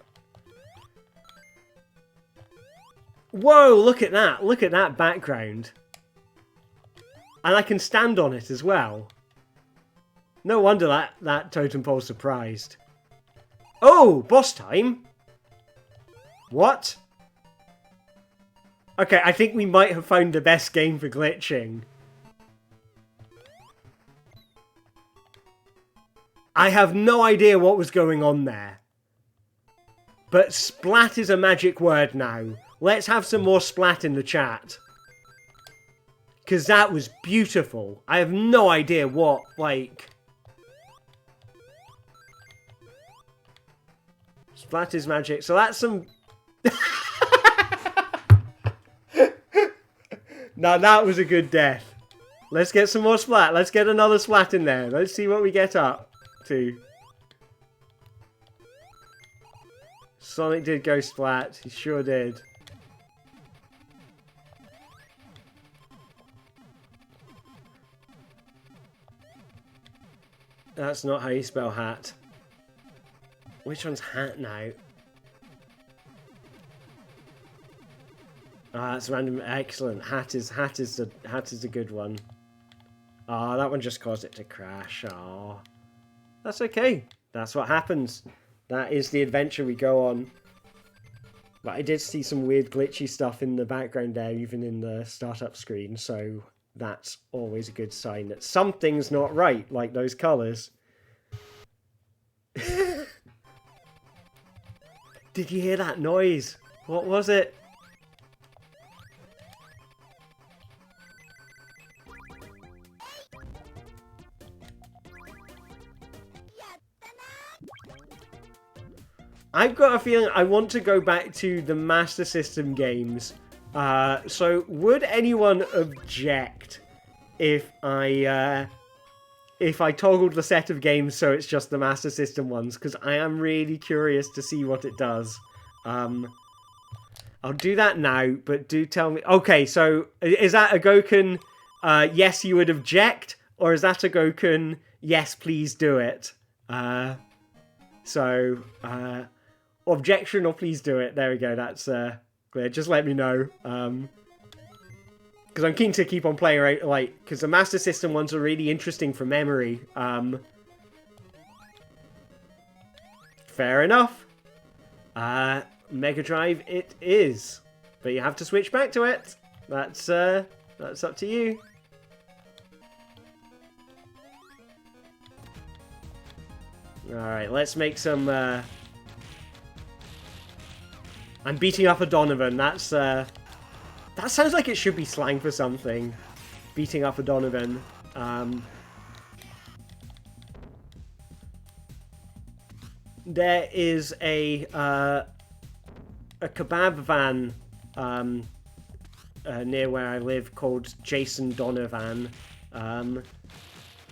Speaker 1: Whoa, look at that. Look at that background. And I can stand on it as well. No wonder that totem pole's surprised. Oh, boss time? What? Okay, I think we might have found the best game for glitching. I have no idea what was going on there. But splat is a magic word now. Let's have some more splat in the chat. Because that was beautiful. I have no idea what, like... Splat is magic. So that's some... Now that was a good death. Let's get some more splat. Let's get another splat in there. Let's see what we get up to. Sonic did go splat. He sure did. That's not how you spell hat. Which one's hat now? Ah, that's random. Excellent. Hat is a good one. Ah, that one just caused it to crash. Ah, that's okay. That's what happens. That is the adventure we go on. But I did see some weird glitchy stuff in the background there, even in the startup screen. So that's always a good sign that something's not right, like those colours. Did you hear that noise? What was it? I've got a feeling I want to go back to the Master System games. So would anyone object if I toggled the set of games so it's just the Master System ones? Because I am really curious to see what it does. I'll do that now, but do tell me... Okay, so is that a Goken, yes, you would object? Or is that a Goken, yes, please do it? Objection or please do it. There we go, that's clear. Just let me know. Because I'm keen to keep on playing, right? Like, because the Master System ones are really interesting for memory. Fair enough. Mega Drive it is. But you have to switch back to it. That's up to you. Alright, let's make some... I'm beating up a Donovan. That's... That sounds like it should be slang for something. Beating up a Donovan. There is a kebab van near where I live called Jason Donovan.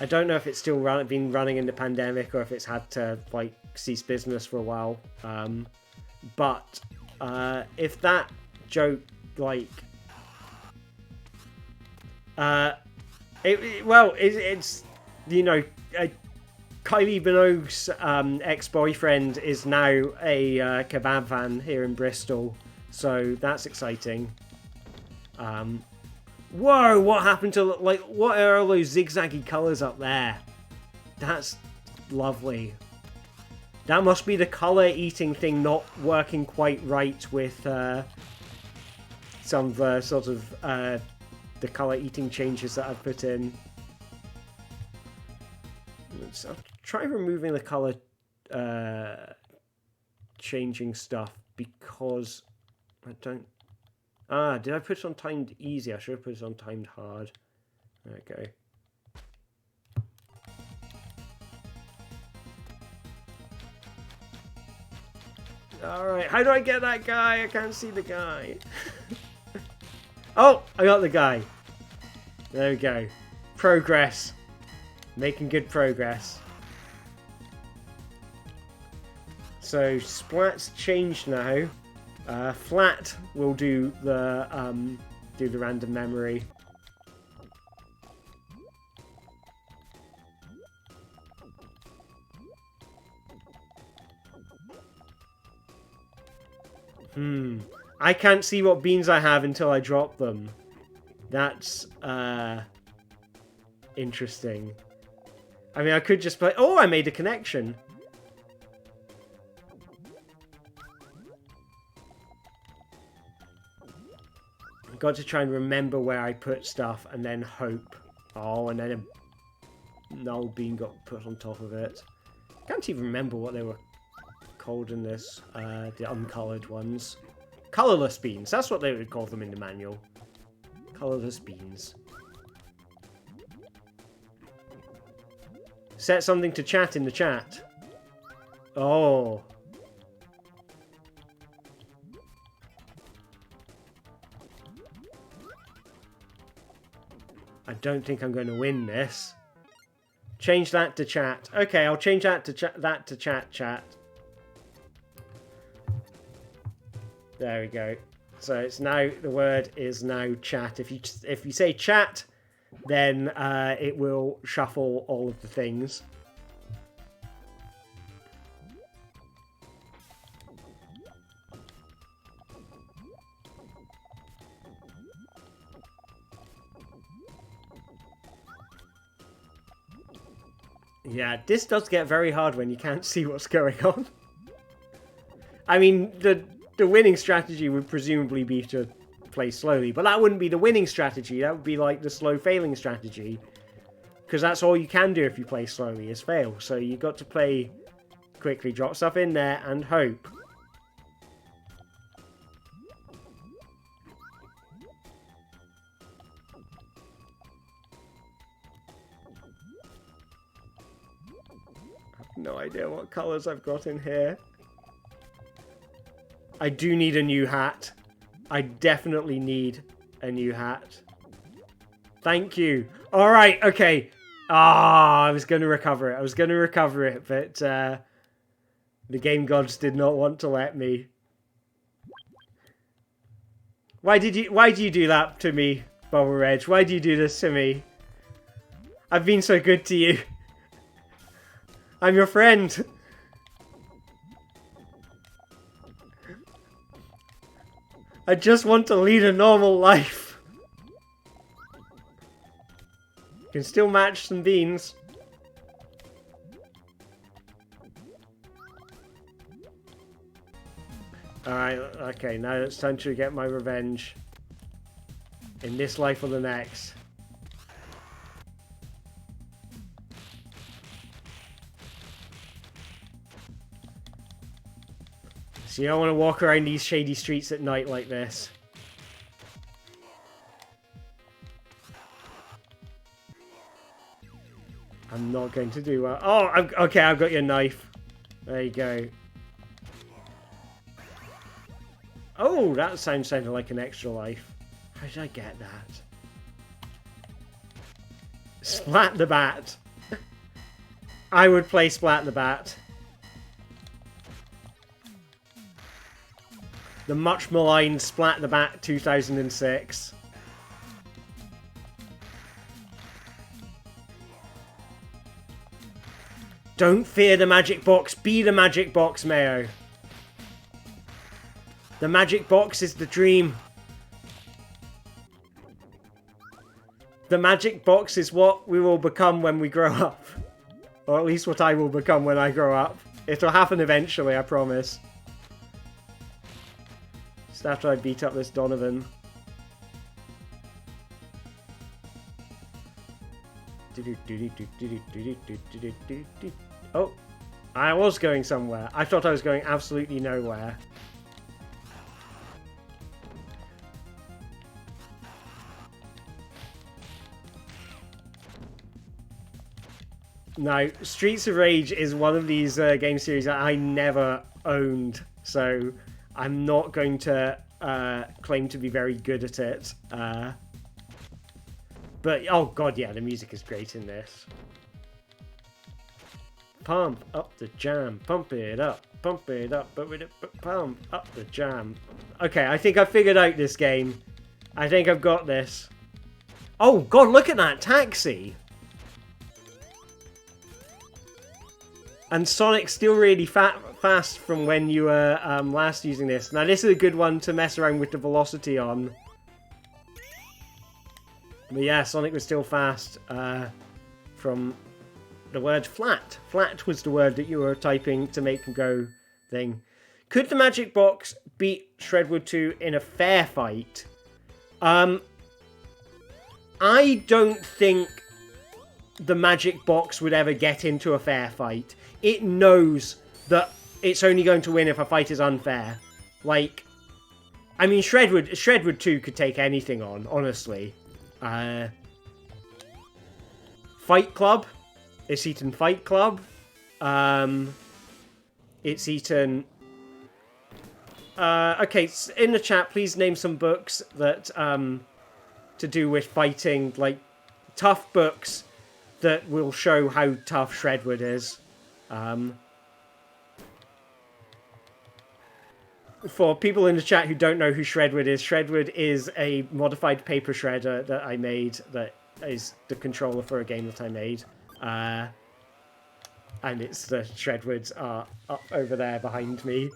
Speaker 1: I don't know if it's still been running in the pandemic or if it's had to like cease business for a while. But if that joke like it's you know Kylie Minogue's ex-boyfriend is now a kebab van here in Bristol, so that's exciting. Whoa, what happened to, like, what are all those zigzaggy colours up there? That's lovely. That must be the colour eating thing not working quite right with some of the sort of the colour eating changes that I've put in. I'll try removing the colour changing stuff because I don't... did I put it on timed easy? I should have put it on timed hard. There we go. Alright, how do I get that guy? I can't see the guy. Oh, I got the guy. There we go. Progress. Making good progress. So, Splat's changed now. Flat will do the random memory. I can't see what beans I have until I drop them. That's interesting. I mean, I could just play... Oh, I made a connection. I've got to try and remember where I put stuff and then hope. Oh, and then a null bean got put on top of it. I can't even remember what they were called in this. The uncoloured ones. Colourless beans. That's what they would call them in the manual. Colourless beans. Set something to chat in the chat. Oh. I don't think I'm going to win this. Change that to chat. Okay, I'll change that to chat. There we go. So it's now, the word is now chat. If you say chat, then it will shuffle all of the things. Yeah, this does get very hard when you can't see what's going on. I mean, the winning strategy would presumably be to play slowly, but that wouldn't be the winning strategy. That would be like the slow failing strategy, because that's all you can do if you play slowly is fail. So you've got to play quickly, drop stuff in there, and hope. I have no idea what colours I've got in here. I do need a new hat. I definitely need a new hat. Thank you. Alright, okay. I was going to recover it. But the game gods did not want to let me. Why do you do that to me, Bubble Reg? Why do you do this to me? I've been so good to you. I'm your friend. I just want to lead a normal life. Can still match some beans. Alright, okay, now it's time to get my revenge. In this life or the next. So you don't want to walk around these shady streets at night like this. I'm not going to do well. Oh, okay, I've got your knife. There you go. Oh, that sounded like an extra life. How did I get that? Splat the bat. I would play Splat the Bat. The much maligned Splat the Bat 2006. Don't fear the magic box, be the magic box, Mayo. The magic box is the dream. The magic box is what we will become when we grow up. Or at least what I will become when I grow up. It'll happen eventually, I promise. Just after I beat up this Donovan. Oh, I was going somewhere. I thought I was going absolutely nowhere. Now, Streets of Rage is one of these game series that I never owned, so I'm not going to claim to be very good at it. But, oh god, yeah, the music is great in this. Pump up the jam, pump it up, but with it, pump up the jam. Okay, I think I figured out this game. I think I've got this. Oh god, look at that taxi! And Sonic's still really fast from when you were last using this. Now this is a good one to mess around with the velocity on. But yeah, Sonic was still fast from the word flat. Flat was the word that you were typing to make him go thing. Could the Magic Box beat Shredwood 2 in a fair fight? I don't think the Magic Box would ever get into a fair fight. It knows that it's only going to win if a fight is unfair. Like, I mean, Shredwood 2 could take anything on, honestly. Fight Club. It's eaten Fight Club. It's eaten... okay, in the chat, please name some books that, to do with fighting, like, tough books that will show how tough Shredwood is. For people in the chat who don't know who Shredwood is a modified paper shredder that I made that is the controller for a game that I made. And it's the Shredwoods are up over there behind me,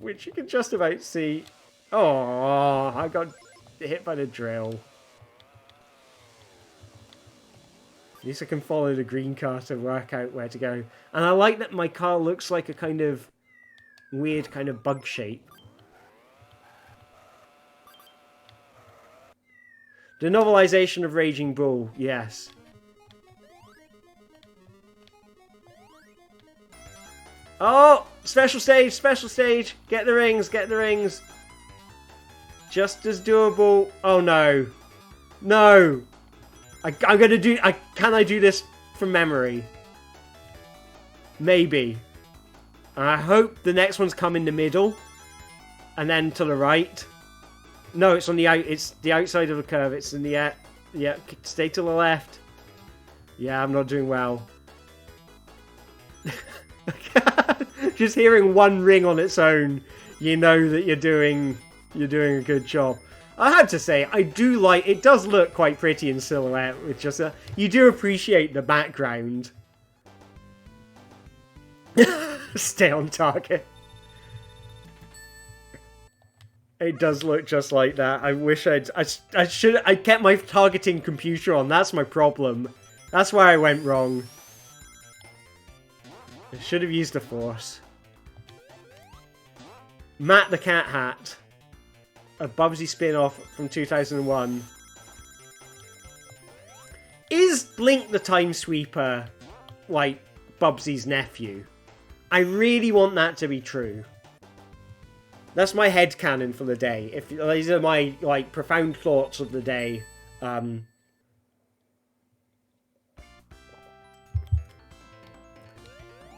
Speaker 1: which you can just about see. Oh, I got hit by the drill. At least I can follow the green car to work out where to go. And I like that my car looks like a kind of weird kind of bug shape. The novelization of Raging Bull, yes. Oh! Special stage, special stage! Get the rings, get the rings! Just as doable. Oh no. No! I'm gonna do... can I do this from memory? Maybe. I hope the next one's come in the middle. And then to the right. No, it's on the out. It's the outside of the curve. It's in the... yeah, stay to the left. Yeah, I'm not doing well. Just hearing one ring on its own, you know that you're doing a good job. I have to say, I do like... it does look quite pretty in silhouette. With just a... you do appreciate the background. Stay on target. It does look just like that. I wish I kept my targeting computer on. That's my problem. That's where I went wrong. I should have used the Force. Matt the Cat Hat. A Bubsy spin-off from 2001. Is Blink the Time Sweeper, like, Bubsy's nephew? I really want that to be true. That's my headcanon for the day. If these are my, like, profound thoughts of the day.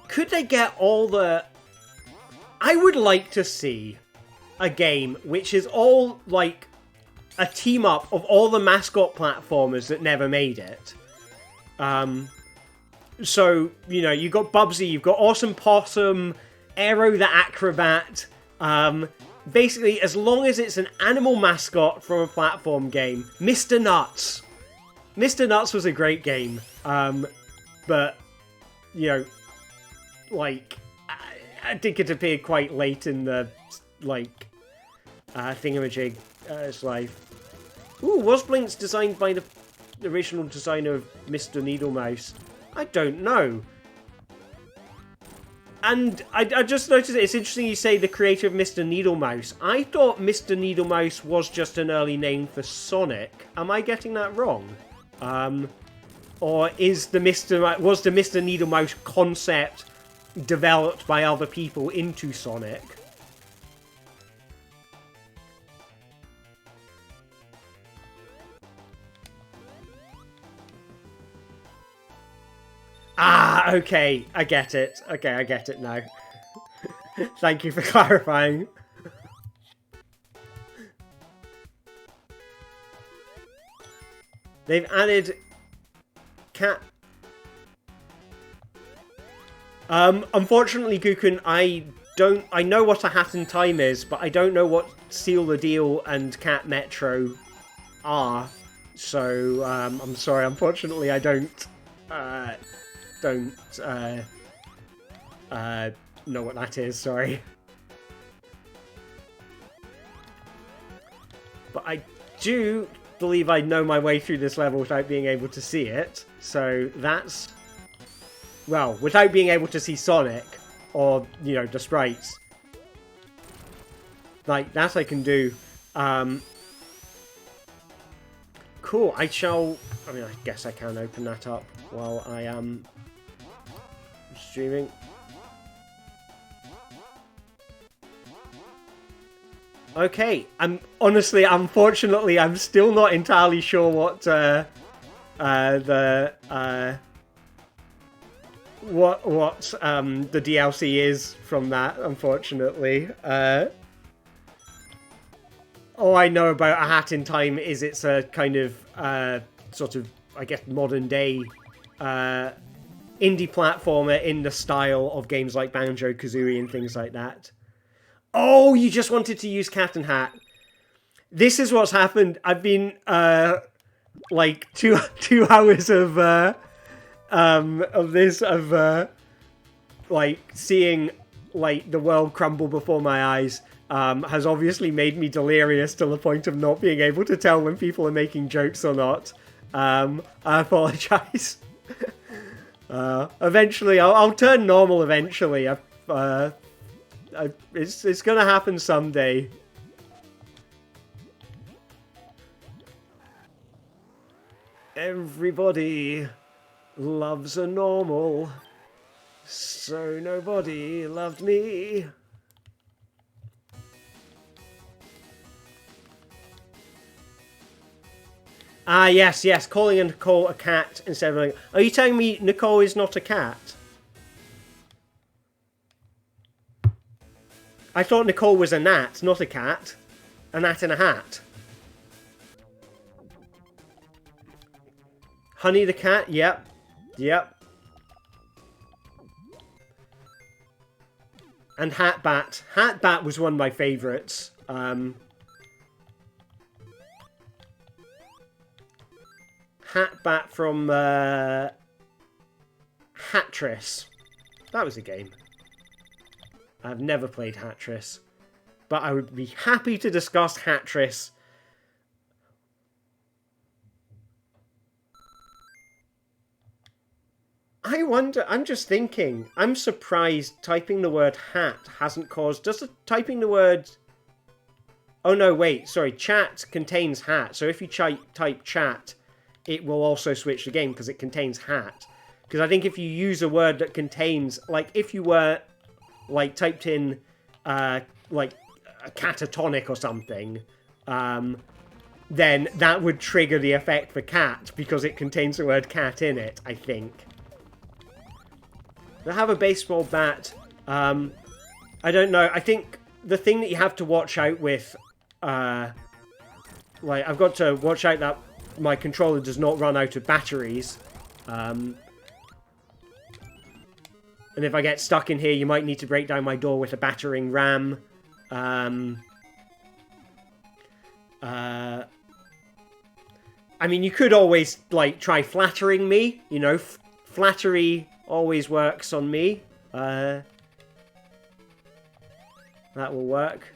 Speaker 1: Could they get all the... I would like to see a game which is all, like, a team-up of all the mascot platformers that never made it. So, you know, you've got Bubsy, you've got Awesome Possum, Aero the Acrobat. Basically, as long as it's an animal mascot from a platform game. Mr. Nuts. Mr. Nuts was a great game. But, you know, like, I think it appeared quite late in the, like, thingamajig its life. Ooh, was Blinks designed by the original designer of Mr. Needlemouse? I don't know. And I just noticed it's interesting you say the creator of Mr. Needlemouse. I thought Mr. Needlemouse was just an early name for Sonic. Am I getting that wrong? Or was the Mr. Needlemouse concept developed by other people into Sonic? Ah, okay, I get it. Okay, I get it now. Thank you for clarifying. They've added cat. Unfortunately, Gukun, I know what a Hat in Time is, but I don't know what Seal the Deal and Cat Metro are. So, I'm sorry. Unfortunately, I don't know what that is, sorry. But I do believe I know my way through this level without being able to see it. So that's... well, without being able to see Sonic, or, you know, the sprites. Like, that I can do. Cool, I mean, I guess I can open that up while I am streaming. Okay, unfortunately, I'm still not entirely sure what the DLC is from that. Unfortunately, all I know about A Hat in Time is it's a kind of sort of, I guess, modern day indie platformer in the style of games like Banjo-Kazooie and things like that. Oh, you just wanted to use Cat and Hat. This is what's happened. I've been like two hours of like seeing like the world crumble before my eyes. Has obviously made me delirious to the point of not being able to tell when people are making jokes or not. I apologize. Eventually, I'll turn normal eventually. It's gonna happen someday. Everybody loves a normal, so nobody loved me. Ah, yes, calling Nicole a cat instead of like... Are you telling me Nicole is not a cat? I thought Nicole was a gnat, not a cat. A gnat in a hat. Honey the cat, yep. And Hatbat. Hatbat was one of my favourites. Hatbat from Hatris. That was a game. I've never played Hatris, but I would be happy to discuss Hatris. I wonder, I'm just thinking, I'm surprised typing the word hat hasn't caused... Does typing the word... Oh no, wait, sorry, chat contains hat, so if you type chat, it will also switch the game because it contains hat. Because I think if you use a word that contains, like, if you were, like, typed in, like, a catatonic or something, then that would trigger the effect for cat because it contains the word cat in it, I think. They have a baseball bat. I don't know. I think the thing that you have to watch out with, like, I've got to watch out that my controller does not run out of batteries. And if I get stuck in here, you might need to break down my door with a battering ram. I mean, you could always, like, try flattering me. You know, flattery always works on me. That will work.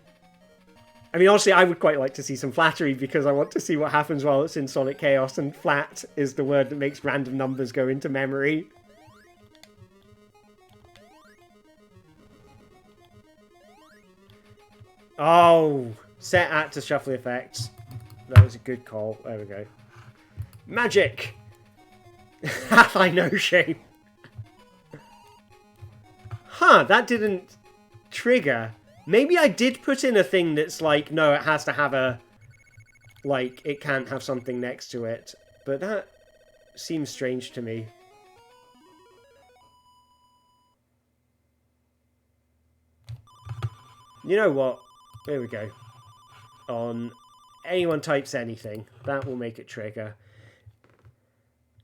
Speaker 1: I mean, honestly, I would quite like to see some flattery because I want to see what happens while it's in Sonic Chaos, and flat is the word that makes random numbers go into memory. Oh, set at to shuffle effects. That was a good call. There we go. Magic! Hath I no shame? Huh, that didn't trigger. Maybe I did put in a thing that's like, no, it has to have a... Like, it can't have something next to it. But that seems strange to me. You know what? Here we go. On anyone types anything, that will make it trigger.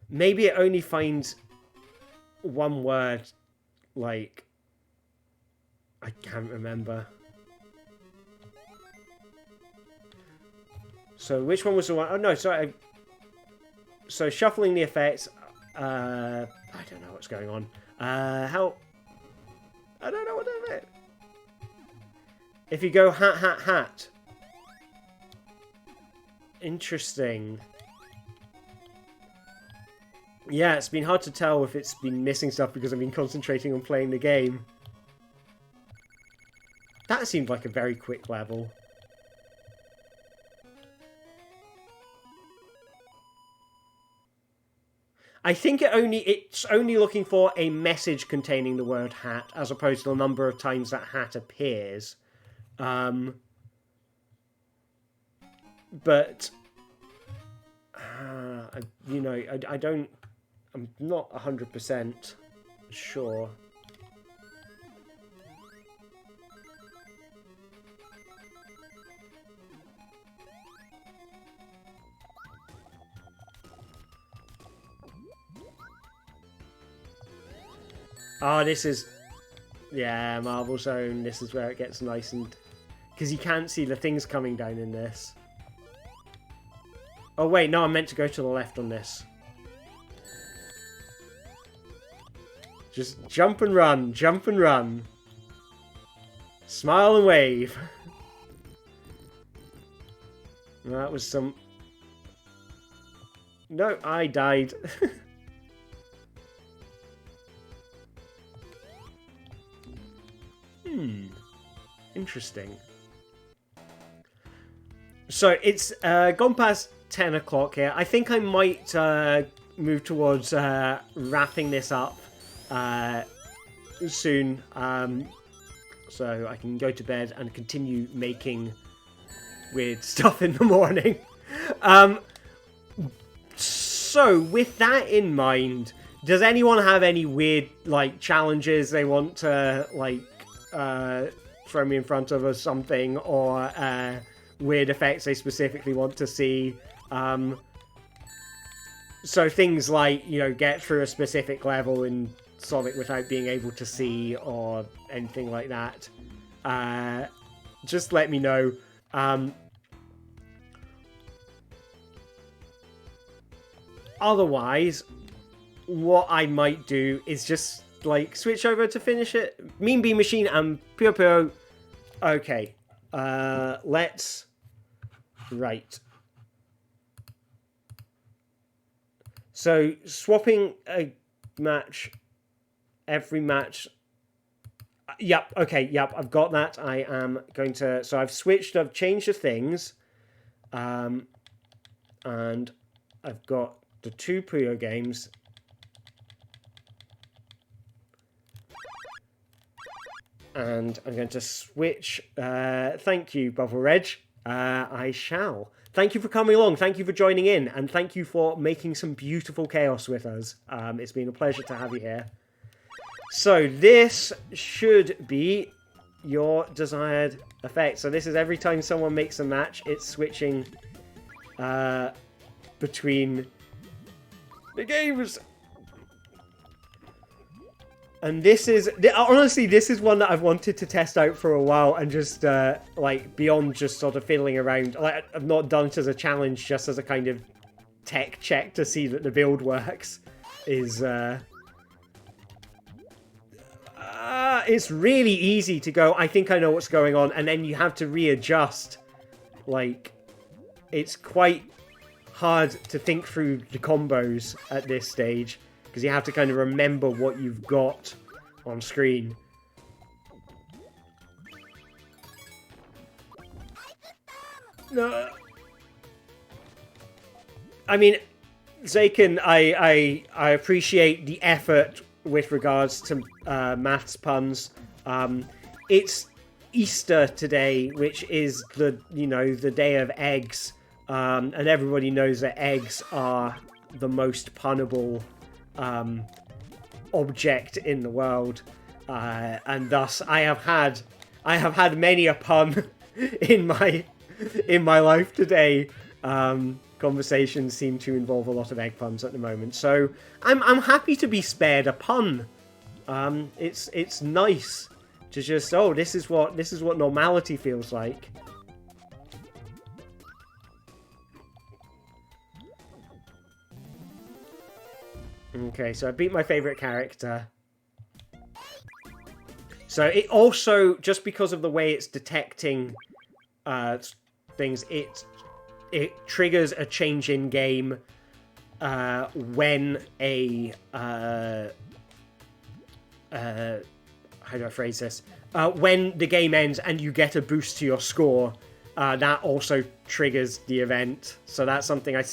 Speaker 1: Maybe it only finds one word, like... I can't remember. So which one was the one? Oh no, sorry. So shuffling the effects. I don't know what's going on. How? I don't know what to do. If you go hat, hat, hat. Interesting. Yeah, it's been hard to tell if it's been missing stuff because I've been concentrating on playing the game. That seemed like a very quick level. I think it's only looking for a message containing the word hat, as opposed to the number of times that hat appears. But you know, I'm not 100% sure. Oh, this is... Yeah, Marble Zone. This is where it gets nice and... Because you can't see the things coming down in this. Oh, wait. No, I'm meant to go to the left on this. Just jump and run. Jump and run. Smile and wave. That was some... No, I died. Interesting. So it's gone past 10 o'clock here. I think I might move towards wrapping this up soon, so I can go to bed and continue making weird stuff in the morning. So with that in mind, does anyone have any weird like challenges they want to like throw me in front of or something, or weird effects they specifically want to see? So things like, you know, get through a specific level in Sonic without being able to see, or anything like that. Just let me know. Otherwise, what I might do is just like switch over to finish it. Mean Bean Machine and Pure Pure. Okay. Let's... Right. So, swapping a match... Every match... Yep, okay, yep, I've got that. I am going to... So, I've changed the things. And I've got the 2 Puyo games. And I'm going to switch. Thank you, Bubble Reg. I shall. Thank you for coming along. Thank you for joining in. And thank you for making some beautiful chaos with us. It's been a pleasure to have you here. So this should be your desired effect. So this is every time someone makes a match, it's switching between the games. And this is, honestly, this is one that I've wanted to test out for a while, and just, like, beyond just sort of fiddling around. Like, I've not done it as a challenge, just as a kind of tech check to see that the build works. It's really easy to go, I think I know what's going on, and then you have to readjust. Like, it's quite hard to think through the combos at this stage, because you have to kind of remember what you've got on screen. No. I mean, Zaken, I appreciate the effort with regards to maths puns. It's Easter today, which is the day of eggs, and everybody knows that eggs are the most punnable object in the world, and thus I have had many a pun in my life today. Conversations seem to involve a lot of egg puns at the moment, so I'm happy to be spared a pun. It's nice to just, oh, this is what normality feels like. Okay, so I beat my favorite character. So it also, just because of the way it's detecting things, it triggers a change in game when a how do I phrase this? When the game ends and you get a boost to your score, that also triggers the event. So that's something I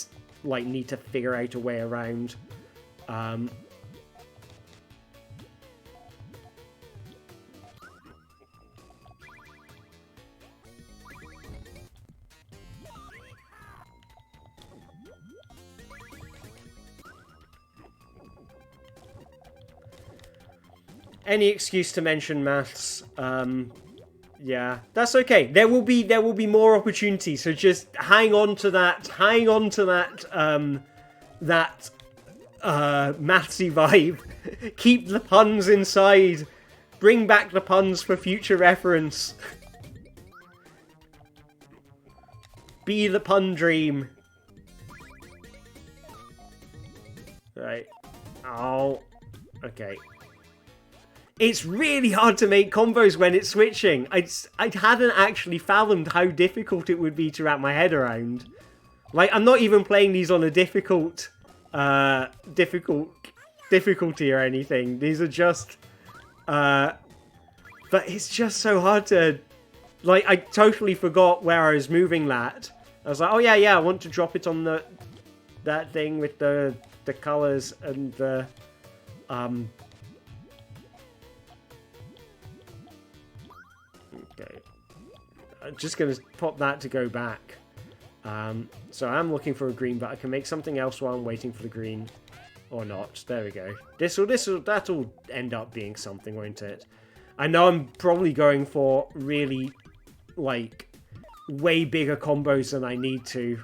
Speaker 1: need to figure out a way around. Any excuse to mention maths. Yeah, that's okay. There will be more opportunities. So just hang on to that. Hang on to that mathsy vibe. Keep the puns inside. Bring back the puns for future reference. Be the pun dream. Right. Oh. Okay. It's really hard to make combos when it's switching. I hadn't actually fathomed how difficult it would be to wrap my head around. Like, I'm not even playing these on a difficulty or anything. These are just, but it's just so hard to, like, I totally forgot where I was moving that. I was like, oh yeah, I want to drop it on that thing with the colors and the, okay. I'm just going to pop that to go back. So I'm looking for a green, but I can make something else while I'm waiting for the green. Or not. There we go. That'll end up being something, won't it? I know I'm probably going for really, like, way bigger combos than I need to.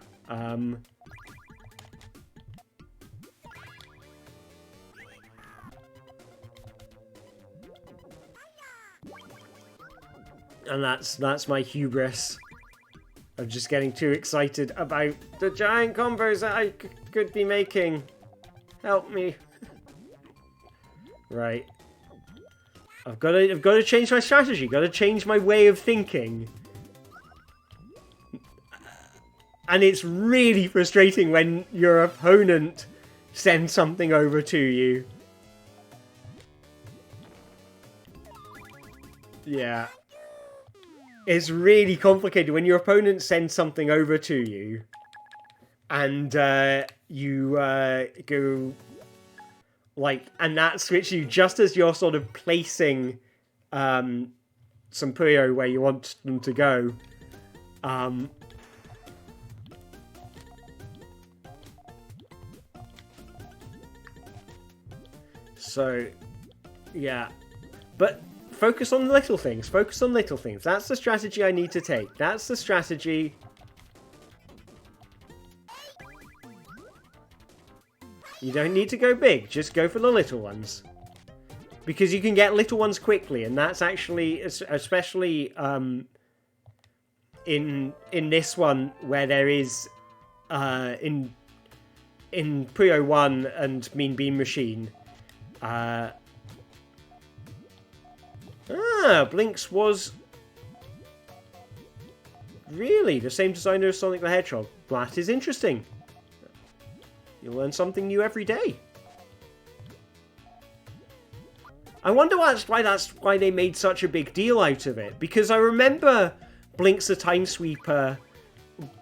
Speaker 1: And that's my hubris of just getting too excited about the giant combos that I could be making. Help me. Right. I've got to change my strategy. Got to change my way of thinking. And it's really frustrating when your opponent sends something over to you. Yeah. It's really complicated when your opponent sends something over to you. And you go, like, and that switches you just as you're sort of placing some Puyo where you want them to go. So, yeah. But focus on the little things. Focus on little things. That's the strategy I need to take. That's the strategy. You don't need to go big. Just go for the little ones. because you can get little ones quickly, and that's actually, especially in this one where there is in Puyo 1 and Mean Bean Machine. Blinks was really the same designer as Sonic the Hedgehog. That is interesting. You learn something new every day. I wonder that's why they made such a big deal out of it. Because I remember Blinks the Time Sweeper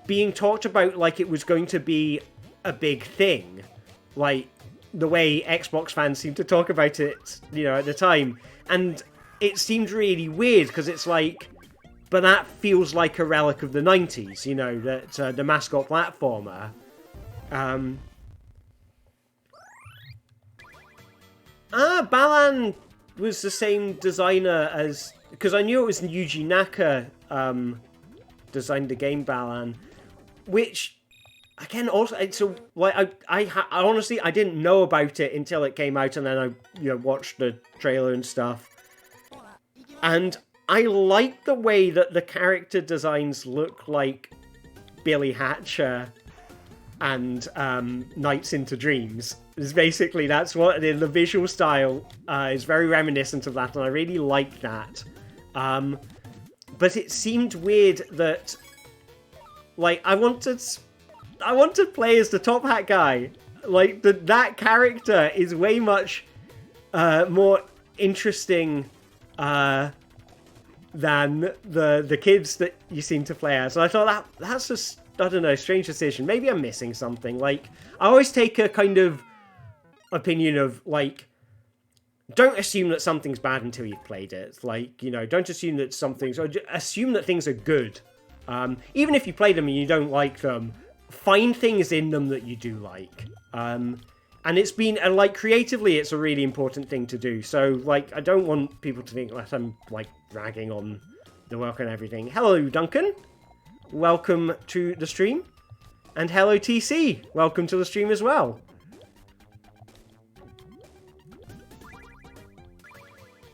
Speaker 1: being talked about like it was going to be a big thing. Like the way Xbox fans seemed to talk about it, you know, at the time. And it seemed really weird because it's like, but that feels like a relic of the 90s, you know, that the mascot platformer. Balan was the same designer as... Because I knew it was Yuji Naka designed the game Balan, which, again, also... So, like, I honestly, I didn't know about it until it came out, and then I, watched the trailer and stuff. And I like the way that the character designs look like Billy Hatcher and Nights into Dreams. Is basically, that's what the visual style is very reminiscent of that, and I really like that. But it seemed weird that, like, I want to play as the Top Hat guy. Like, that character is way much more interesting than the kids that you seem to play as. And I thought that's just, I don't know, strange decision. Maybe I'm missing something. Like, I always take a kind of opinion of, like, don't assume that something's bad until you've played it. Like, don't assume that assume that things are good. Even if you play them and you don't like them, find things in them that you do like. And it's been, like, creatively, it's a really important thing to do. So, like, I don't want people to think that I'm, like, ragging on the work and everything. Hello, Duncan. Welcome to the stream. And hello, TC. Welcome to the stream as well.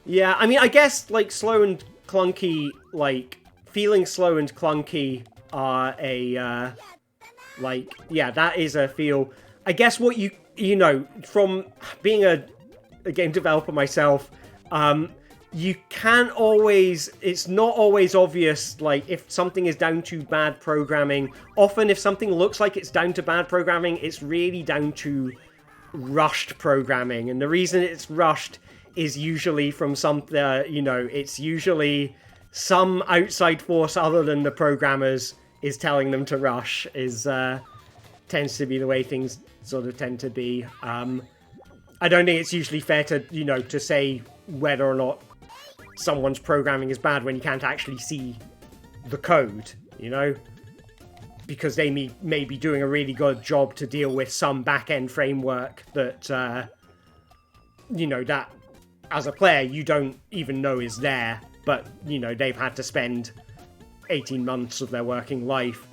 Speaker 1: Yeah, I mean, I guess, like, slow and clunky, like, feeling slow and clunky are a, like, yeah, that is a feel. I guess what you from being a game developer myself, you can't always, it's not always obvious, like, if something is down to bad programming. Often, if something looks like it's down to bad programming, it's really down to rushed programming. And the reason it's rushed is usually from something, it's usually some outside force other than the programmers is telling them to rush, tends to be the way things sort of tend to be. I don't think it's usually fair to, to say whether or not someone's programming is bad when you can't actually see the code, because they may be doing a really good job to deal with some back-end framework that, that as a player you don't even know is there, but, they've had to spend 18 months of their working life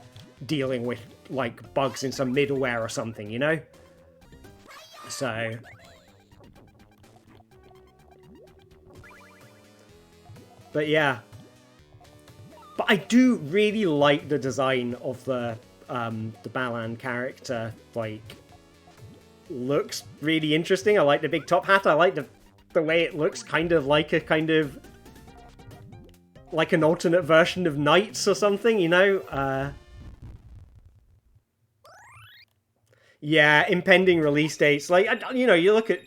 Speaker 1: dealing with, like, bugs in some middleware or something, So... But yeah. But I do really like the design of the Balan character. Like, looks really interesting. I like the big top hat. I like the way it looks, kind of like like an alternate version of Knights or something, Yeah, impending release dates. Like, you look at,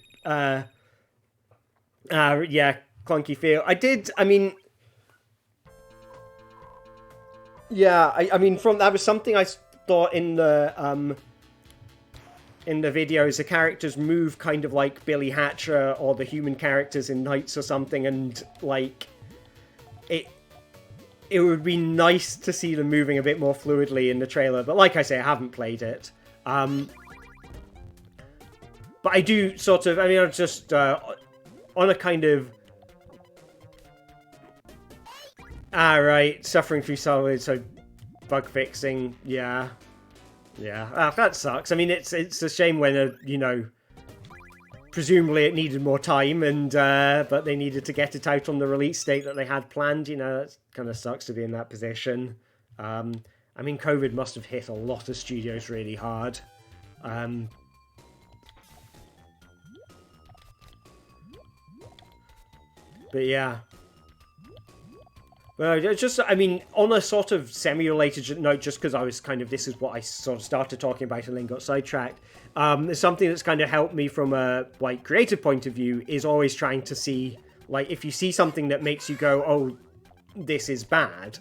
Speaker 1: yeah, clunky feel. Yeah, I mean, that was something I thought in the videos. The characters move kind of like Billy Hatcher or the human characters in Knights or something, and, like, it would be nice to see them moving a bit more fluidly in the trailer. But like I say, I haven't played it. But I do sort of, I'm just on a kind of... right, suffering through solid, so bug fixing, yeah. Yeah, that sucks. I mean, it's a shame when presumably it needed more time, and but they needed to get it out on the release date that they had planned. You know, it kind of sucks to be in that position. I mean, COVID must have hit a lot of studios really hard. But yeah. Well, just, I mean, on a sort of semi-related note, just because I was kind of, this is what I sort of started talking about and then got sidetracked. Something that's kind of helped me from a, like, creative point of view is always trying to see, like, if you see something that makes you go, oh, this is bad,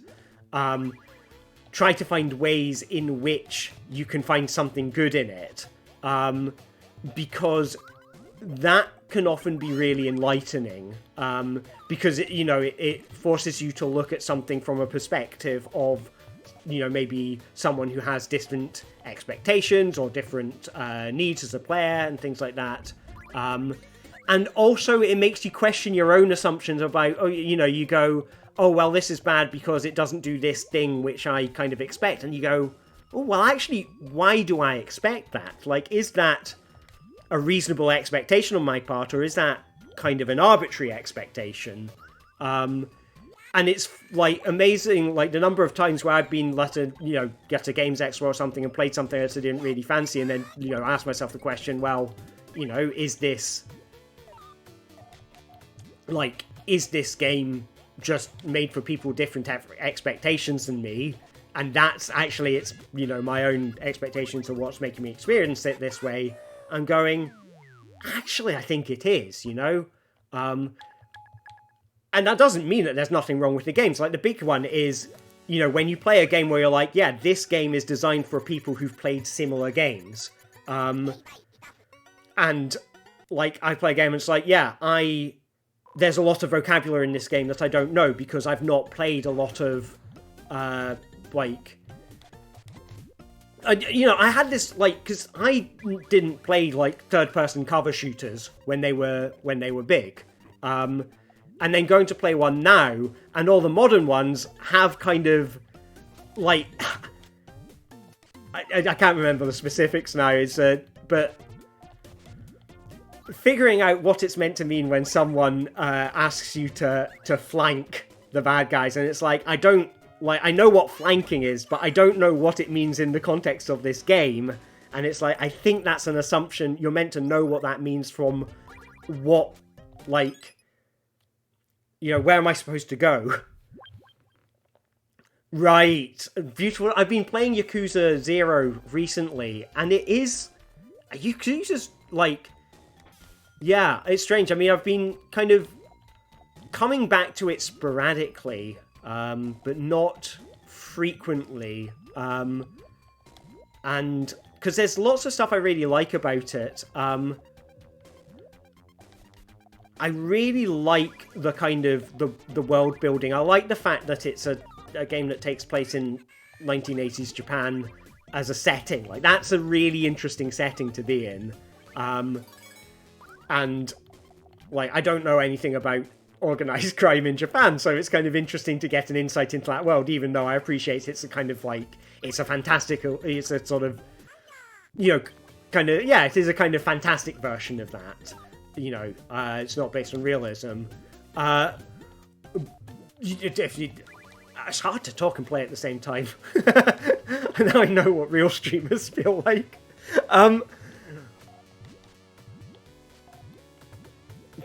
Speaker 1: try to find ways in which you can find something good in it. Because that can often be really enlightening, because it forces you to look at something from a perspective of, you know, maybe someone who has different expectations or different needs as a player and things like that. And also it makes you question your own assumptions about, oh, you know, you go, oh, well, this is bad because it doesn't do this thing which I kind of expect. And you go, oh, well, actually, why do I expect that? Like, is that a reasonable expectation on my part, or is that kind of an arbitrary expectation? And it's, like, amazing, like, the number of times where I've been let to, you know, get a Games Expo or something and played something else I didn't really fancy, and then, you know, ask myself the question, well, you know, is this game just made for people with different expectations than me? And that's actually, it's, you know, my own expectations of what's making me experience it this way. I'm going, actually, I think it is, you know? And that doesn't mean that there's nothing wrong with the games. Like, the big one is, you know, when you play a game where you're like, yeah, this game is designed for people who've played similar games. And, like, I play a game and it's like, yeah, there's a lot of vocabulary in this game that I don't know because I've not played a lot of, you know, I had this, like, because I didn't play, like, third-person cover shooters when they were big. And then going to play one now, and all the modern ones have kind of, like, I can't remember the specifics now, but figuring out what it's meant to mean when someone asks you to flank the bad guys, and it's like, I know what flanking is, but I don't know what it means in the context of this game. And it's like, I think that's an assumption. You're meant to know what that means from what, like, you know, where am I supposed to go? Right. Beautiful. I've been playing Yakuza Zero recently, and it is... Yakuza's, like... Yeah, it's strange. I mean, I've been kind of coming back to it sporadically, but not frequently. And because there's lots of stuff I really like about it. I really like the kind of the world building. I like the fact that it's a game that takes place in 1980s Japan as a setting. Like, that's a really interesting setting to be in. And, like, I don't know anything about organized crime in Japan, so it's kind of interesting to get an insight into that world, even though I appreciate it's a kind of, like, it's a sort of, you know, kind of, yeah, it is a kind of fantastic version of that. You know, it's not based on realism. It's hard to talk and play at the same time. Now I know what real streamers feel like.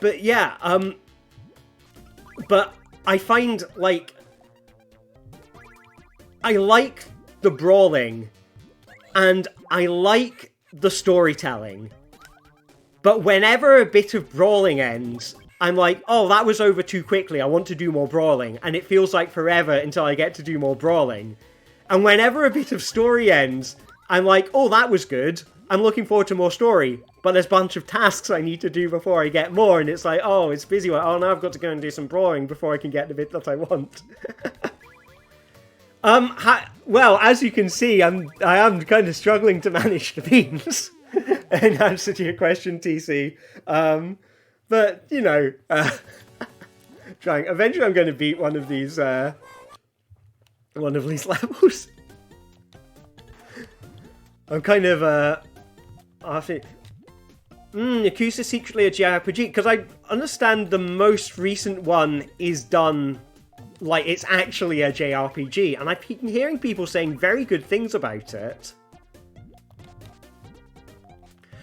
Speaker 1: But yeah, but I find, like, I like the brawling, and I like the storytelling, but whenever a bit of brawling ends, I'm like, oh, that was over too quickly, I want to do more brawling, and it feels like forever until I get to do more brawling. And whenever a bit of story ends, I'm like, oh, that was good, I'm looking forward to more story, but there's a bunch of tasks I need to do before I get more, and it's like, oh, it's busy. Oh, now I've got to go and do some brawling before I can get the bit that I want. Well, as you can see, I am kind of struggling to manage the beams in answer to your question, TC. But, you know, trying. Eventually I'm going to beat one of these levels. I'm kind of, I think... Yakuza secretly a JRPG, because I understand the most recent one is done like it's actually a JRPG, and I've been hearing people saying very good things about it.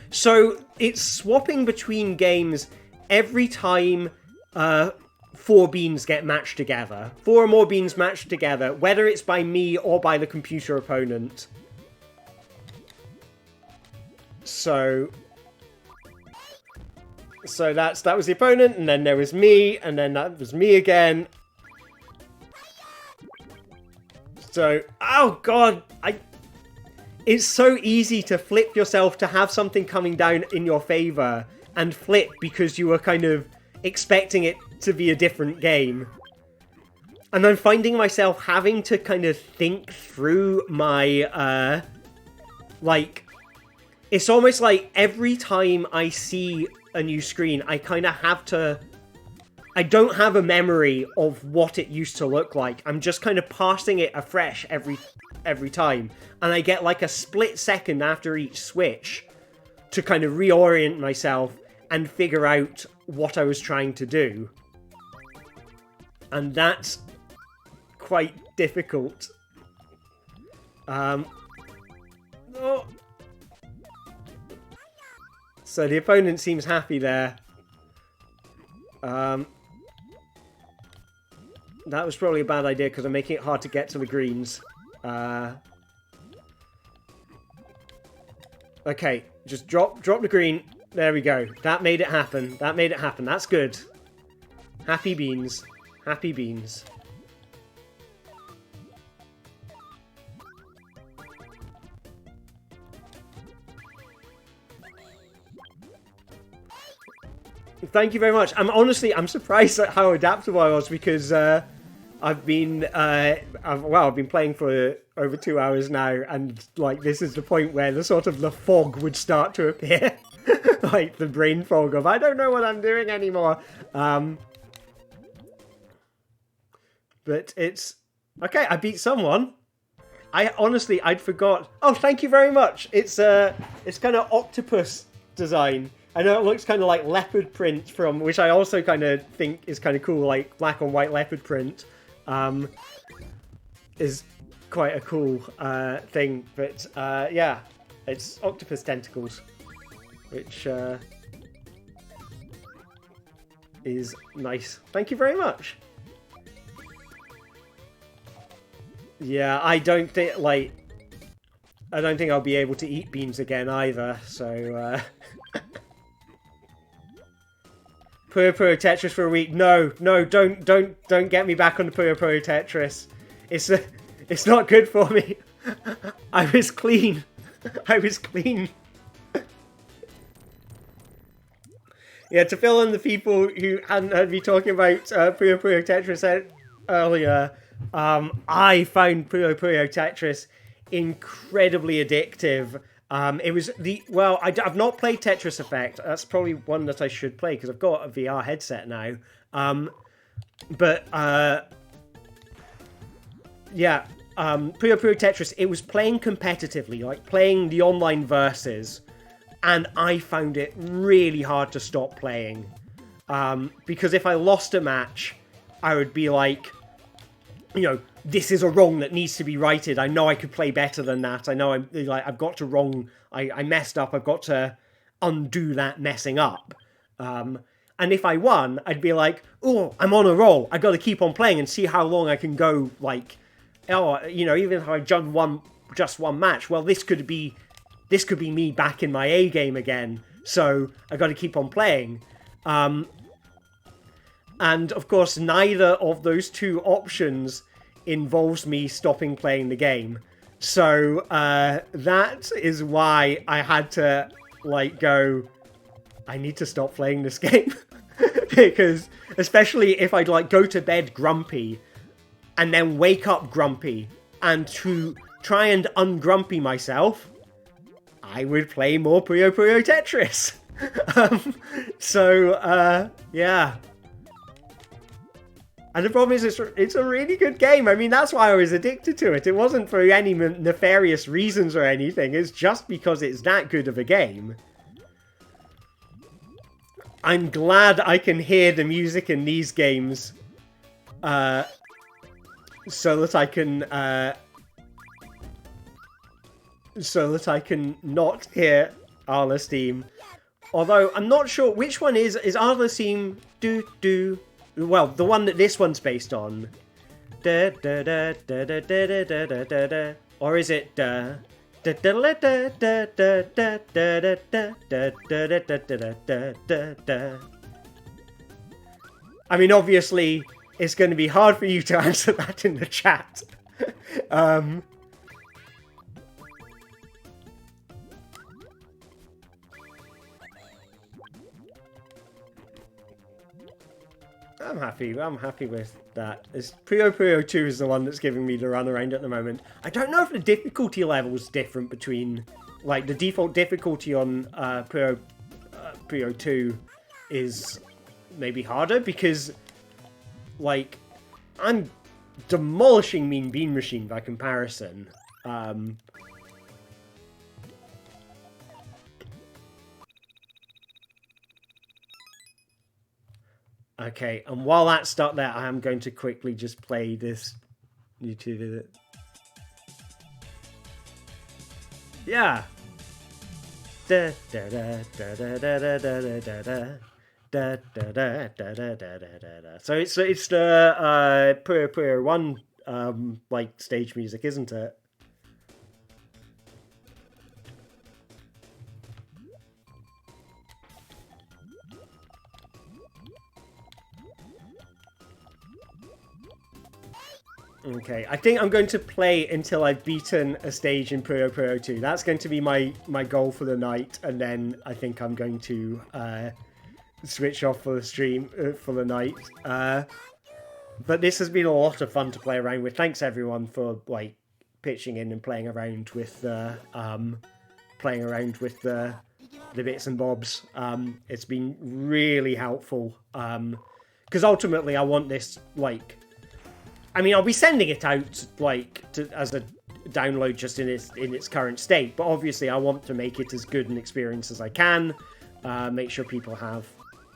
Speaker 1: So it's swapping between games every time 4 beans get matched together. 4 or more beans matched together, whether it's by me or by the computer opponent. So that was the opponent, and then there was me, and then that was me again. So, oh god, it's so easy to flip yourself to have something coming down in your favor and flip because you were kind of expecting it to be a different game. And I'm finding myself having to kind of think through my, it's almost like every time I see a new screen, I kind of have to... I don't have a memory of what it used to look like. I'm just kind of parsing it afresh every time. And I get like a split second after each switch to kind of reorient myself and figure out what I was trying to do. And that's quite difficult. Oh. So the opponent seems happy there. That was probably a bad idea because I'm making it hard to get to the greens. Okay, just drop the green. There we go. That made it happen. That made it happen. That's good. Happy beans. Happy beans. Thank you very much. I'm surprised at how adaptable I was because I've been playing for over 2 hours now, and like this is the point where the fog would start to appear, like the brain fog of I don't know what I'm doing anymore. But it's okay. I beat someone. I'd forgot. Oh, thank you very much. It's kind of octopus design. I know it looks kind of like leopard print from, which I also kind of think is kind of cool, like black on white leopard print, is quite a cool thing. But yeah, it's octopus tentacles, which is nice. Thank you very much. Yeah, I don't think I'll be able to eat beans again either. So. Puyo Puyo Tetris for a week. No, don't get me back on the Puyo Puyo Tetris. It's not good for me. I was clean. I was clean. Yeah, to fill in the people who hadn't heard me talking about Puyo Puyo Tetris earlier, I found Puyo Puyo Tetris incredibly addictive. It was I've not played Tetris Effect. That's probably one that I should play because I've got a VR headset now. Puyo Puyo Tetris, it was playing competitively, like playing the online versus, and I found it really hard to stop playing. Because if I lost a match, I would be like, this is a wrong that needs to be righted. I know I could play better than that. I know I've got to wrong. I messed up. I've got to undo that messing up. And if I won, I'd be like, oh, I'm on a roll. I got to keep on playing and see how long I can go. Like, even if I won just one match, well, this could be me back in my A game again. So I got to keep on playing. And of course, neither of those two options involves me stopping playing the game. So that is why I had to go, I need to stop playing this game. Because especially if I'd go to bed grumpy and then wake up grumpy, and to try and ungrumpy myself, I would play more Puyo Puyo Tetris. Yeah. And the problem is, it's a really good game. I mean, that's why I was addicted to it. It wasn't for any nefarious reasons or anything. It's just because it's that good of a game. I'm glad I can hear the music in these games. So that I can not hear Arla's theme. Although I'm not sure which one is Arla's theme. Well, the one that this one's based on. Or is it I mean, obviously, it's going to be hard for you to answer that in the chat. I'm happy with that. Puyo Puyo 2 is the one that's giving me the runaround at the moment. I don't know if the difficulty level is different between... Like, the default difficulty on Puyo 2 is maybe harder because, like, I'm demolishing Mean Bean Machine by comparison. Okay, and while that's stuck there, I am going to quickly just play this YouTube video. Yeah. So it's the Puyo Puyo 1 like stage music, isn't it? Okay, I think I'm going to play until I've beaten a stage in Puyo Puyo 2. That's going to be my goal for the night, and then I think I'm going to switch off for the stream for the night. But this has been a lot of fun to play around with. Thanks everyone for like pitching in and playing around with the bits and bobs. It's been really helpful because ultimately I want this like. I mean, I'll be sending it out like as a download just in its current state, but obviously I want to make it as good an experience as I can. Make sure people have,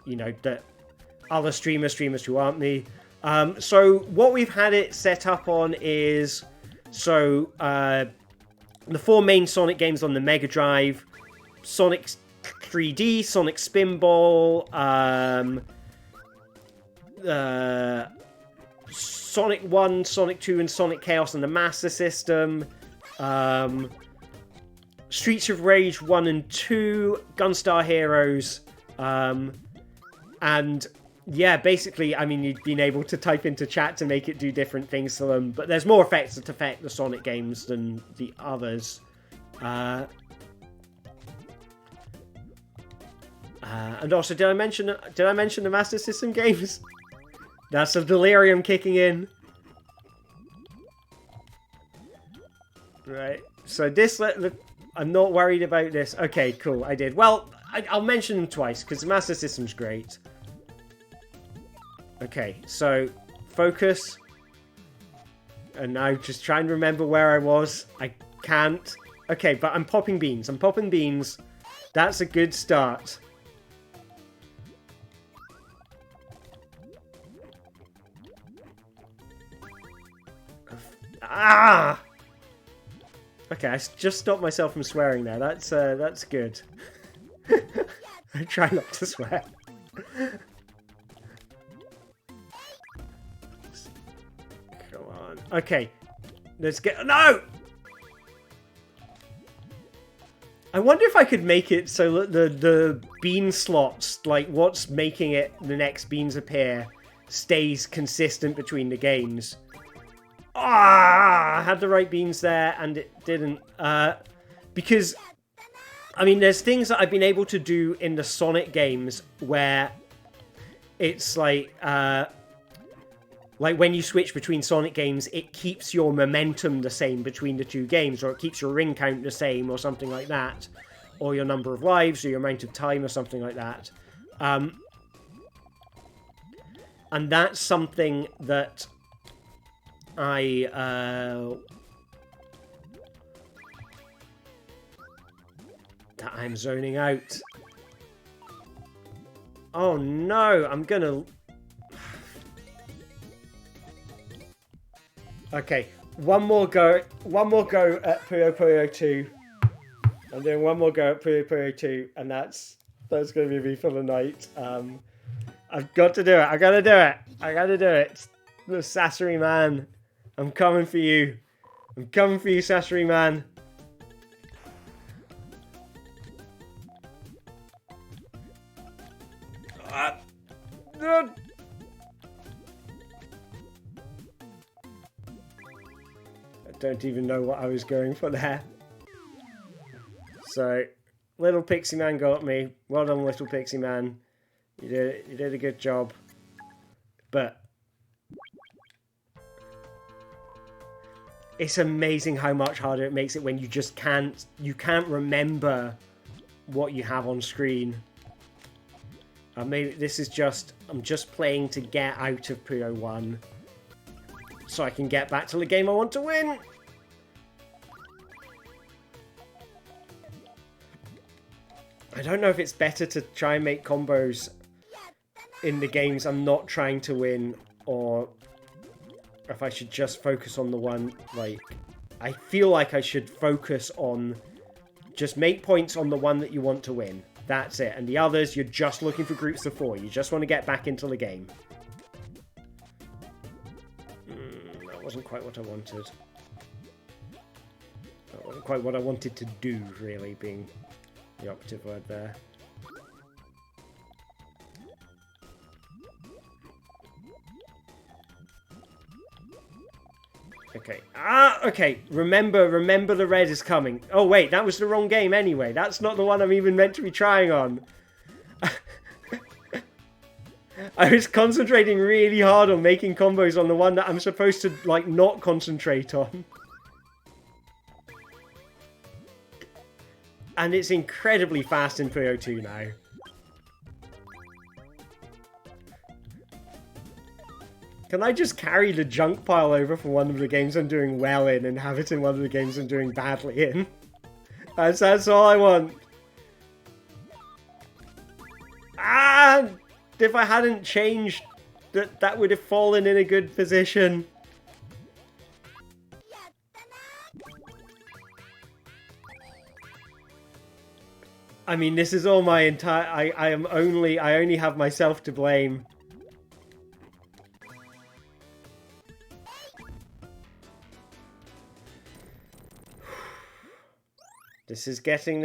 Speaker 1: you know, that other streamers who aren't me. So what we've had it set up on is the 4 main Sonic games on the Mega Drive: Sonic 3D, Sonic Spinball, Sonic 1, Sonic 2, and Sonic Chaos on the Master System, Streets of Rage 1 and 2, Gunstar Heroes, and yeah, basically, I mean, you've been able to type into chat to make it do different things to them, but there's more effects that affect the Sonic games than the others. And also, did I mention the Master System games? That's the delirium kicking in. Right. So this, I'm not worried about this. Okay, cool. I did. Well, I'll mention them twice because the Master System's great. Okay, so focus. And now just try and remember where I was. I can't. Okay, but I'm popping beans. That's a good start. Ah! Okay, I just stopped myself from swearing there. That's good. I try not to swear. Come on. Okay, let's get... No! I wonder if I could make it so that the bean slots, like what's making it the next beans appear, stays consistent between the games. I had the right beans there and it didn't. Because, I mean, there's things that I've been able to do in the Sonic games where it's like when you switch between Sonic games, it keeps your momentum the same between the two games, or it keeps your ring count the same, or something like that, or your number of lives, or your amount of time, or something like that. And that's something that that I'm zoning out. Oh no, I'm gonna... Okay, one more go at Puyo Puyo 2. I'm doing one more go at Puyo Puyo 2, and that's gonna be me for the night. I've got to do it. I gotta do it. I gotta do it. The Sasori man. I'm coming for you. I'm coming for you, Sasori man. I don't even know what I was going for there. So, little pixie man got me. Well done, little pixie man. You did a good job. But it's amazing how much harder it makes it when you just can't remember what you have on screen. This is just, I'm just playing to get out of Puyo 1 so I can get back to the game I want to win. I don't know if it's better to try and make combos in the games I'm not trying to win, or if I should just focus on the one, like, I feel like I should focus on, just make points on the one that you want to win. That's it. And the others, you're just looking for groups of 4. You just want to get back into the game. That wasn't quite what I wanted. That wasn't quite what I wanted to do, really, being the operative word there. Okay. Okay. Remember the red is coming. Oh, wait, that was the wrong game anyway. That's not the one I'm even meant to be trying on. I was concentrating really hard on making combos on the one that I'm supposed to, like, not concentrate on. And it's incredibly fast in Puyo 2 now. Can I just carry the junk pile over from one of the games I'm doing well in and have it in one of the games I'm doing badly in? That's all I want. If I hadn't changed, that would have fallen in a good position. I mean, this is all my entire... I only have myself to blame. This is getting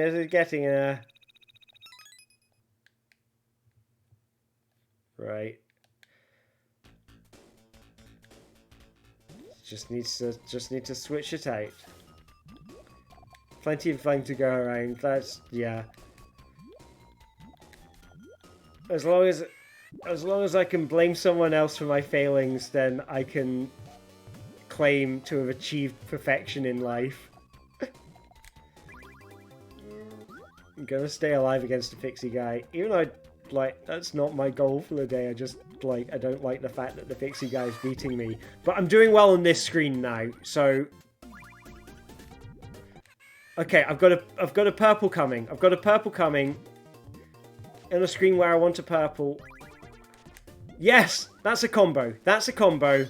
Speaker 1: right. Just need to switch it out. Plenty of time to go around. That's, yeah. As long as I can blame someone else for my failings, then I can claim to have achieved perfection in life. I'm gonna stay alive against a pixie guy, even though, like, that's not my goal for the day. I just, like, I don't like the fact that the pixie guy is beating me. But I'm doing well on this screen now, so... Okay, I've got a purple coming. I've got a purple coming. On a screen where I want a purple. Yes! That's a combo. That's a combo.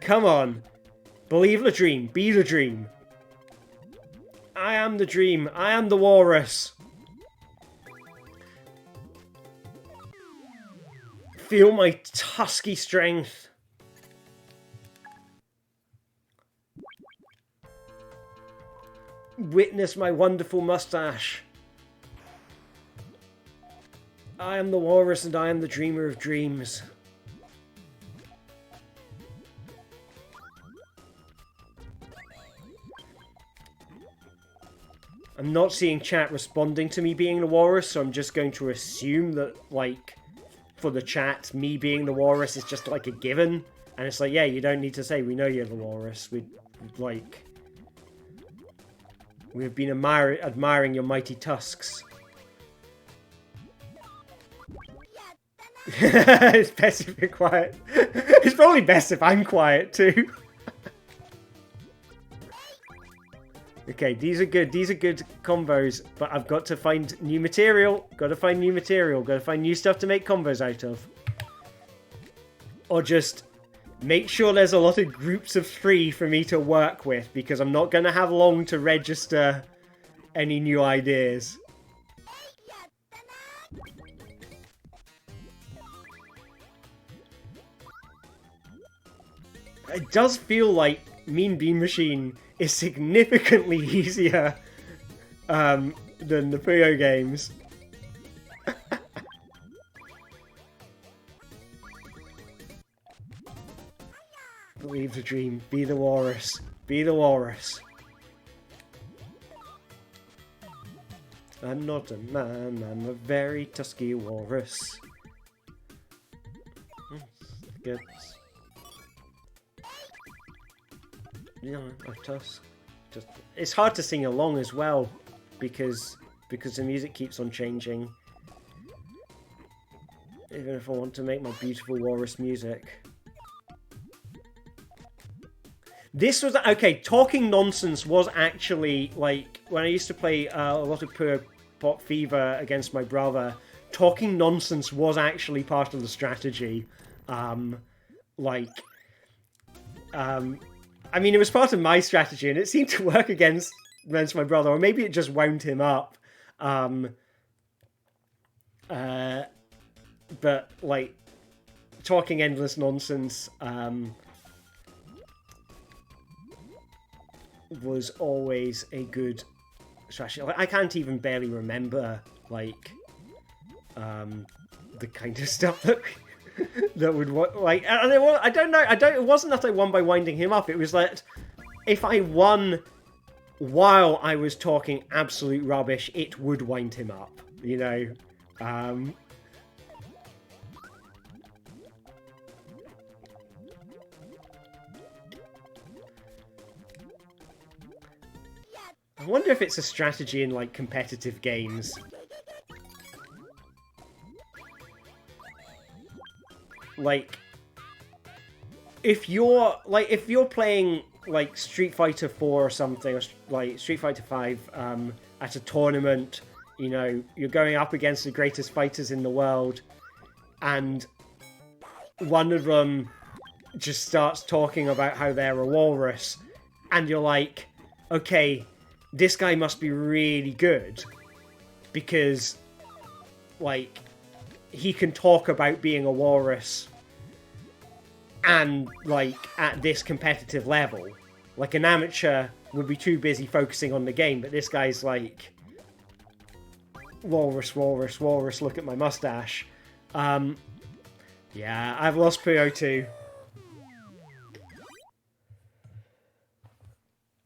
Speaker 1: Come on. Believe the dream. Be the dream. I am the dream. I am the walrus. Feel my tusky strength. Witness my wonderful mustache. I am the walrus and I am the dreamer of dreams. I'm not seeing chat responding to me being the walrus, so I'm just going to assume that, like, for the chat, me being the walrus is just like a given. And it's like, yeah, you don't need to say, we know you're the walrus. We've been admiring your mighty tusks. It's best if you're quiet. It's probably best if I'm quiet too. Okay, these are good. These are good combos, but I've got to find new material. Got to find new material. Got to find new stuff to make combos out of. Or just make sure there's a lot of groups of 3 for me to work with, because I'm not going to have long to register any new ideas. It does feel like Mean Bean Machine is significantly easier than the Puyo games. Believe the dream. Be the walrus. Be the walrus. I'm not a man. I'm a very tusky walrus. Good. You know, a tusk. Just it's hard to sing along as well because the music keeps on changing. Even if I want to make my beautiful walrus music. This was okay. Talking nonsense was actually like when I used to play a lot of Pure Pot Fever against my brother. Talking nonsense was actually part of the strategy. I mean, it was part of my strategy, and it seemed to work against my brother, or maybe it just wound him up. But like talking endless nonsense. Was always a good strategy. Like, I can't even barely remember like the kind of stuff that that would like. And I don't know. It wasn't that I won by winding him up. It was that if I won while I was talking absolute rubbish, it would wind him up. You know. I wonder if it's a strategy in, like, competitive games. Like, if you're playing, like, Street Fighter 4 or something, or, like, Street Fighter 5, at a tournament, you know, you're going up against the greatest fighters in the world, and one of them just starts talking about how they're a walrus, and you're like, okay, this guy must be really good because, like, he can talk about being a walrus and, like, at this competitive level. Like, an amateur would be too busy focusing on the game, but this guy's like, walrus, walrus, walrus, look at my mustache. Yeah, I've lost Puyo too.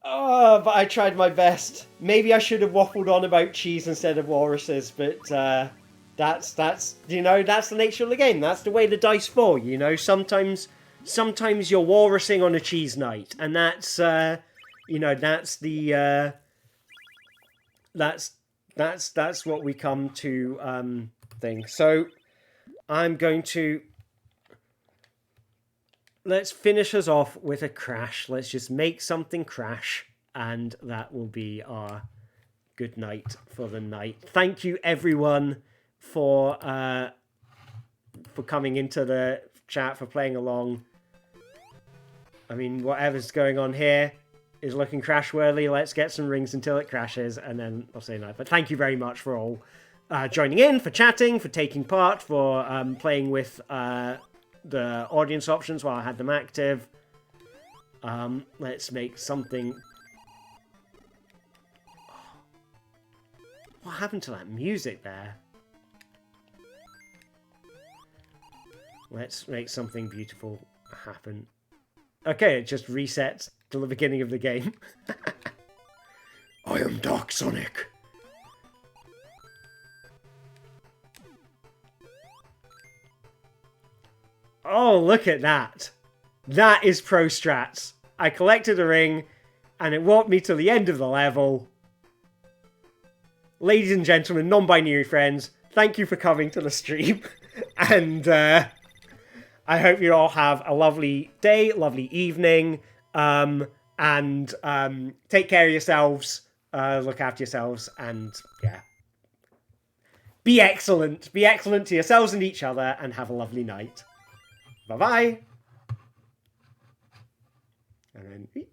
Speaker 1: Oh, but I tried my best. Maybe I should have waffled on about cheese instead of walruses, but that's you know, that's the nature of the game. That's the way the dice fall, you know. Sometimes you're walrusing on a cheese night, and that's you know, that's the that's what we come to thing. So I'm going to let's finish us off with a crash. Let's just make something crash, and that will be our good night for the night. Thank you, everyone, for coming into the chat, for playing along. I mean, whatever's going on here is looking crash-worthy. Let's get some rings until it crashes, and then I'll say night. But thank you very much for all joining in, for chatting, for taking part, for playing with the audience options while I had them active. Let's make something. What happened to that music there? Let's make something beautiful happen. Okay, it just resets to the beginning of the game.
Speaker 2: I am Dark Sonic.
Speaker 1: Oh, look at that. That is pro strats. I collected a ring, and it walked me to the end of the level. Ladies and gentlemen, non-binary friends, thank you for coming to the stream. And I hope you all have a lovely day, lovely evening. And take care of yourselves. Look after yourselves. And yeah. Be excellent. Be excellent to yourselves and each other. And have a lovely night. Bye-bye. And then...